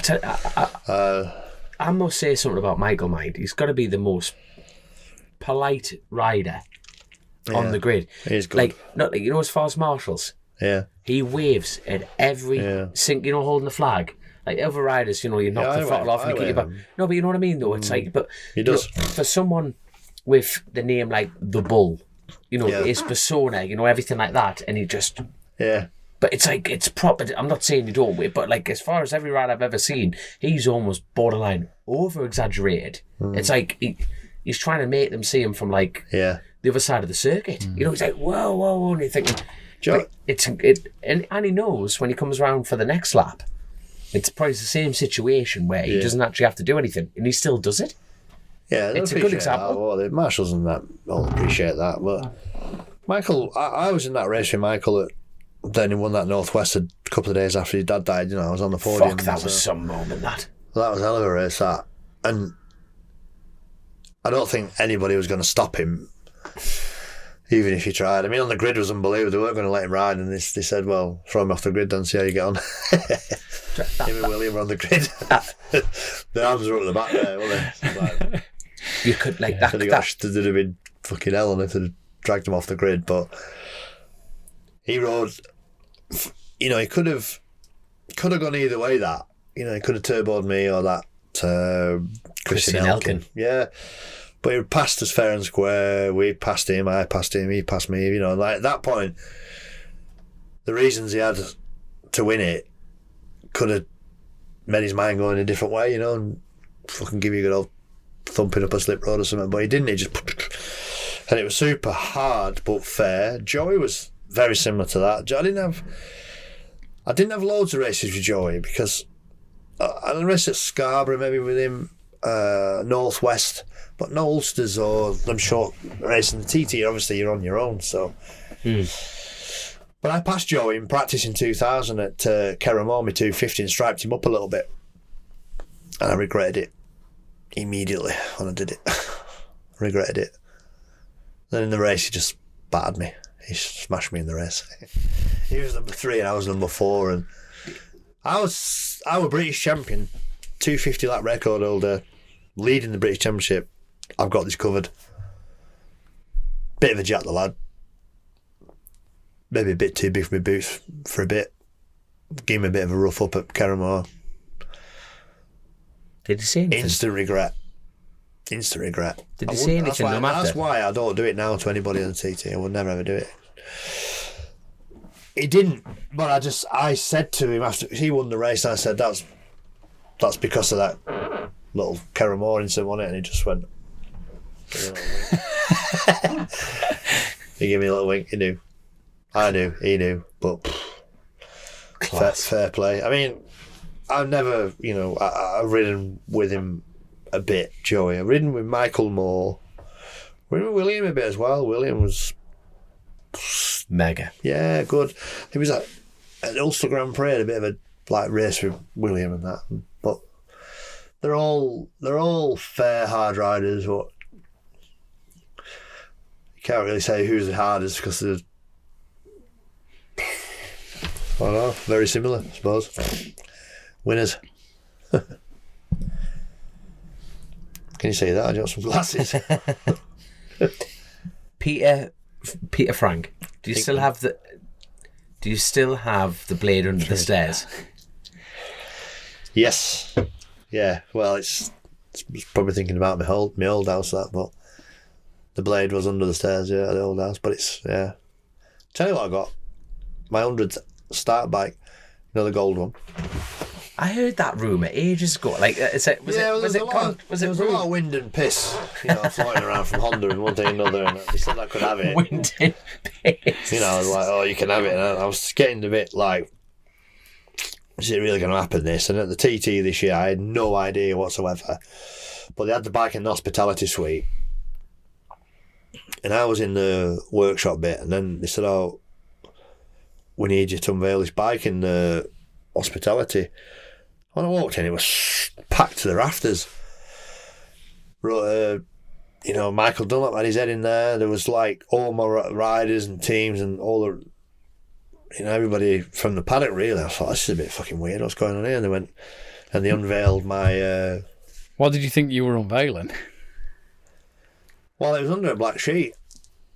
I must say something about Michael, mind. He's got to be the most polite rider on the grid. He's good. As far as marshals. Yeah. He waves at every sink, holding the flag. Like other riders, you knock the throttle off and you keep your back. No, but you know what I mean, though. It's but he does. For someone with the name like the Bull, you know, Yeah. his persona, you know, everything like that, and he just. Yeah. But it's like, it's proper. I'm not saying you don't, but like, as far as every rider I've ever seen, he's almost borderline over exaggerated. It's like he's trying to make them see him from like the other side of the circuit. You know, he's like, whoa, whoa, whoa, and you're thinking, and he knows when he comes around for the next lap, it's probably the same situation where he doesn't actually have to do anything, and he still does it. Yeah, it's a good example. Well, the marshals and that all appreciate that. But Michael, I was in that race with Michael. Then he won that Northwest a couple of days after his dad died. You know, I was on the podium. Fuck, that was some moment. That was a hell of a race. That, and I don't think anybody was going to stop him, even if he tried. I mean, on the grid was unbelievable. They weren't going to let him ride, and they said, "Well, throw him off the grid and see how you get on." Him and William were on the grid. The arms were up the back there, weren't they? Like, you could like that. They'd have been fucking hell on if they'd dragged him off the grid, but he rode. You know, he could have gone either way. That, you know, he could have turboed me or that Christian Elkin. Yeah, but he passed us fair and square. We passed him. I passed him. He passed me. You know, like at that point, the reasons he had to win it could have made his mind go in a different way. You know, and fucking give you a good old thumping up a slip road or something. But he didn't. He just, and it was super hard but fair. Joey was very similar to that. I didn't have loads of races with Joey because I had a race at Scarborough maybe with him, Northwest, but no Ulsters or them short racing. The TT, obviously you're on your own, so. But I passed Joey in practice in 2000 at Kerramore, 250, and striped him up a little bit, and I regretted it immediately when I did it. Regretted it. Then in the race he just battered me. He smashed me in the race. He was number 3 and I was number 4, and I was British champion, 250 lap record holder, leading the British Championship. I've got this covered. Bit of a jack the lad. Maybe a bit too big for my boots for a bit. Gave me a bit of a rough up at Kerramore. Did he say anything? Instant regret. Did he say anything? That's why I don't do it now to anybody on the TT. I would never ever do it. He didn't, but I said to him after he won the race, I said that's because of that little Kerramore incident, wasn't it? And he just went. He gave me a little wink. He knew. I knew. He knew. But fair play. I mean, I've never, you know, I've ridden with him a bit, Joey. I've ridden with Michael more. Ridden with William a bit as well. William was mega. Yeah, good. He was at Ulster Grand Prix, a bit of a like race with William and that. But they're all fair hard riders. But you can't really say who's the hardest because they're, I don't know, very similar, I suppose. Winners. Can you see that? I got some glasses. Peter Frank, do you still have the blade under the stairs? Yes. Yeah. Well, it's probably thinking about my old house, that, but the blade was under the stairs, yeah, at the old house. But it's, yeah. Tell you what I got. My 100 start bike, you know, the gold one. I heard that rumour ages ago. Like, was it there was a lot of wind and piss, you know, floating around from Honda and one thing and another, and they said I could have it. Wind and piss. You know, I was like, oh, you can have it. And I was getting a bit like, is it really going to happen, this? And at the TT this year, I had no idea whatsoever. But they had the bike in the hospitality suite. And I was in the workshop bit, and then they said, oh, we need you to unveil this bike in the hospitality. When I walked in, it was packed to the rafters. You know, Michael Dunlop had his head in there. There was like all my riders and teams and all the, you know, everybody from the paddock, really. I thought, this is a bit fucking weird, what's going on here? And they went and they unveiled my... What did you think you were unveiling? Well, it was under a black sheet.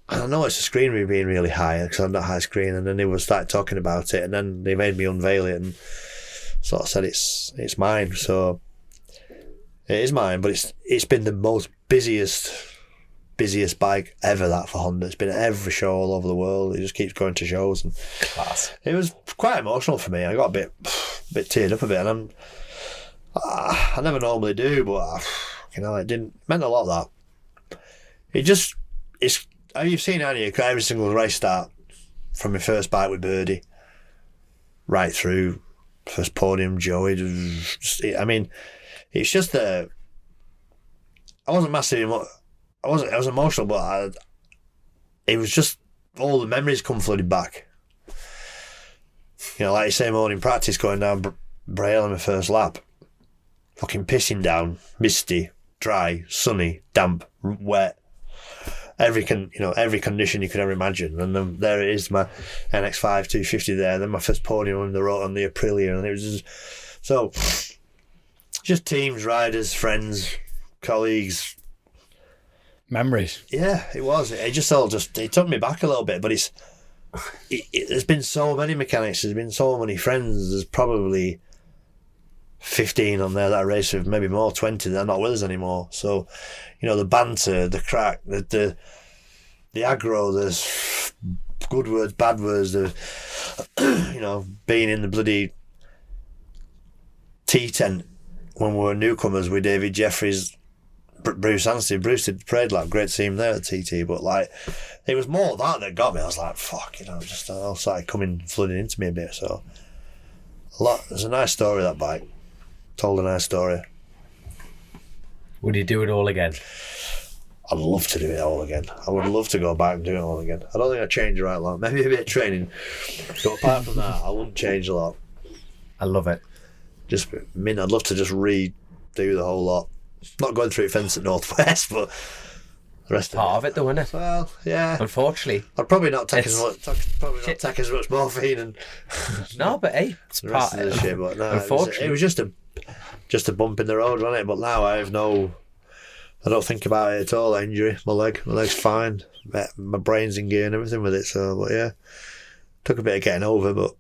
And I noticed the screen was being really high because I'm not high screen, and then they would start talking about it, and then they made me unveil it and sort of said it's mine. So it is mine, but it's been the most busiest busiest bike ever, that for Honda. It's been at every show all over the world. It just keeps going to shows. And Class. it was quite emotional for me. I got a bit teared up a bit, and I never normally do, but it meant a lot, that. You've seen, haven't you, every single race start from my first bike with Birdie right through first podium, Joey. It's just that I wasn't massively. I was emotional, but it was just all the memories come flooded back. Like you say, morning practice, going down Braille on my first lap, fucking pissing down, misty, dry, sunny, damp, wet. Every condition you could ever imagine, and then there it is, my NX5 250 there, and then my first podium on the Aprilia, and it was just teams, riders, friends, colleagues, memories. Yeah, it was. It took me back a little bit, but there's been so many mechanics, there's been so many friends. There's probably 15 on there that I raced with, maybe more, 20. They're not with us anymore. So, the banter, the crack, the aggro, there's good words, bad words, being in the bloody tea tent when we were newcomers with David Jeffries, Bruce Anstey. Bruce did the parade lap, great team there at TT, but it was more that got me. I was like, fuck, just all started flooding into me a bit. So there's a nice story, that bike. Told a nice story. Would you do it all again? I'd love to do it all again. I would love to go back and do it all again. I don't think I'd change a right lot. Maybe a bit of training. But apart from that, I wouldn't change a lot. I love it. I'd love to just redo the whole lot. Not going through fence at Northwest, but the rest part of it, though, isn't it? Well, yeah. Unfortunately, I'd probably not take as much morphine and no, but hey, it's the rest part of the shit. But no, unfortunately, it was just a bump in the road, wasn't it? But now I don't think about it at all. That injury, my leg's fine. My brain's in gear and everything with it. So, but yeah, took a bit of getting over, but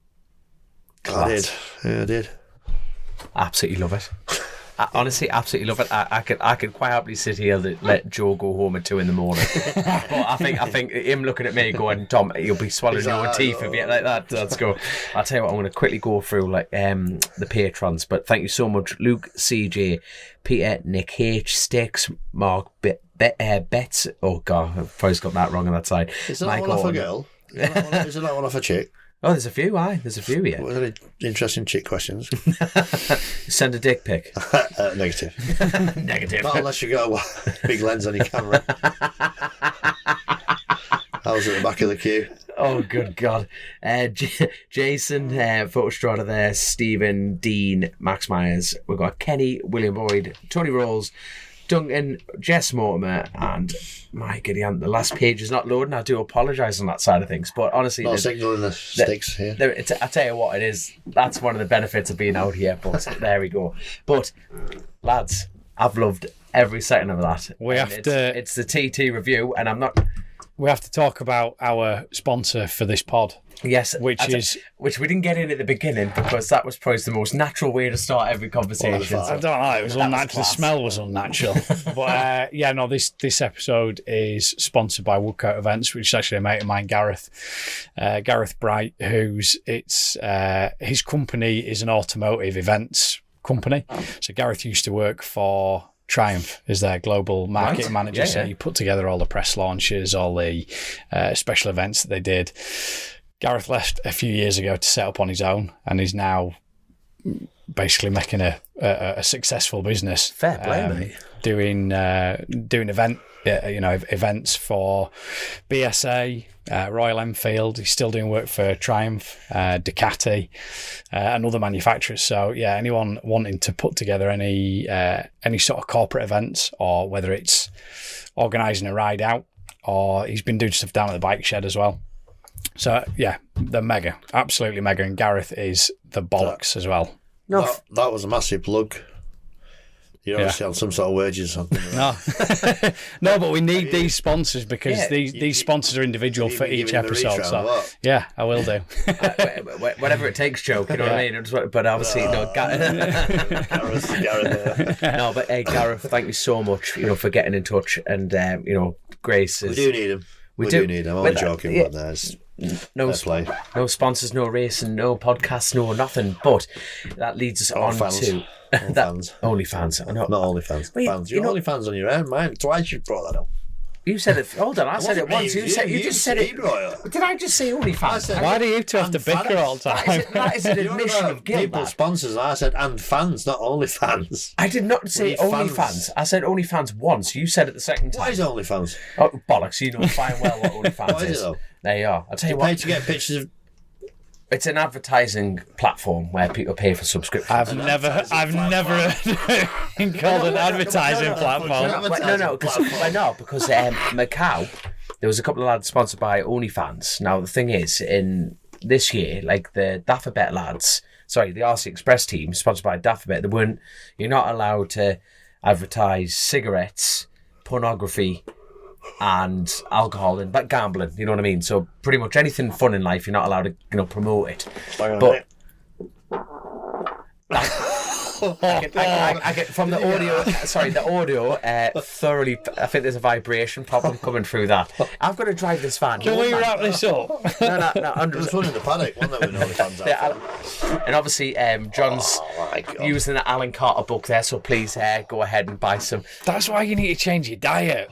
I did. Yeah, I did. Absolutely love it. I honestly absolutely love it. I could quite happily sit here and let Joe go home at 2 a.m. But I think him looking at me going, Tom, you'll be swallowing your teeth if you like that. Let's go. I'll tell you what, I'm going to quickly go through the patrons. But thank you so much, Luke, CJ, Peter, Nick H, Sticks, Mark, Betts. Oh God, I've probably got that wrong on that side. Is that one off a girl? Is it that one off a chick? Oh, there's a few, There's a few, yeah. What are any interesting chick questions? Send a dick pic. Negative. Negative. Not unless you got a big lens on your camera. I was at the back of the queue. Oh, good God. Jason, Photostrata there, Stephen, Dean, Max Myers. We've got Kenny, William Boyd, Tony Rolls, Duncan, Jess Mortimer, and my Gideon. The last page is not loading. I do apologise on that side of things, but honestly, not signalling the sticks here. I tell you what, it is. That's one of the benefits of being out here. But there we go. But lads, I've loved every second of that. It's the TT review, and I'm not. We have to talk about our sponsor for this pod. Yes, which we didn't get in at the beginning because that was probably the most natural way to start every conversation. I don't know, it was unnatural. The smell was unnatural. But this episode is sponsored by Woodcote Events, which is actually a mate of mine, Gareth Bright, his company is an automotive events company. So Gareth used to work for Triumph is their global marketing manager. Yeah, so he put together all the press launches, all the special events that they did. Gareth left a few years ago to set up on his own and is now basically making a successful business. Fair play, mate. Doing events for BSA, Royal Enfield. He's still doing work for Triumph, Ducati, and other manufacturers. So yeah, anyone wanting to put together any sort of corporate events, or whether it's organising a ride out, or he's been doing stuff down at the bike shed as well. So yeah, they're mega, absolutely mega, and Gareth is the bollocks as well. No, that was a massive plug. You're obviously on some sort of wages or something. No, no, but we need these sponsors because these sponsors are individual for each episode. So yeah, I will do. Whatever it takes, Joe. You know what I mean? But obviously, Gareth. No, but hey, Gareth, thank you so much. For getting in touch and Grace is. We do need him. We do need him. I'm only joking, but there's. No sponsors, no racing, no podcasts, no nothing. But that leads us on to OnlyFans. Not OnlyFans. Fans. You're OnlyFans on your own, man. Twice you brought that up. You said it. Hold on, I said it once. You just said it. Did I just say OnlyFans? Why do you two have to bicker all the time? That is an admission of guilt. People sponsors. I said and fans, not OnlyFans. I did not say OnlyFans. I said OnlyFans once. You said it the second time. What is OnlyFans? Oh, bollocks! You know fine well what OnlyFans what is it though? There you are. I'll tell you you what. pay to get pictures of. It's an advertising platform where people pay for subscriptions. I've never heard it called an advertising platform. Because Macau, there was a couple of lads sponsored by OnlyFans. Now the thing is, in this year, like the Daffabet lads, the RC Express team sponsored by Daffabet, you're not allowed to advertise cigarettes, pornography, and alcohol and gambling, you know what I mean? So pretty much anything fun in life, you're not allowed to promote it. But I get from the audio. Sorry, the audio thoroughly. I think there's a vibration problem coming through that. I've got to drive this van. Can we wrap this up? No. There's one in the paddock, one that we know fans and obviously, John's using the Alan Carter book there, so please go ahead and buy some. That's why you need to change your diet.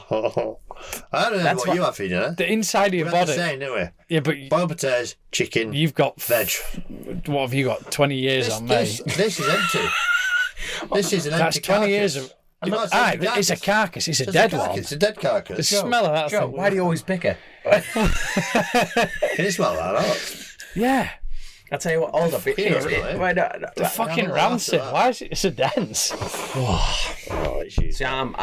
I don't know what you have for dinner. The inside of your body. The same, don't we? Yeah, but boiled potatoes, chicken. You've got veg. What have you got? 20 years on me. This is empty. This is an empty. That's 20 years of. It's a carcass. It's a dead one. It's a dead carcass. The smell of that Joe, thing. Why do you always bicker? Can you smell that out? Yeah. I'll tell you what, hold up. The fucking rancid. Why is it so dense? See, I'm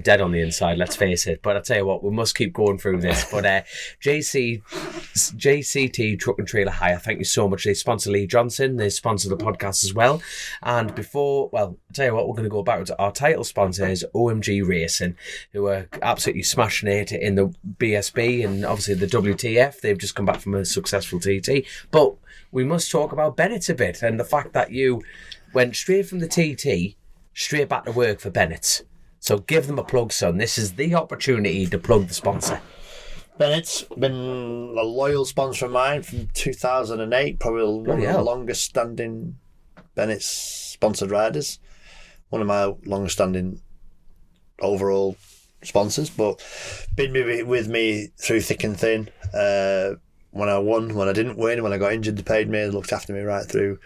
dead on the inside, let's face it. But I'll tell you what, we must keep going through this. But JCT Truck and Trailer Hire, thank you so much. They sponsor Lee Johnson. They sponsor the podcast as well. And I'll tell you what, we're going to go back to our title sponsors, OMG Racing, who are absolutely smashing it in the BSB and obviously the WTF. They've just come back from a successful TT. But we must talk about Bennetts a bit and the fact that you went straight from the TT straight back to work for Bennetts. So give them a plug, son. This is the opportunity to plug the sponsor. Bennetts, been a loyal sponsor of mine from 2008, probably one of the longest standing Bennetts sponsored riders. One of my longest standing overall sponsors, but been with me through thick and thin. When I won, when I didn't win, when I got injured, they paid me. They looked after me right through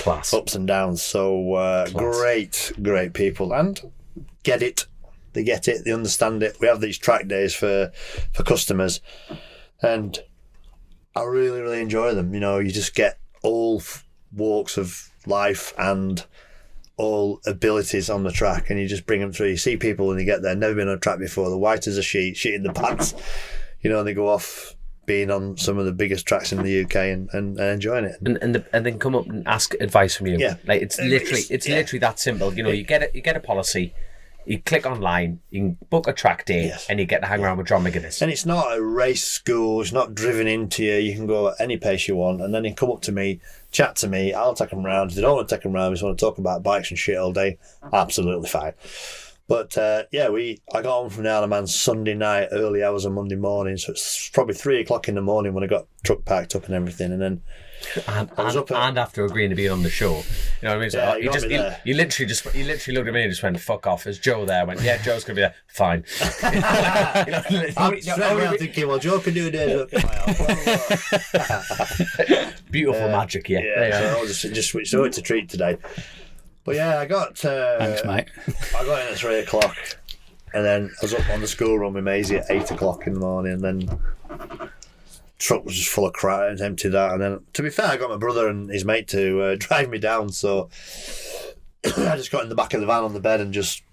ups and downs. So great people, and get it. They get it. They understand it. We have these track days for customers, and I really, really enjoy them. You just get all walks of life and all abilities on the track, and you just bring them through. You see people when they get there, never been on a track before. The white as a sheet in the pants. They go off being on some of the biggest tracks in the UK and enjoying it, and then come up and ask advice from you. Yeah, like it's literally that simple. You get a policy, you click online, you can book a track day, and you get to hang around with John McGuinness. And it's not a race school. It's not driven into you. You can go at any pace you want, and then you come up to me, chat to me. I'll take them round. If they don't want to take them round, we just want to talk about bikes and shit all day. Absolutely fine. But I got home from the Isle of Man Sunday night, early hours on Monday morning, so it's probably 3:00 in the morning when I got truck packed up and everything, and then and after agreeing to be on the show, you know what I mean? So you literally looked at me and just went "fuck off." As Joe there went, "Yeah, Joe's gonna be there, fine." I'm straight around thinking, well, Joe can do a day's work at my house. Beautiful magic, So I'll just switched over to treat today. But yeah, I got thanks, mate. I got in at 3:00, and then I was up on the school run with Maisie at 8:00 in the morning, and then truck was just full of crap and emptied out. And then, to be fair, I got my brother and his mate to drive me down, so I just got in the back of the van on the bed and just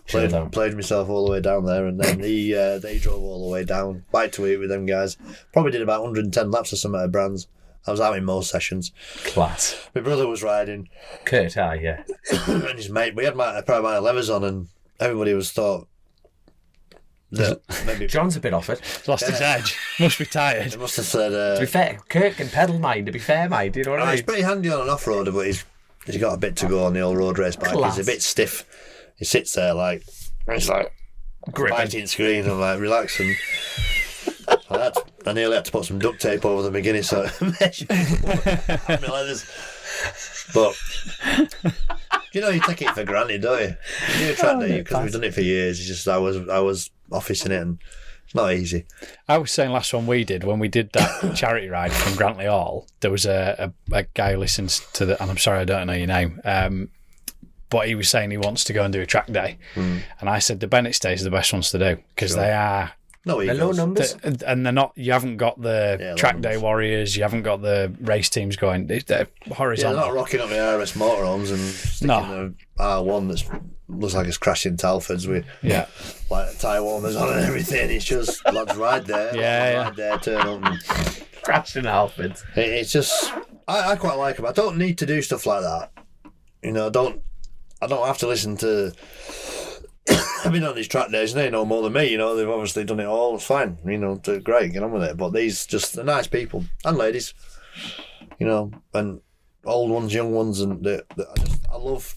played myself all the way down there, and then they drove all the way down. Bike to eat with them guys. Probably did about 110 laps or something at Brands. I was out in most sessions. Class. My brother was riding. Kurt, yeah. And his mate, we had a pair of my 11s on, and everybody was thought that maybe John's a bit off it. He's lost his edge. Must be tired. they must have said. To be fair, Kurt can pedal mine, to be fair, mate. You know what I He's mean? pretty handy on an off-roader, but he's got a bit to go on the old road race bike. Class. He's a bit stiff. He sits there like, it's like, biting screen and like, relax. And I nearly had to put some duct tape over the McGuinness so my leathers. But, you take it for granted, don't you? You do a track day, because we've done it for years. It's just, I was officing it, and it's not easy. I was saying last one we did, when we did that charity ride from Grantley Hall, there was a guy who listens to and I'm sorry I don't know your name, but he was saying he wants to go and do a track day. And I said the Bennetts days are the best ones to do, because they are... No egos. Low numbers. And they're not. You haven't got the track day warriors. You haven't got the race teams going. They're horizontal. They're not rocking up the RS motorhomes and sticking the R1 that looks like it's crashing Telfords with like tyre warmers on and everything. It's just lads ride there, ride there, turn up and Crashing Alfred. It's just I quite like them. I don't need to do stuff like that. I don't have to listen to. I've been on these track days and they know more than me, they've obviously done it all, it's fine, they're great, get on with it. But these they're nice people, and ladies, and old ones, young ones, and I love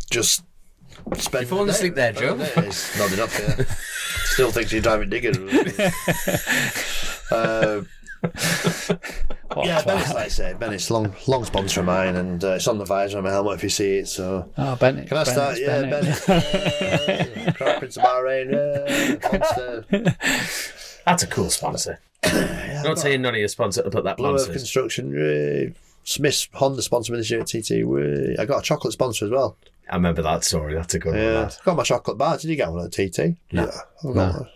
just spending. You're falling asleep there, Joe. It's nodding up here. Still thinks you're driving digger. Bennetts, like I say, Bennetts, long sponsor of mine, and it's on the visor on my helmet if you see it. So, Bennett. Can I start? Bennett. Crown Prince of Bahrain, Monster. That's a cool sponsor. Not saying none of your sponsor to put that Blue Earth sponsors. Construction, Smith's Honda sponsor me this year at TT. I got a chocolate sponsor as well. I remember that story. That's a good one. Yeah, That. got my chocolate bar. Did you get one at TT? No. Yeah, I've got one.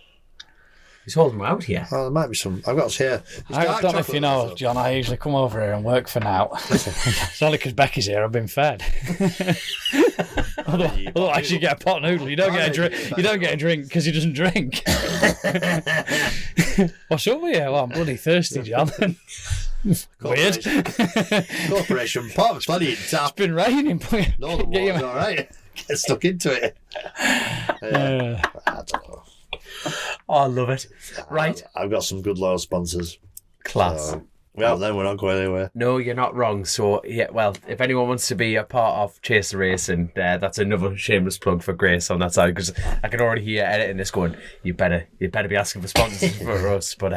He's holding them out here. Oh, there might be some. I've got us here. It's I dark don't know if you chocolate, know, though. John, I usually come over here and work for now. It's only because Becky's here, I've been fed. Otherwise you get a pot noodle. You don't get a drink. You don't get a drink because he doesn't drink. What's up with you? Well, I'm bloody thirsty, John. Weird. Corporation pot. It's bloody tap. It's been raining. No, the water's all right. Get stuck into it. I don't know. Oh, I love it. Right. I've got some good loyal sponsors. Class. Without them, we're not going anywhere. No, you're not wrong. So, well, if anyone wants to be a part of Chasin the Racin, that's another shameless plug for Grace on that side, because I can already hear editing this going, you better be asking for sponsors for us. But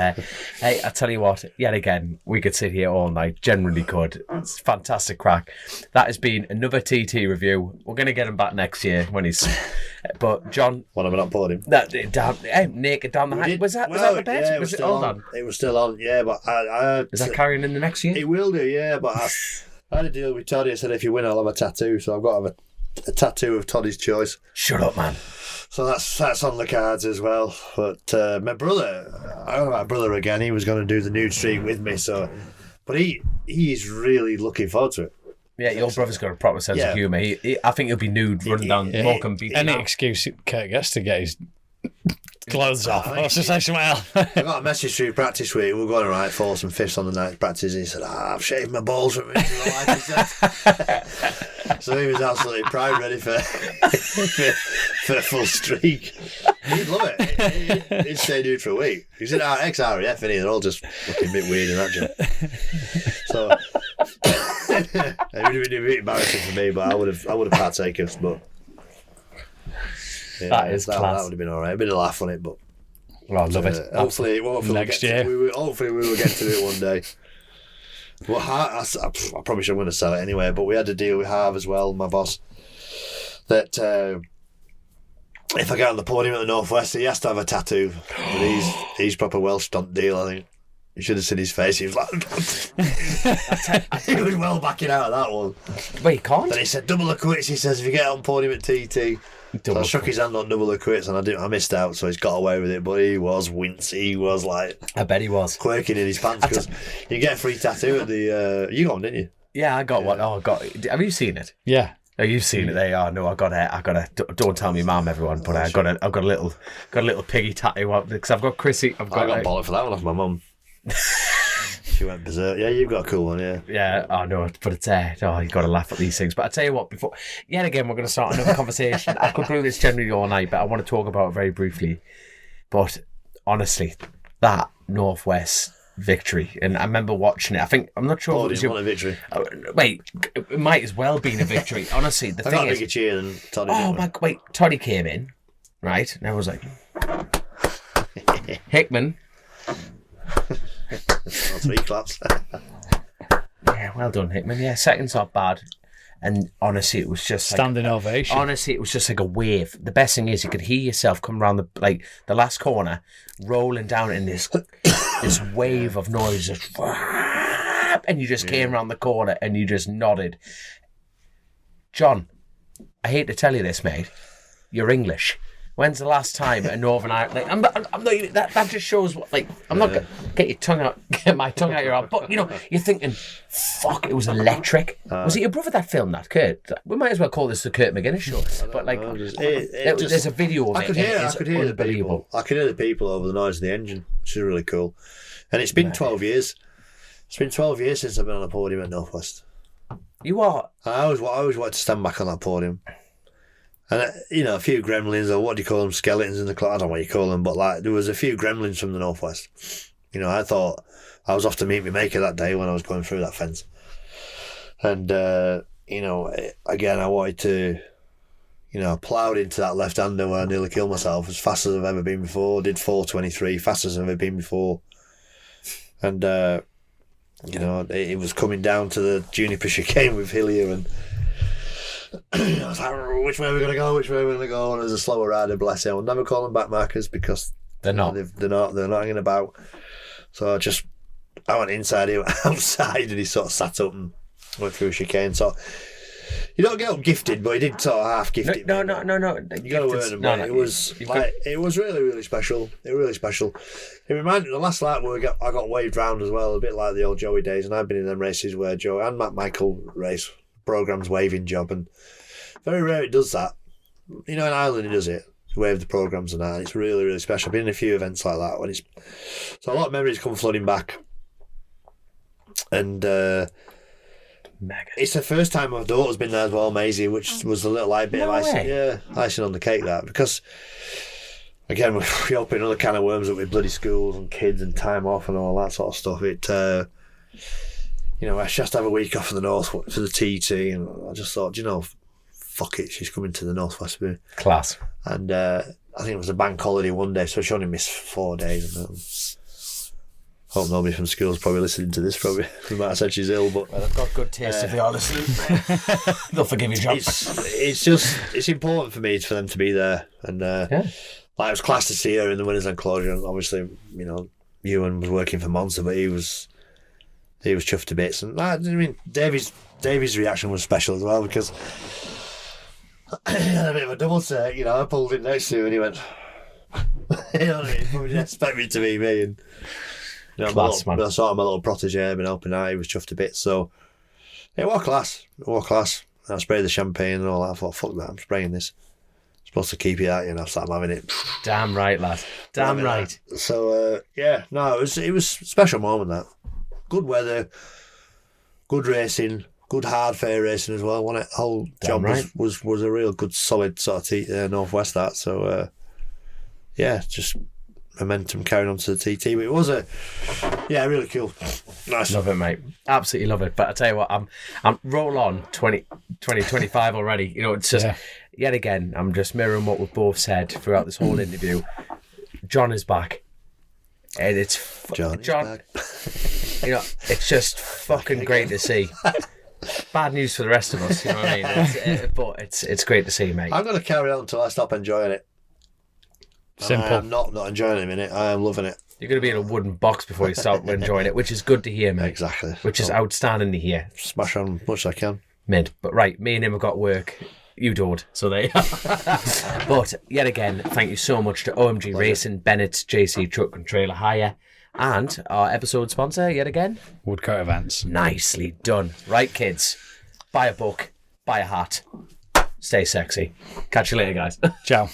hey, I tell you what, yet again, we could sit here all night. Generally could. It's fantastic crack. That has been another TT review. We're going to get him back next year when he's... But John, When I'm not podium. naked down the high. Was that the bed? Yeah, it was was it still all on. on? It was still on, yeah, but Is that carrying in the next year? it will do, yeah, but I had a deal with Toddy. I said if you win, I'll have a tattoo, so I've got to have a tattoo of Toddy's choice. Shut up, man. So that's on the cards as well. But my brother, I don't know about brother again. He was going to do the nude streak with me, but he's really looking forward to it. Yeah, your brother's got a proper sense of humour. I think he'll be nude, running down Morecambe Beach. Any excuse Kurt gets to get his clothes off. What's to say something else? I got a message through practice week. We were going right fourths and fifths on the night practice. And he said, I've shaved my balls from it. He said. So he was absolutely proud, ready for a full streak. He'd love it. He'd stay nude for a week. He's in our ex-RAF, and they're all just looking a bit weird in that job. So it would have been a bit embarrassing for me, but I would have partaken. But yeah, That is that class. would have been all right. A bit of laugh on it, but. Well, I love it. Hopefully Next year. Hopefully we will get to it one day. Well, I probably should. I'm going to sell it anyway. But we had a deal with Harv as well, my boss, that if I get on the podium at the Northwest, he has to have a tattoo. But he's proper Welsh stunt deal, I think. You should have seen his face. He was like, he was well backing out of that one. Wait, you can't? Then he said, double the quits. He says, if you get on podium at TT. So I shook his hand on double the quits, and I missed out, so he's got away with it. But he was wince. He was like, I bet he was quirking in his pants, because you get a free tattoo at the. You got one, didn't you? Yeah, I got one. Oh, I got. Have you seen it? Yeah. Oh, you've seen it. There you are. No, I got a. Don't tell me, mum, everyone. But I've got a little piggy tattoo on because I've got Chrissy. I got bollock for that one off my mum. She went berserk. Yeah, you've got a cool one, yeah. Yeah, I know, but it's you got to laugh at these things. But I tell you what, yet again, we're going to start another conversation. I could do this generally all night, but I want to talk about it very briefly. But honestly, that Northwest victory, and I remember watching it. I'm not sure. It was a victory. Wait, it might as well be a victory. Honestly, the thing is, bigger cheer than Toddy. Oh my! Wait, Toddy came in, right? And I was like, Hickman. Three claps. Yeah, well done, Hickman. Yeah, second's not bad. And honestly, it was just standing ovation. Honestly, it was just like a wave. The best thing is you could hear yourself come around the last corner, rolling down in this wave of noise, just, and you just came around the corner and you just nodded. John, I hate to tell you this, mate. You're English. When's the last time a Northern Ireland? I'm not even, that just shows what. I'm not gonna get my tongue out your arm. But you're thinking, fuck, it was electric. Was it your brother that filmed that, Kurt? We might as well call this the Kurt McGuinness show. But there's a video of it. I could hear the people. I could hear the people over the noise of the engine, which is really cool. And it's been 12 years. It's been 12 years since I've been on a podium at Northwest. You are. I always wanted to stand back on that podium. And, a few gremlins, or what do you call them, skeletons in the closet, I don't know what you call them, but there was a few gremlins from the Northwest. I thought I was off to meet my maker that day when I was going through that fence. And, again, I wanted to, I ploughed into that left-hander where I nearly killed myself as fast as I've ever been before, did 4:23, fast as I've ever been before. And, it was coming down to the Juniper chicane with Hillier, and I was like, which way are we going to go? And there's a slower rider, bless him. I'll never call them back markers because they're not hanging about. So I went inside, he went outside, and he sort of sat up and went through a chicane. So you don't get up gifted, but he did sort of half gifted. No. You got to earn them, mate. It was really, really special. It was really special. It reminded me the last lap where I got waved round as well, a bit like the old Joey days, and I've been in them races where Joe and Matt Michael race program's waving job, and very rare it does that. In Ireland he does it, wave the programs and that. It's really, really special. I've been in a few events like that when so a lot of memories come flooding back, and it's the first time my daughter's been there as well, Maisie, which was a little bit of icing on the cake, that, because again we open another can of worms up with bloody schools and kids and time off and all that sort of stuff. She has to have a week off for the North for the TT, and I just thought, fuck it, she's coming to the Northwest with me. Class. And I think it was a bank holiday one day, so she only missed 4 days. And hope nobody from school's probably listening to this. Probably we might have said she's ill, but I've got good taste if they are listening. They'll forgive you, John. It's important for me for them to be there, and it was class to see her in the winners' enclosure. And obviously, Ewan was working for Monza, but he was chuffed to bits. And Davy's reaction was special as well, because I had a bit of a double take. I pulled it next to him and he went, you know what I mean? He probably didn't expect me to be me. And class, man. I saw him, a little protege, been helping out. He was chuffed to bits. So it was class. I sprayed the champagne and all that. I thought, fuck that, I'm spraying this. I'm supposed to keep it out, so I'm having it. Damn right, lad. Damn right. So it was a special moment, that. Good weather, good racing, good hard fair racing as well, wasn't it? Whole job was a real good solid sort of Northwest, that. So just momentum carrying on to the TT. But it was really cool. Nice. Love it, mate. Absolutely love it. But I tell you what, I'm roll on 2025 already. It's just yet again, I'm just mirroring what we've both said throughout this whole interview. John is back. And it's John. Back. It's just fucking great to see. Bad news for the rest of us, you know what I mean? But it's great to see, mate. I'm going to carry on until I stop enjoying it. Simple. I'm not enjoying it a minute. I am loving it. You're going to be in a wooden box before you start enjoying it, which is good to hear, mate. Exactly. Which is outstanding to hear. Smash on much as I can. Mid. But right, me and him have got work. You don't, so there you are. But yet again, thank you so much to OMG Racing, Bennetts, JC Truck and Trailer Hire, and our episode sponsor, yet again, Woodcote Events. Nicely done. Right, kids, buy a book, buy a hat, stay sexy. Catch you later, guys. Ciao.